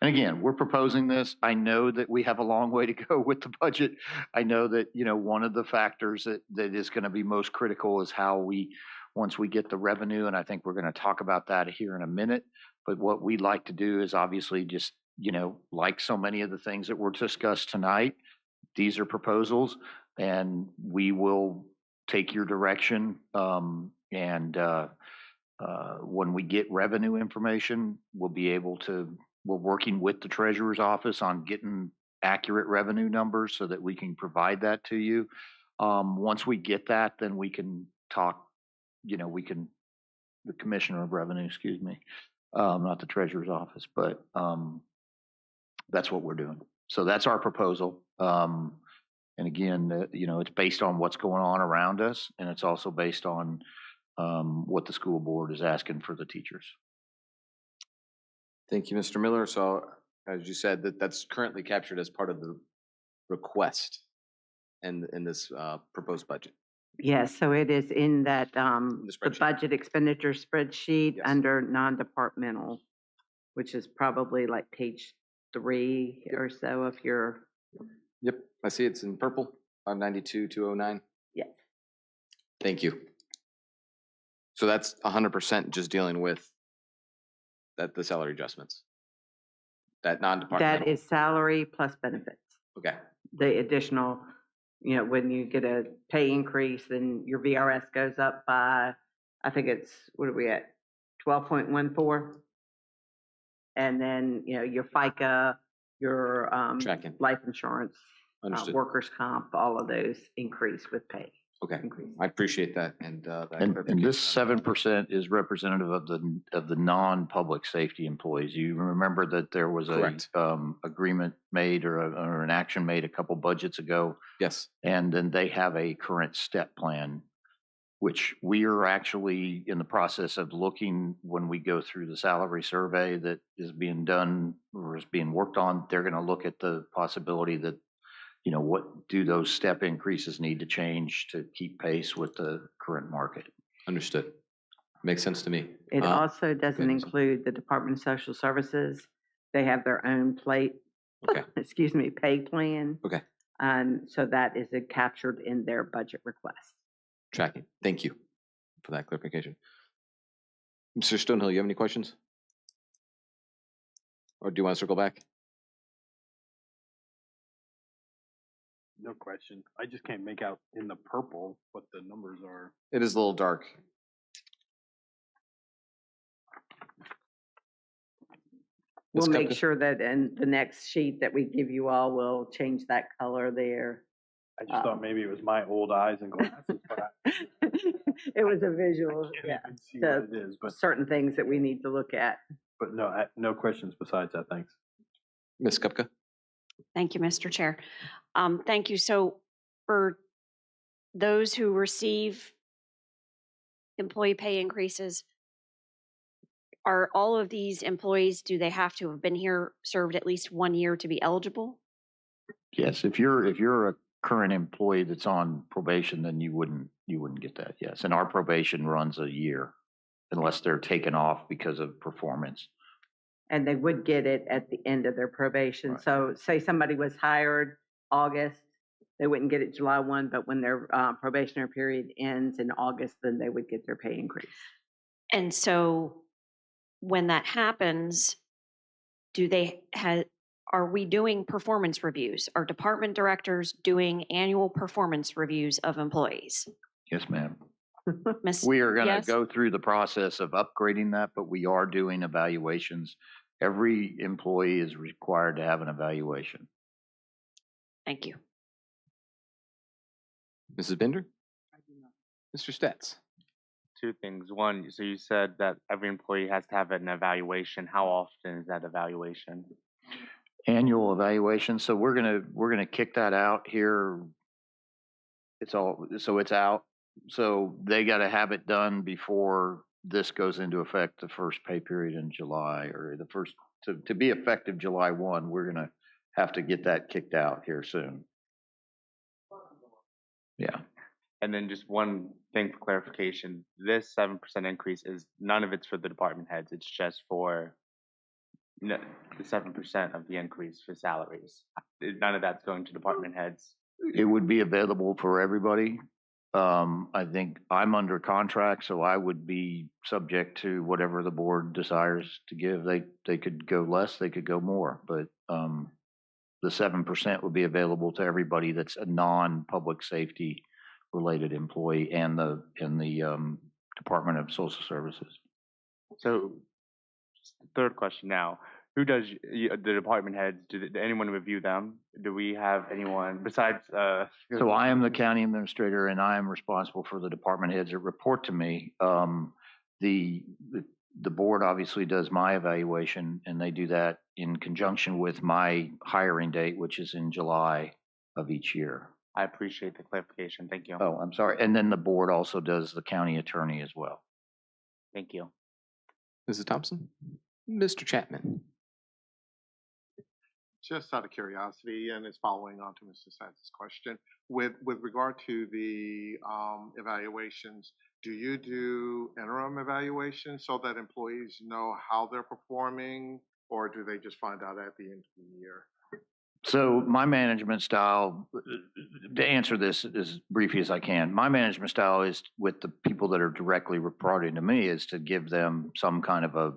and again, we're proposing this. I know that we have a long way to go with the budget. I know that, one of the factors that is going to be most critical is how once we get the revenue, and I think we're going to talk about that here in a minute. But what we'd like to do is obviously just, like so many of the things that were discussed tonight, these are proposals, and we will take your direction. When we get revenue information, we're working with the treasurer's office on getting accurate revenue numbers so that we can provide that to you. Once we get that, then we can talk, the commissioner of revenue, excuse me, not the treasurer's office, but, that's what we're doing. So that's our proposal. And again, you know, it's based on what's going on around us, and it's also based on, what the school board is asking for the teachers. Thank you, Mr. Miller. So as you said, that's currently captured as part of the request in this proposed budget. Yes, so it is in that, The the spreadsheet. budget expenditure spreadsheet Yes. under non-departmental, which is probably like page 3 or so if you're, Yep, I see it's in purple, 592,209. yes. Thank you. So that's 100% just dealing with the salary adjustments. That non-departmental. That is salary plus benefits. Okay, The additional, you know, when you get a pay increase, then your VRS goes up by, I think it's, what are we at? 12.14. And then, you know, your FICA, your, tracking. life insurance, Understood. workers' comp, all of those increase with pay. Okay, Increase. I appreciate that and that. And this clarification. 7% is representative of the non-public safety employees. You remember that there was a, Correct. agreement made or an action made a couple budgets ago, Yes, and then they have a current step plan, which we are actually in the process of looking when we go through the salary survey that is being done or is being worked on. They're going to look at the possibility that, you know, what do those step increases need to change to keep pace with the current market? understood. Makes sense to me. It also doesn't goodness. include the Department of Social Services. They have their own Okay. excuse me, pay plan. Okay. And so that is captured in their budget request. Tracking. Thank you for that clarification. Mr. Stonehill, you have any questions? Or do you want to circle back? No question. I just can't make out in the purple what the numbers are. It is a little dark. We'll Ms. make Kupka? sure that in the next sheet that we give you all, we'll change that color there. I just thought maybe it was my old eyes and glasses, but It was a visual, I yeah. can't even see The what it is, but, certain things that we need to look at. but no, no questions besides that, thanks. Ms. Kupka? Thank you, Mr. Chair. Thank you. So for those who receive employee pay increases, are all of these employees, do they have to have been here, served at least 1 year to be eligible? Yes, if you're a current employee that's on probation, then you wouldn't get that. Yes, and our probation runs a year unless they're taken off because of performance. And they would get it at the end of their probation. Right. So say somebody was hired August, they wouldn't get it July 1, but when their probationary period ends in August, then they would get their pay increase. And so when that happens, are we doing performance reviews? Are department directors doing annual performance reviews of employees? Yes, ma'am. Miss, We are going to yes? go through the process of upgrading that, but we are doing evaluations. Every employee is required to have an evaluation. Thank you. Mrs. Bender? Mr. Stats? Two things. One, so you said that every employee has to have an evaluation. How often is that evaluation? Annual evaluation. So we're gonna kick that out here. It's out. So they got to have it done before this goes into effect, the first pay period in July, or the first, to be effective July 1, we're gonna have to get that kicked out here soon. Yeah. And then just one thing for clarification, this 7% increase is, none of it's for the department heads. It's just for the 7% of the increase for salaries. None of that's going to department heads. It would be available for everybody. I think I'm under contract, so I would be subject to whatever the board desires to give. They could go less, they could go more, but the 7% would be available to everybody that's a non-public safety related employee and the Department of Social Services. So, third question now. Who does the department heads? Did anyone review them? Do we have anyone besides? So I am the county administrator, and I am responsible for the department heads that report to me. The the board obviously does my evaluation, and they do that in conjunction with my hiring date, which is in July of each year. I appreciate the clarification. Thank you. Oh, I'm sorry. And then the board also does the county attorney as well. Thank you. Mrs. Thompson? Mr. Chapman? Just out of curiosity, and it's following on to Mr. Sands' question, with regard to the evaluations, do you do interim evaluations so that employees know how they're performing, or do they just find out at the end of the year? So my management style, to answer this as briefly as I can, my management style is with the people that are directly reporting to me is to give them some kind of a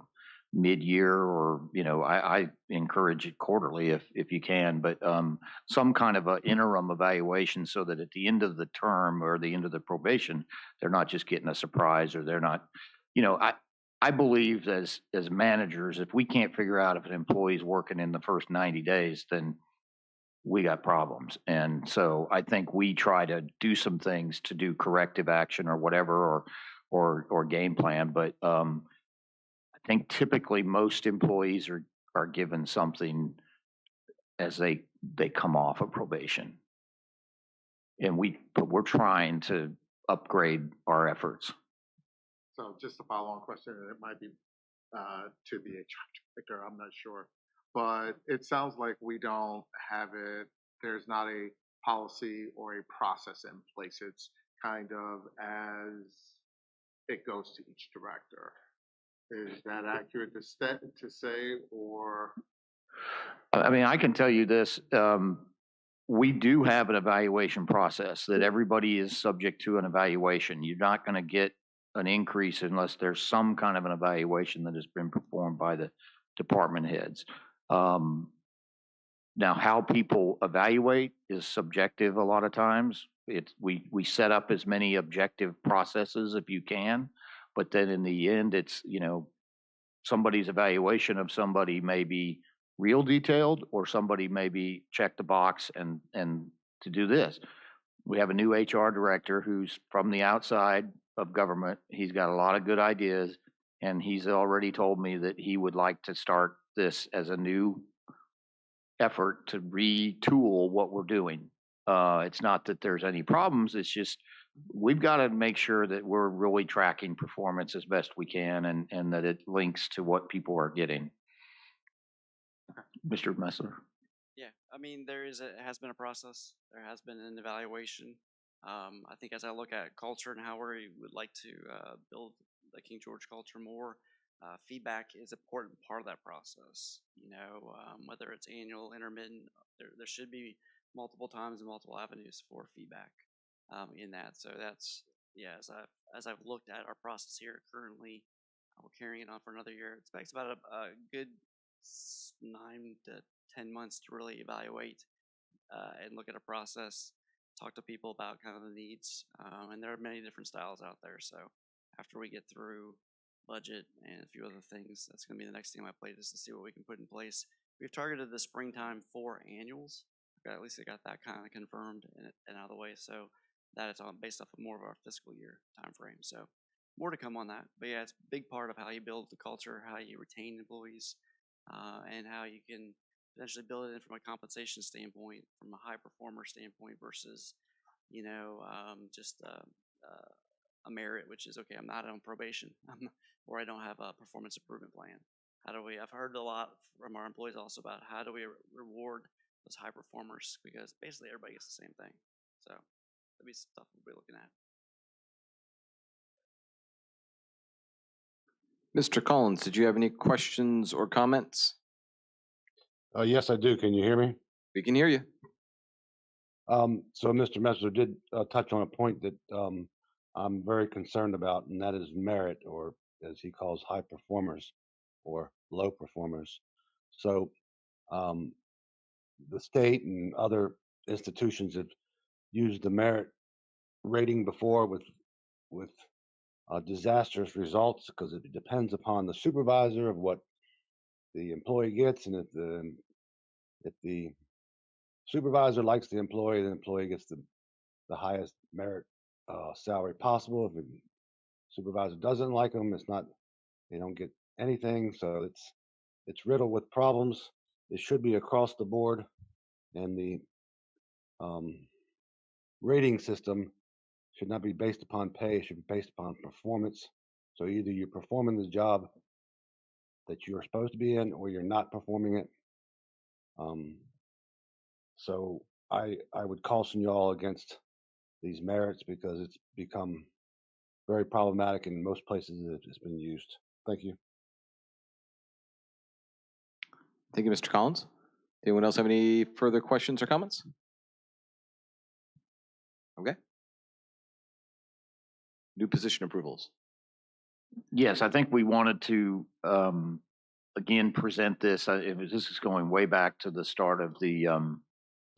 mid-year or, I encourage it quarterly if you can, but some kind of an interim evaluation so that at the end of the term or the end of the probation, they're not just getting a surprise or they're not, I believe as managers, if we can't figure out if an employee's working in the first 90 days, then we got problems. And so I think we try to do some things to do corrective action or whatever, or game plan. But I think typically most employees are given something as they come off of probation. And but we're trying to upgrade our efforts. So just a follow-on question, and it might be to the HR director, I'm not sure. But it sounds like we don't have it, there's not a policy or a process in place. It's kind of as it goes to each director. Is that accurate to say, or? I mean, I can tell you this, we do have an evaluation process that everybody is subject to an evaluation. You're not going to get an increase unless there's some kind of an evaluation that has been performed by the department heads. Now, how people evaluate is subjective a lot of times. We set up as many objective processes if you can, but then in the end, it's, somebody's evaluation of somebody may be real detailed or somebody maybe check the box and to do this. We have a new HR director who's from the outside of government. He's got a lot of good ideas, and he's already told me that he would like to start this as a new effort to retool what we're doing. It's not that there's any problems. It's just we've got to make sure that we're really tracking performance as best we can and that it links to what people are getting. Mr. Messler. Yeah, I mean, it has been a process. There has been an evaluation. I think as I look at culture and how we would like to build the King George culture more, feedback is an important part of that process. Whether it's annual, intermittent, there should be multiple times and multiple avenues for feedback in that. So that's, yeah, as I've looked at our process here currently, we're carrying it on for another year. It takes about a good 9 to 10 months to really evaluate and look at a process, talk to people about kind of the needs. And there are many different styles out there. So after we get through budget and a few other things, that's going to be the next thing on my plate is to see what we can put in place. We've targeted the springtime for annuals. At least I got that kind of confirmed and out of the way. So that is based off of more of our fiscal year time frame. So more to come on that. But yeah, it's a big part of how you build the culture, how you retain employees, and how you can potentially build it in from a compensation standpoint, from a high performer standpoint versus, just a merit, which is okay, I'm not on probation, or I don't have a performance improvement plan. I've heard a lot from our employees also about how do we reward those high performers, because basically everybody gets the same thing. So that'd be stuff we'll be looking at. Mr. Collins, did you have any questions or comments? Yes, I do. Can you hear me? We can hear you. So Mr. Messler did touch on a point that I'm very concerned about, and that is merit, or as he calls high performers or low performers. So the state and other institutions have used the merit rating before with disastrous results, because it depends upon the supervisor of what the employee gets, and if the supervisor likes the employee gets the highest merit salary possible. If the supervisor doesn't like them, They don't get anything, so it's riddled with problems. It should be across the board, and the um, rating system should not be based upon pay. It should be based upon performance. So either you're performing the job that you're supposed to be in, or you're not performing it. Um, so I would caution you all against these merits because it's become very problematic in most places that it's been used. Thank you. Thank you, Mr. Collins. Anyone else have any further questions or comments? Okay. New position approvals. Yes, I think we wanted to, again, present this. This is going way back to the start of the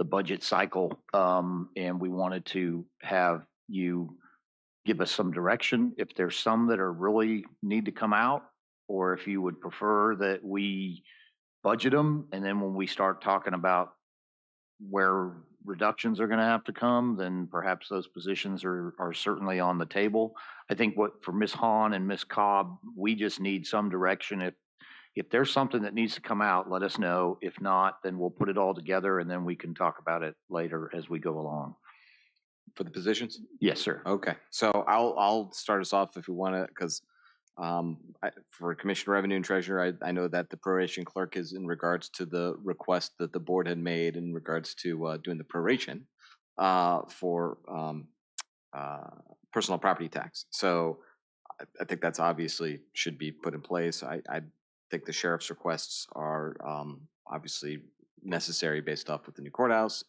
budget cycle. And we wanted to have you give us some direction if there's some that are really need to come out, or if you would prefer that we budget them. And then when we start talking about where reductions are going to have to come, then perhaps those positions are certainly on the table. I think what for Ms. Hahn and Ms. Cobb, we just need some direction. If there's something that needs to come out, let us know. If not, then we'll put it all together and then we can talk about it later as we go along. For the positions? Yes, sir. Okay, so I'll start us off if we want to, because for Commissioner Revenue and Treasurer, I know that the proration clerk is in regards to the request that the board had made in regards to doing the proration for personal property tax. So I think that's obviously should be put in place. I think the sheriff's requests are obviously necessary based off with the new courthouse.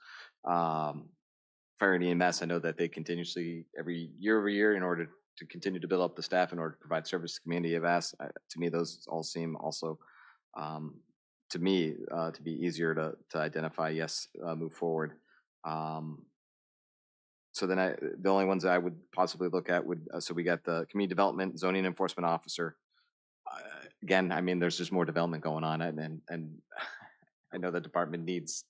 Fire and EMS, I know that they continuously every year in order to continue to build up the staff in order to provide service to the community have asked. To me, those all seem also to me to be easier to identify. Yes, move forward. So then the only ones that I would possibly look at would so we got the community development zoning enforcement officer. Again, I mean, there's just more development going on, and I know the department needs.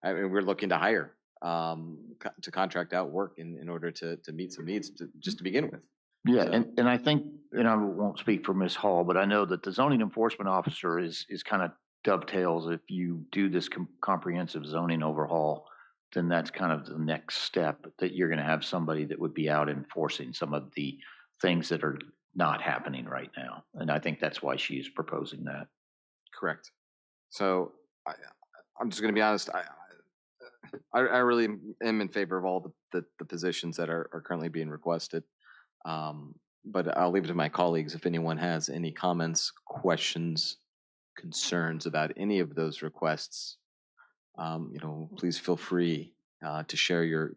I mean, we're looking to hire to contract out work in order to meet some needs just to begin with. Yeah, So- and I think, and I won't speak for Ms. Hall, but I know that the zoning enforcement officer is kind of dovetails. If you do this comprehensive zoning overhaul, then that's kind of the next step, that you're going to have somebody that would be out enforcing some of the things that are not happening right now. And I think that's why she's proposing that. Correct. So I'm just going to be honest. I really am in favor of all the positions that are currently being requested. But I'll leave it to my colleagues if anyone has any comments, questions, concerns about any of those requests. Please feel free to share your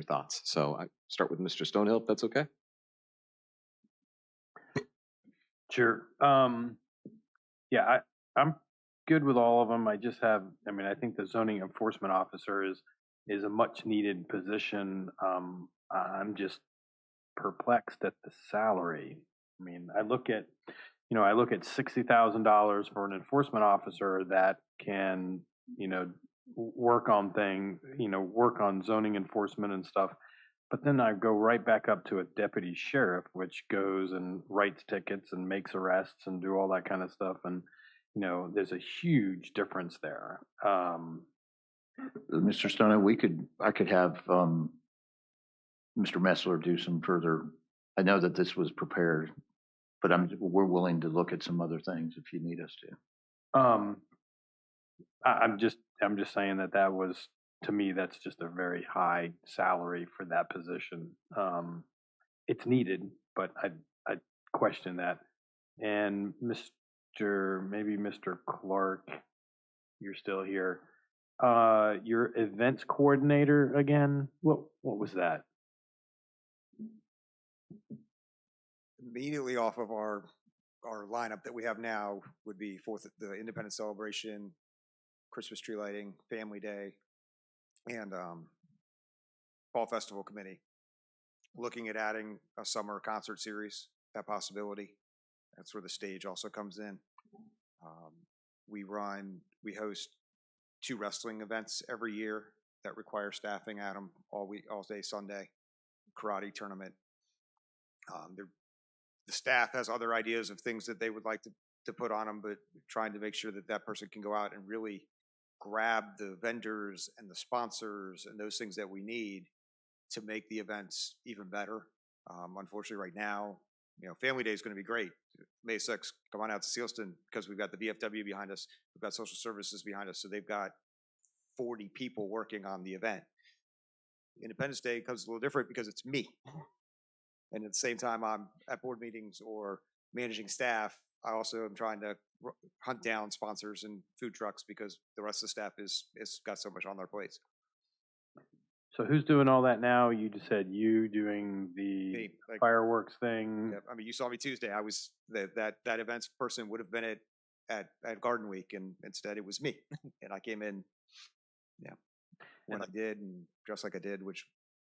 thoughts. So I start with Mr. Stonehill, if that's okay. Sure. Yeah, I'm good with all of them. I just have, I mean, I think the zoning enforcement officer is a much needed position. I'm just perplexed at the salary. I mean, I look at $60,000 for an enforcement officer that can, work on work on zoning enforcement and stuff. But then I go right back up to a deputy sheriff, which goes and writes tickets and makes arrests and do all that kind of stuff. And, there's a huge difference there. Mr. Stone, I could have Mr. Messler do some further. I know that this was prepared, but we're willing to look at some other things if you need us to. I'm just saying that was, to me, that's just a very high salary for that position. It's needed, but I question that. And maybe Mr. Clark, you're still here. Your events coordinator again, what was that? Immediately off of our lineup that we have now would be the Independence Celebration, Christmas tree lighting, Family Day, and Fall Festival Committee. Looking at adding a summer concert series, that possibility. That's where the stage also comes in. We host 2 wrestling events every year that require staffing at them all week, all day Sunday, karate tournament. the staff has other ideas of things that they would like to put on them, but trying to make sure that that person can go out and really grab the vendors and the sponsors and those things that we need to make the events even better. Unfortunately, right now, Family Day is going to be great. May 6th, come on out to Sealston because we've got the VFW behind us. We've got social services behind us. So they've got 40 people working on the event. Independence Day comes a little different because it's me. And at the same time, I'm at board meetings or managing staff. I also am trying to hunt down sponsors and food trucks because the rest of the staff is got so much on their plates. So who's doing all that now? You just said you doing the Me, like, fireworks thing. Yeah, I mean, you saw me Tuesday. I was that events person would have been at Garden Week, and instead it was me, and I came in, when I did and dressed like I did, which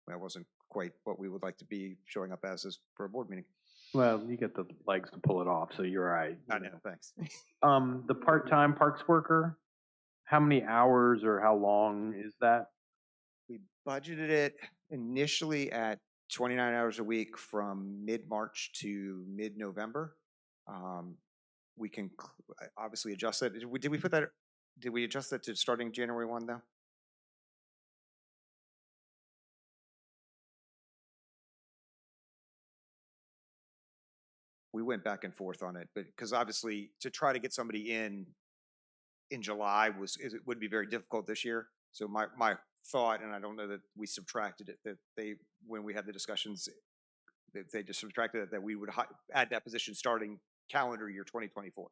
wasn't quite what we would like to be showing up as for a board meeting. Well, you get the legs to pull it off, so you're all right. I know, thanks. The part-time parks worker, how many hours or how long is that? We budgeted it initially at 29 hours a week from mid-March to mid-November. We can obviously adjust that. Did we adjust that to starting January 1 though? We went back and forth on it, but because obviously to try to get somebody in July would be very difficult this year. So my thought, and I don't know that we subtracted it, that when we had the discussions, that they just subtracted it, that we would add that position starting calendar year 2024.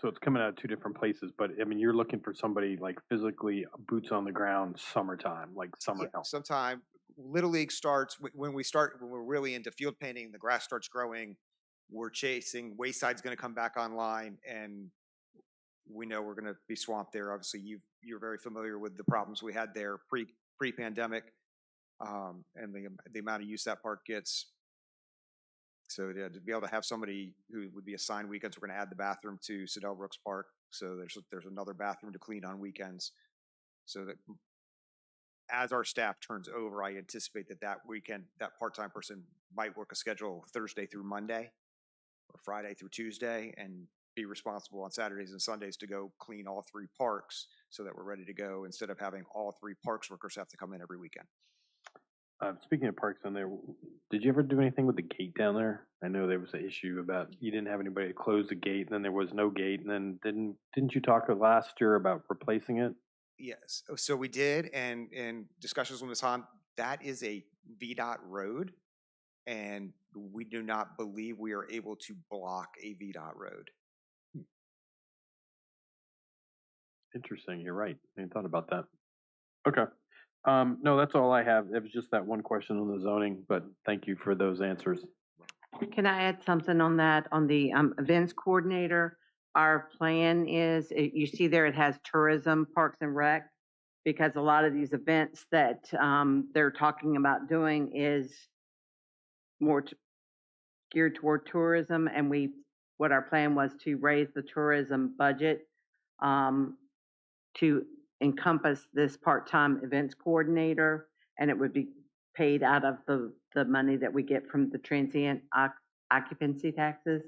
So it's coming out of two different places, but I mean, you're looking for somebody like physically boots on the ground, summertime, like summer help. Sometime Little League starts when we're really into field painting, the grass starts growing, we're chasing, Wayside's going to come back online, and we know we're going to be swamped there. Obviously, you're very familiar with the problems we had there pre-pandemic, and the amount of use that park gets. So to be able to have somebody who would be assigned weekends, we're going to add the bathroom to Sidell Brooks Park. So there's another bathroom to clean on weekends. So that as our staff turns over, I anticipate that weekend, that part-time person might work a schedule Thursday through Monday or Friday through Tuesday and be responsible on Saturdays and Sundays to go clean all 3 parks so that we're ready to go instead of having all 3 parks workers have to come in every weekend. Speaking of parks down there, did you ever do anything with the gate down there? I know there was an issue about you didn't have anybody to close the gate, and then there was no gate, and then didn't you talk last year about replacing it? Yes, so we did, and in discussions with Ms. Hahn, that is a VDOT road, and we do not believe we are able to block a VDOT road. Interesting. You're right. I hadn't thought about that. Okay. No, that's all I have. It was just that one question on the zoning, but thank you for those answers. Can I add something on that? On the events coordinator, our plan is, you see there, it has tourism, parks and rec, because a lot of these events that they're talking about doing is more geared toward tourism, and what our plan was to raise the tourism budget to encompass this part-time events coordinator, and it would be paid out of the money that we get from the transient occupancy taxes.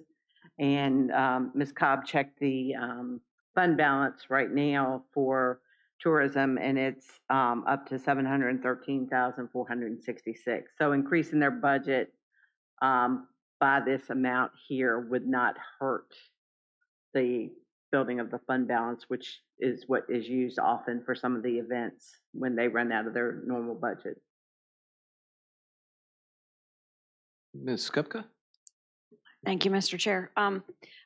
And Ms. Cobb checked the fund balance right now for tourism, and it's up to $713,466. So increasing their budget by this amount here would not hurt the building of the fund balance, which is what is used often for some of the events when they run out of their normal budget. Ms. Skupka? Thank you, Mr. Chair. I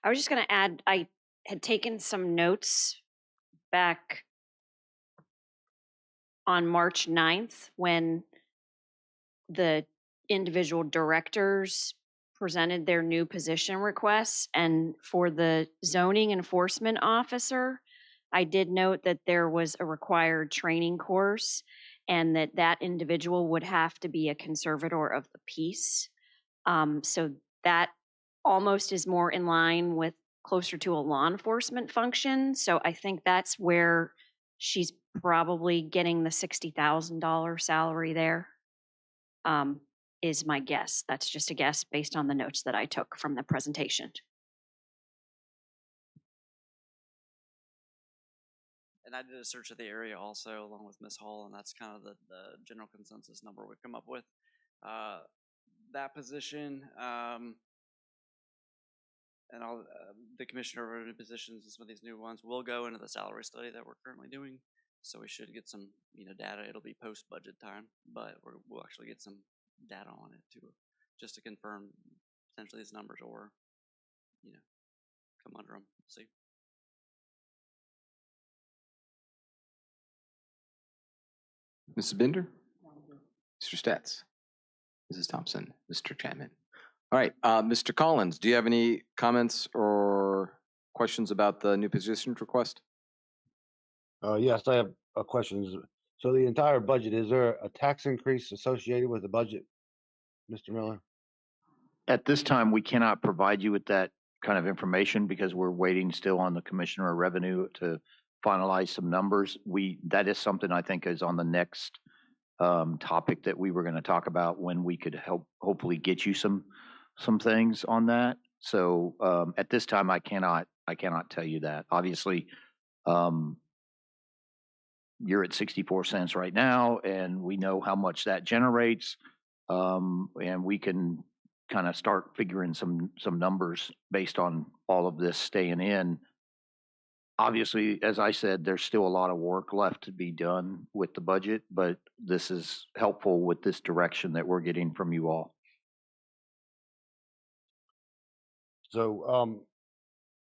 was just going to add, I had taken some notes back on March 9th when the individual directors presented their new position requests. And for the zoning enforcement officer, I did note that there was a required training course and that individual would have to be a conservator of the peace. So that almost is more in line with closer to a law enforcement function. So I think that's where she's probably getting the $60,000 salary there. is my guess. That's just a guess based on the notes that I took from the presentation. And I did a search of the area also along with Miss Hall, and that's kind of the general consensus number we've come up with. That position, and all the commissioner of revenue positions and some of these new ones will go into the salary study that we're currently doing. So we should get some, data. It'll be post budget time, but we'll actually get some data on it too, just to confirm potentially these numbers or, come under them. See. Mrs. Bender? Mr. Stats? Mrs. Thompson? Mr. Chapman? All right, Mr. Collins, do you have any comments or questions about the new positions request? Yes, I have questions. So the entire budget, is there a tax increase associated with the budget, Mr. Miller? At this time, we cannot provide you with that kind of information because we're waiting still on the Commissioner of Revenue to finalize some numbers. That is something I think is on the next topic that we were going to talk about when we could hopefully get you some things on that. So at this time, I cannot tell you that. Obviously, you're at 64 cents right now, and we know how much that generates, and we can kind of start figuring some numbers based on all of this staying in. Obviously, as I said, there's still a lot of work left to be done with the budget, but this is helpful with this direction that we're getting from you all. So,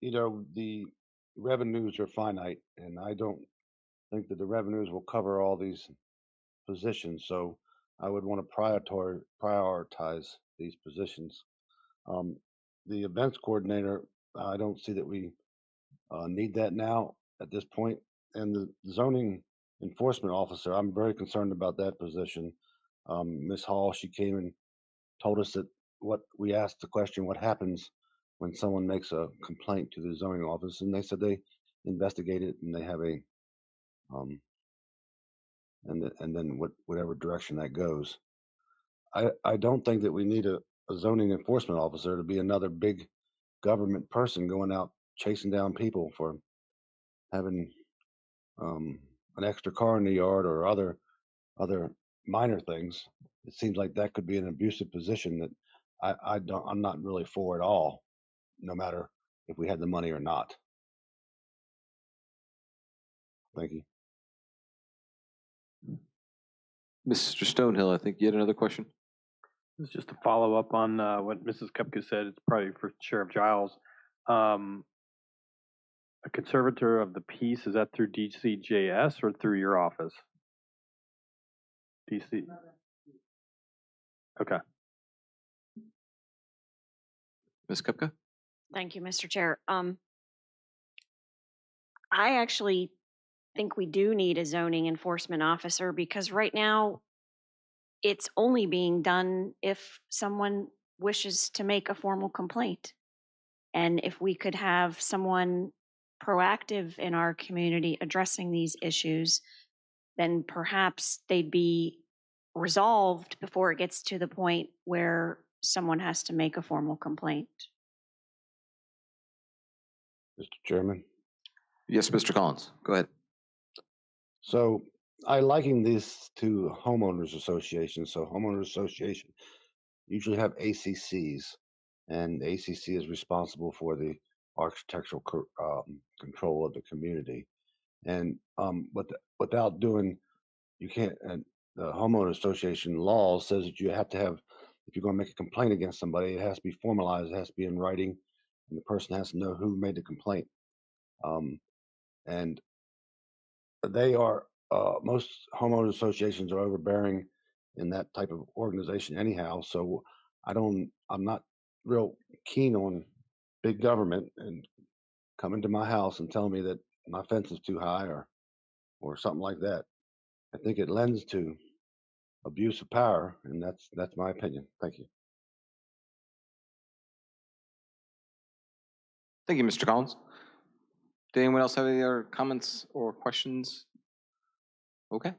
the revenues are finite, and I don't think that the revenues will cover all these positions. So I would want to prioritize these positions. The events coordinator, I don't see that we need that now at this point. And the zoning enforcement officer, I'm very concerned about that position. Ms. Hall, she came and told us that we asked the question, what happens when someone makes a complaint to the zoning office? And they said they investigate it and they have a, and then whatever direction that goes. I don't think that we need a zoning enforcement officer to be another big government person going out chasing down people for having an extra car in the yard or other minor things. It seems like that could be an abusive position that I'm not really for at all, no matter if we had the money or not. Thank you. Mr. Stonehill, I think you had another question. This is just to follow up on what Mrs. Kupka said. It's probably for Sheriff Giles. A conservator of the peace, is that through DCJS or through your office? DC. Okay. Ms. Kupka? Thank you, Mr. Chair. I actually think we do need a zoning enforcement officer because right now it's only being done if someone wishes to make a formal complaint. And if we could have someone proactive in our community addressing these issues, then perhaps they'd be resolved before it gets to the point where someone has to make a formal complaint. Mr. Chairman. Yes, Mr. Collins, go ahead. So I liken this to homeowners associations. So homeowners association usually have ACCs, and the ACC is responsible for the architectural control of the community. And without doing, you can't. The homeowner association law says that you have to have, if you're going to make a complaint against somebody, it has to be formalized, it has to be in writing, and the person has to know who made the complaint. And they are most homeowner associations are overbearing in that type of organization anyhow. So I'm not real keen on big government and coming to my house and telling me that my fence is too high or something like that. I think it lends to abuse of power, and that's my opinion. Thank you. Thank you, Mr. Collins. Did anyone else have any other comments or questions? Okay.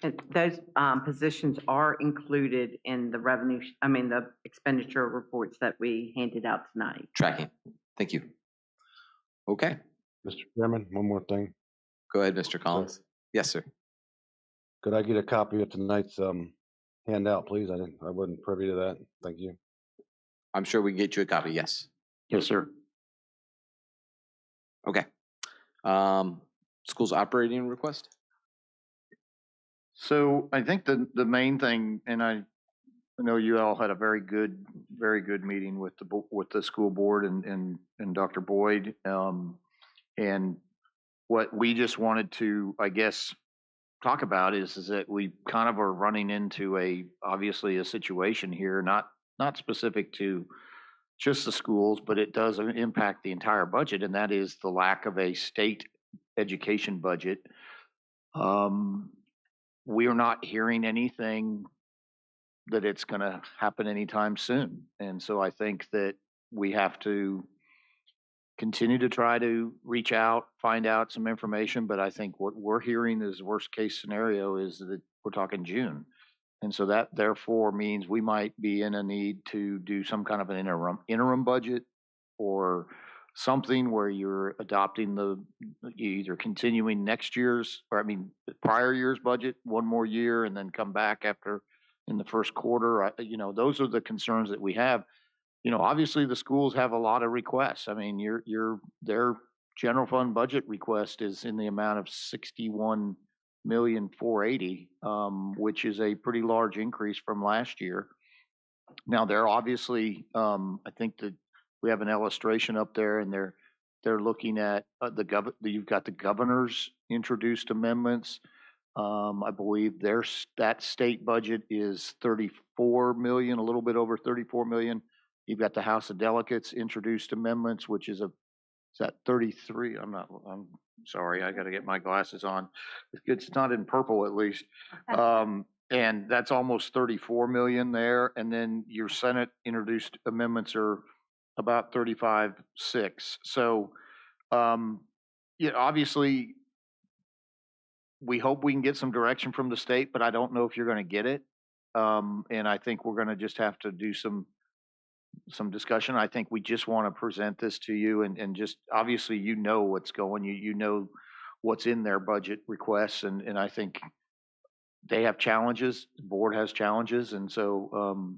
And those positions are included in the revenue, the expenditure reports that we handed out tonight. Tracking. Thank you. Okay, Mr. Chairman, one more thing. go ahead, Mr. Collins. Yes, sir. Could I get a copy of tonight's handout, please? I wasn't privy to that. Thank you. I'm sure we can get you a copy. Yes. Yes, sir. Okay. School's operating request? So I think the main thing, and I know you all had a very good meeting with the school board and Dr. Boyd. And what we just wanted to, I guess, talk about is that we kind of are running into obviously a situation here, not specific to just the schools, but it does impact the entire budget, and that is the lack of a state education budget. We are not hearing anything that it's going to happen anytime soon. And so I think that we have to continue to try to reach out, find out some information. But I think what we're hearing is worst case scenario is that we're talking June. And so that therefore means we might be in a need to do some kind of an interim budget or something where you're adopting either continuing next year's, prior year's budget one more year and then come back after in the first quarter. Those are the concerns that we have. Obviously the schools have a lot of requests. Their general fund budget request is in the amount of 61,480,000, which is a pretty large increase from last year. Now they're obviously, I think that we have an illustration up there, and they're looking at you've got the governor's introduced amendments. I believe that state budget is 34 million, a little bit over 34 million. You've got the House of Delegates introduced amendments, which is that 33? I'm sorry, I got to get my glasses on. It's not in purple, at least. And that's almost 34 million there. And then your Senate introduced amendments are about 35.6. So, obviously, we hope we can get some direction from the state, but I don't know if you're going to get it. And I think we're going to just have to do some discussion. I think we just want to present this to you and just obviously what's going, you know what's in their budget requests, and I think they have challenges, the board has challenges, and so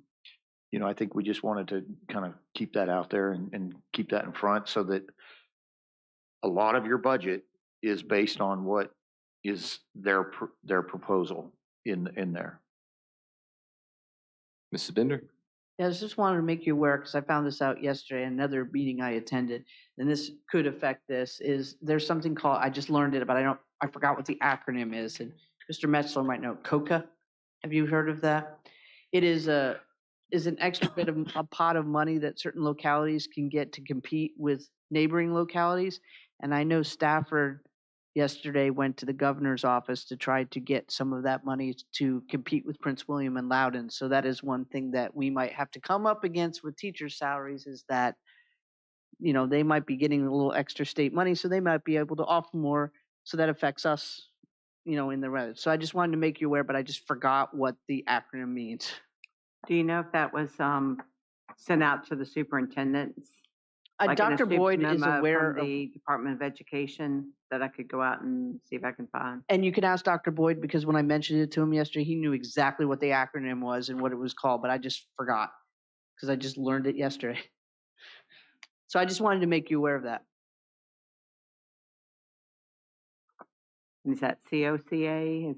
I think we just wanted to kind of keep that out there and keep that in front so that a lot of your budget is based on what is their proposal in there. Mrs. Bender? Yeah, I just wanted to make you aware, because I found this out yesterday, another meeting I attended, and this could affect this, is there's something called, I just learned it, but I forgot what the acronym is, and Mr. Metzler might know, COCA. Have you heard of that? It is an extra bit of a pot of money that certain localities can get to compete with neighboring localities. And I know Stafford yesterday went to the governor's office to try to get some of that money to compete with Prince William and Loudoun. So that is one thing that we might have to come up against with teachers' salaries, is that, they might be getting a little extra state money, so they might be able to offer more. So that affects us, in the revenue. So I just wanted to make you aware, but I just forgot what the acronym means. Do you know if that was sent out to the superintendents? Like Dr. Boyd is aware of the Department of Education that I could go out and see if I can find. And you can ask Dr. Boyd, because when I mentioned it to him yesterday, he knew exactly what the acronym was and what it was called, but I just forgot because I just learned it yesterday. So I just wanted to make you aware of that. Is that COCA?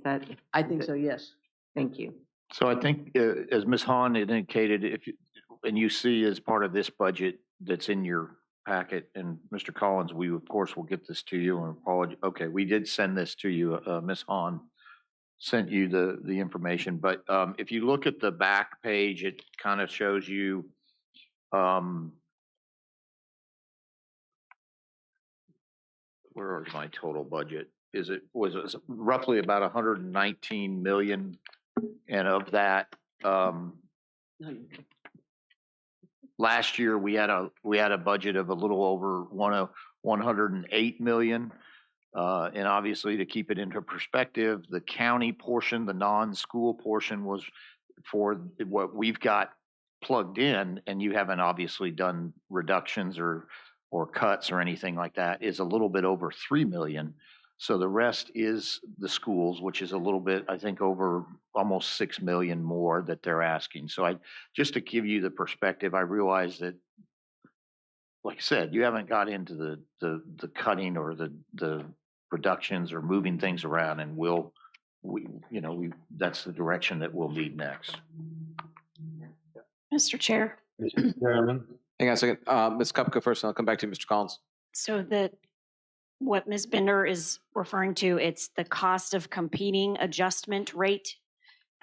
I think so, yes. Thank you. So I think, as Ms. Hahn indicated, and you see as part of this budget that's in your packet, and Mr. Collins, we of course will get this to you and apologize. Okay, we did send this to you. Ms. Hahn sent you the information, but if you look at the back page, it kind of shows you where is my total budget? Was it roughly about 119 million, and of that, last year we had a budget of a little over 108 million. And obviously, to keep it into perspective, the county portion, the non-school portion was for what we've got plugged in, and you haven't obviously done reductions or cuts or anything like that, is a little bit over 3 million. So the rest is the schools, which is a little bit, I think, over almost 6 million more that they're asking. So just to give you the perspective, I realize that, like I said, you haven't got into the cutting or the reductions or moving things around, and that's the direction that we'll need next. Mr. Chair. Mr. Chairman, Hang on a second. Ms. Kupka first, and I'll come back to you, Mr. Collins. So what Ms. Bender is referring to, it's the cost of competing adjustment rate.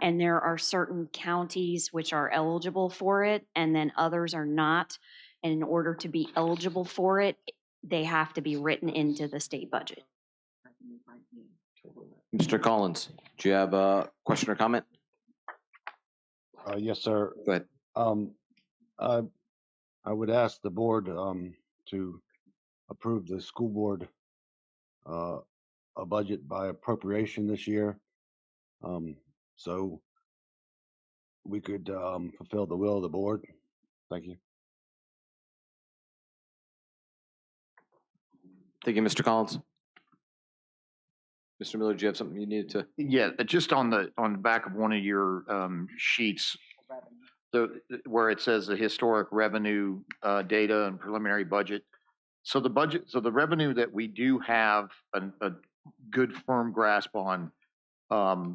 And there are certain counties which are eligible for it, and then others are not. And in order to be eligible for it, they have to be written into the state budget. Mr. Collins, do you have a question or comment? yes, sir. Go ahead. I would ask the board to approve the school board a budget by appropriation this year, so we could fulfill the will of the board. Thank you. Thank you, Mr. Collins. Mr. Miller, do you have something you needed to? Yeah, just on the back of one of your sheets, where it says the historic revenue data and preliminary budget. So the revenue that we do have a good firm grasp on,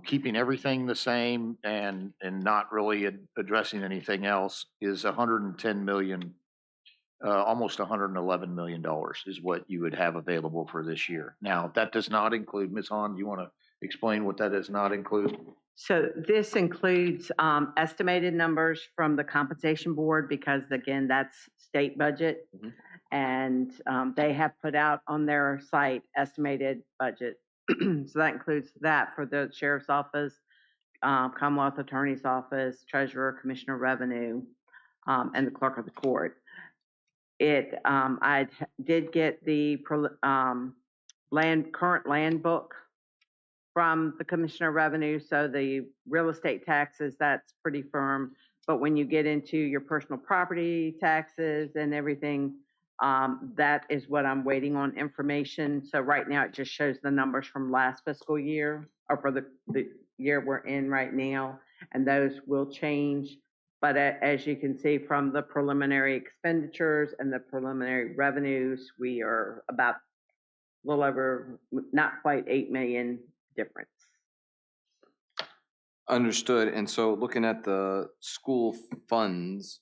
keeping everything the same and not really addressing anything else, is 110 million, almost 111 million dollars is what you would have available for this year. Now, that does not include, Ms. Hahn, do you want to explain what that does not include? So this includes estimated numbers from the compensation board, because again, that's state budget. And they have put out on their site estimated budget. So that includes that for the sheriff's office, Commonwealth Attorney's Office, Treasurer, Commissioner of Revenue, and the clerk of the court. I did get the current land book from the Commissioner of Revenue, so the real estate taxes, that's pretty firm. But when you get into your personal property taxes and everything, that is what I'm waiting on information. So right now, it just shows the numbers from last fiscal year, or for the year we're in right now, and those will change. But as you can see from the preliminary expenditures and the preliminary revenues, we are about a little over, not quite 8 million difference. Understood. And so looking at the school funds,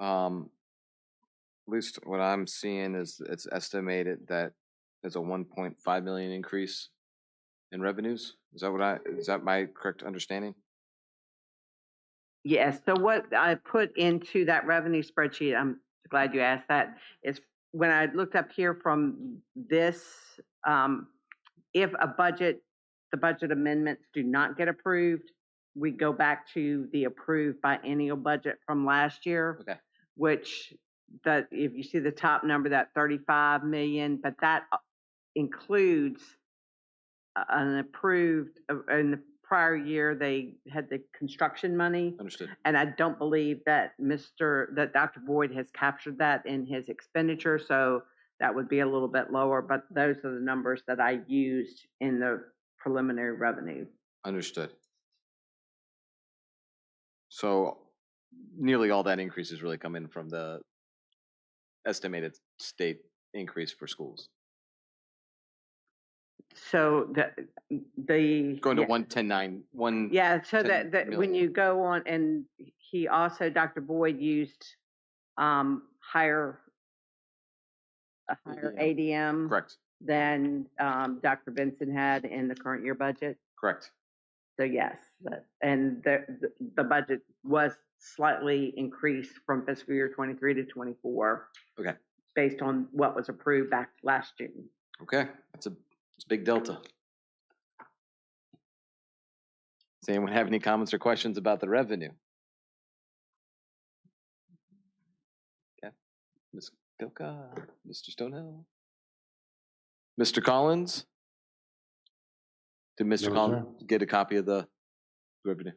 at least what I'm seeing is it's estimated that there's a 1.5 million increase in revenues. Is that my correct understanding? Yes. So what I put into that revenue spreadsheet, I'm glad you asked that, is when I looked up here from this, if the budget amendments do not get approved, we go back to the approved biennial budget from last year. Okay. Which, that if you see the top number, that 35 million, but that includes an approved, in the prior year, they had the construction money. Understood. And I don't believe that Dr. Boyd has captured that in his expenditure, so that would be a little bit lower, but those are the numbers that I used in the preliminary revenue. Understood. So nearly all that increase is really coming from the estimated state increase for schools. So the Going to 110.9. Yeah, so 10 that when million. you go on, and he also, Dr. Boyd used higher ADM. Correct. Than Dr. Benson had in the current year budget. Correct. So yes, and the budget was slightly increased from fiscal year 23 to 24. Okay. Based on what was approved back last June. Okay, it's a big delta. Does anyone have any comments or questions about the revenue? Okay, Ms. Gilka, Mr. Stonehill. Mr. Collins? Did Mr. No, Collins get a copy of the revenue?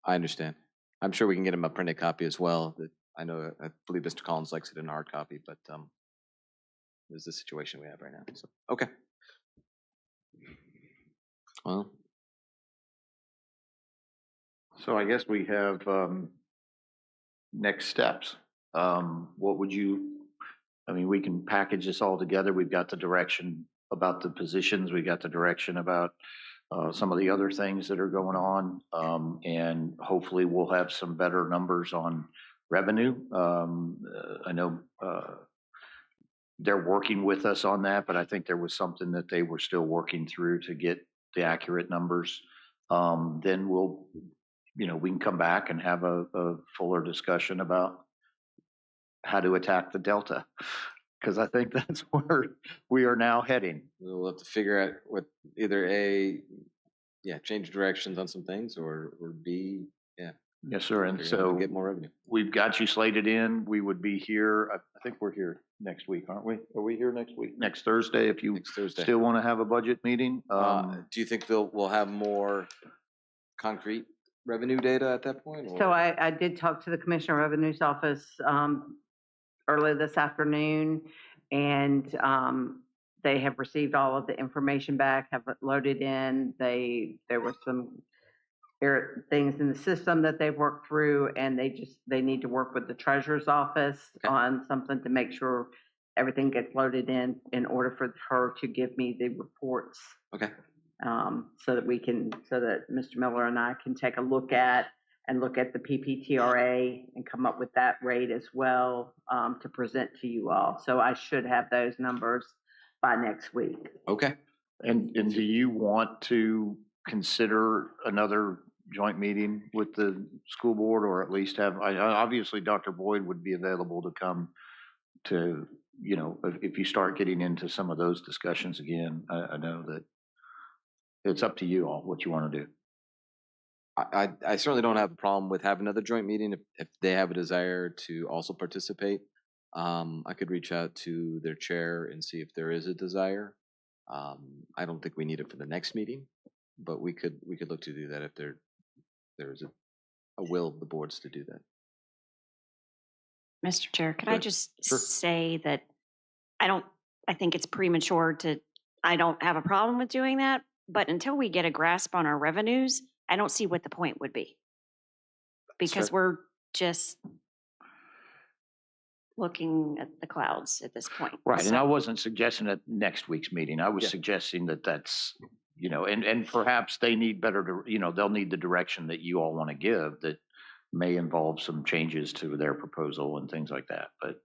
I understand. I'm sure we can get him a printed copy as well. That I know, I believe Mr. Collins likes it in hard copy, but this is the situation we have right now. So, okay. Well, So I guess we have, next steps. What would you, I mean, we can package this all together. We've got the direction about the positions. We got the direction about, some of the other things that are going on. And hopefully we'll have some better numbers on revenue. I know, they're working with us on that, but I think there was something that they were still working through to get the accurate numbers. Then we'll, we can come back and have a fuller discussion about how to attack the Delta. Because I think that's where we are now heading. we'll have to figure out what either change directions on some things, or B, Yes, sir. And figure out how to so get more revenue. we've got you slated in. We would be here. I think we're here next week, aren't we? Are we here next week? Next Thursday, if you Next Thursday. still want to have a budget meeting. Do you think we'll have more concrete revenue data at that point? So or- I did talk to the Commissioner of Revenue's office early this afternoon, and they have received all of the information back, have it loaded in. There were some things in the system that they've worked through, and they need to work with the treasurer's office on something to make sure everything gets loaded in order for her to give me the reports. Okay. So that Mr. Miller and I can take a look at the PPTRA and come up with that rate as well, to present to you all. So I should have those numbers by next week. Okay. And do you want to consider another joint meeting with the school board, or at least have, obviously Dr. Boyd would be available to come to, if you start getting into some of those discussions again. I know that it's up to you all what you want to do. I certainly don't have a problem with having another joint meeting if they have a desire to also participate. I could reach out to their chair and see if there is a desire. I don't think we need it for the next meeting, but we could look to do that if there's a will of the boards to do that. Mr. Chair, could I Sure. just Sure. say that I think it's premature I don't have a problem with doing that, but until we get a grasp on our revenues, I don't see what the point would be. Because we're just looking at the clouds at this point. Right, and So- I wasn't suggesting at next week's meeting. I was Yeah. suggesting that's, and perhaps they need better, they'll need the direction that you all want to give that may involve some changes to their proposal and things like that. But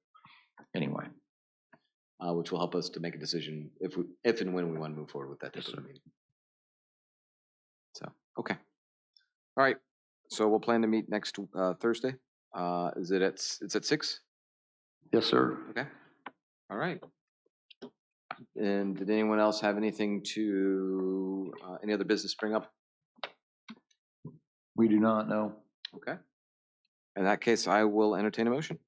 anyway. Which will help us to make a decision if and when we want to move forward with that type of meeting. So, okay. All right. So we'll plan to meet next Thursday. It's at 6? Yes, sir. Okay. All right. And did anyone else have anything any other business bring up? We do not know. Okay. In that case, I will entertain a motion.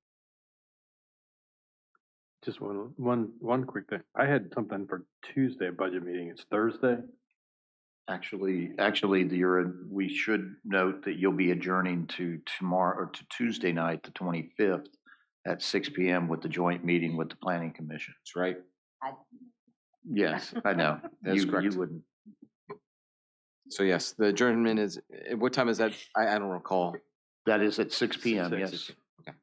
Just one quick thing. I had something for Tuesday budget meeting. It's Thursday. Actually, we should note that you'll be adjourning to tomorrow, or to Tuesday night, the 25th at 6 p.m. with the joint meeting with the Planning Commission. That's right. Yes, I know. That's correct. You wouldn't. So yes, the adjournment is, what time is that? I don't recall. That is at 6 p.m., 6 yes. Okay.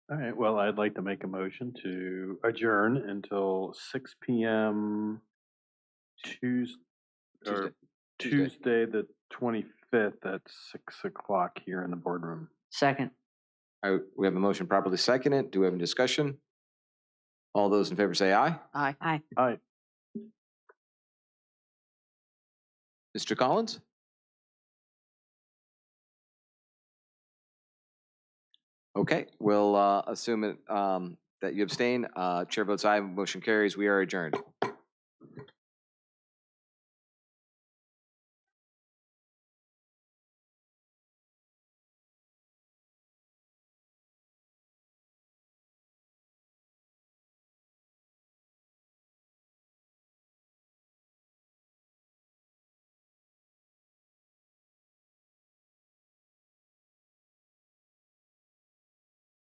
All right, well, I'd like to make a motion to adjourn until 6 p.m. Tuesday, the 25th at 6 o'clock here in the boardroom. Second. All right, we have a motion properly seconded. Do we have a discussion? All those in favor say aye. Aye. Aye. Aye. Mr. Collins? Okay, we'll assume that you abstain. Chair votes aye, motion carries. We are adjourned.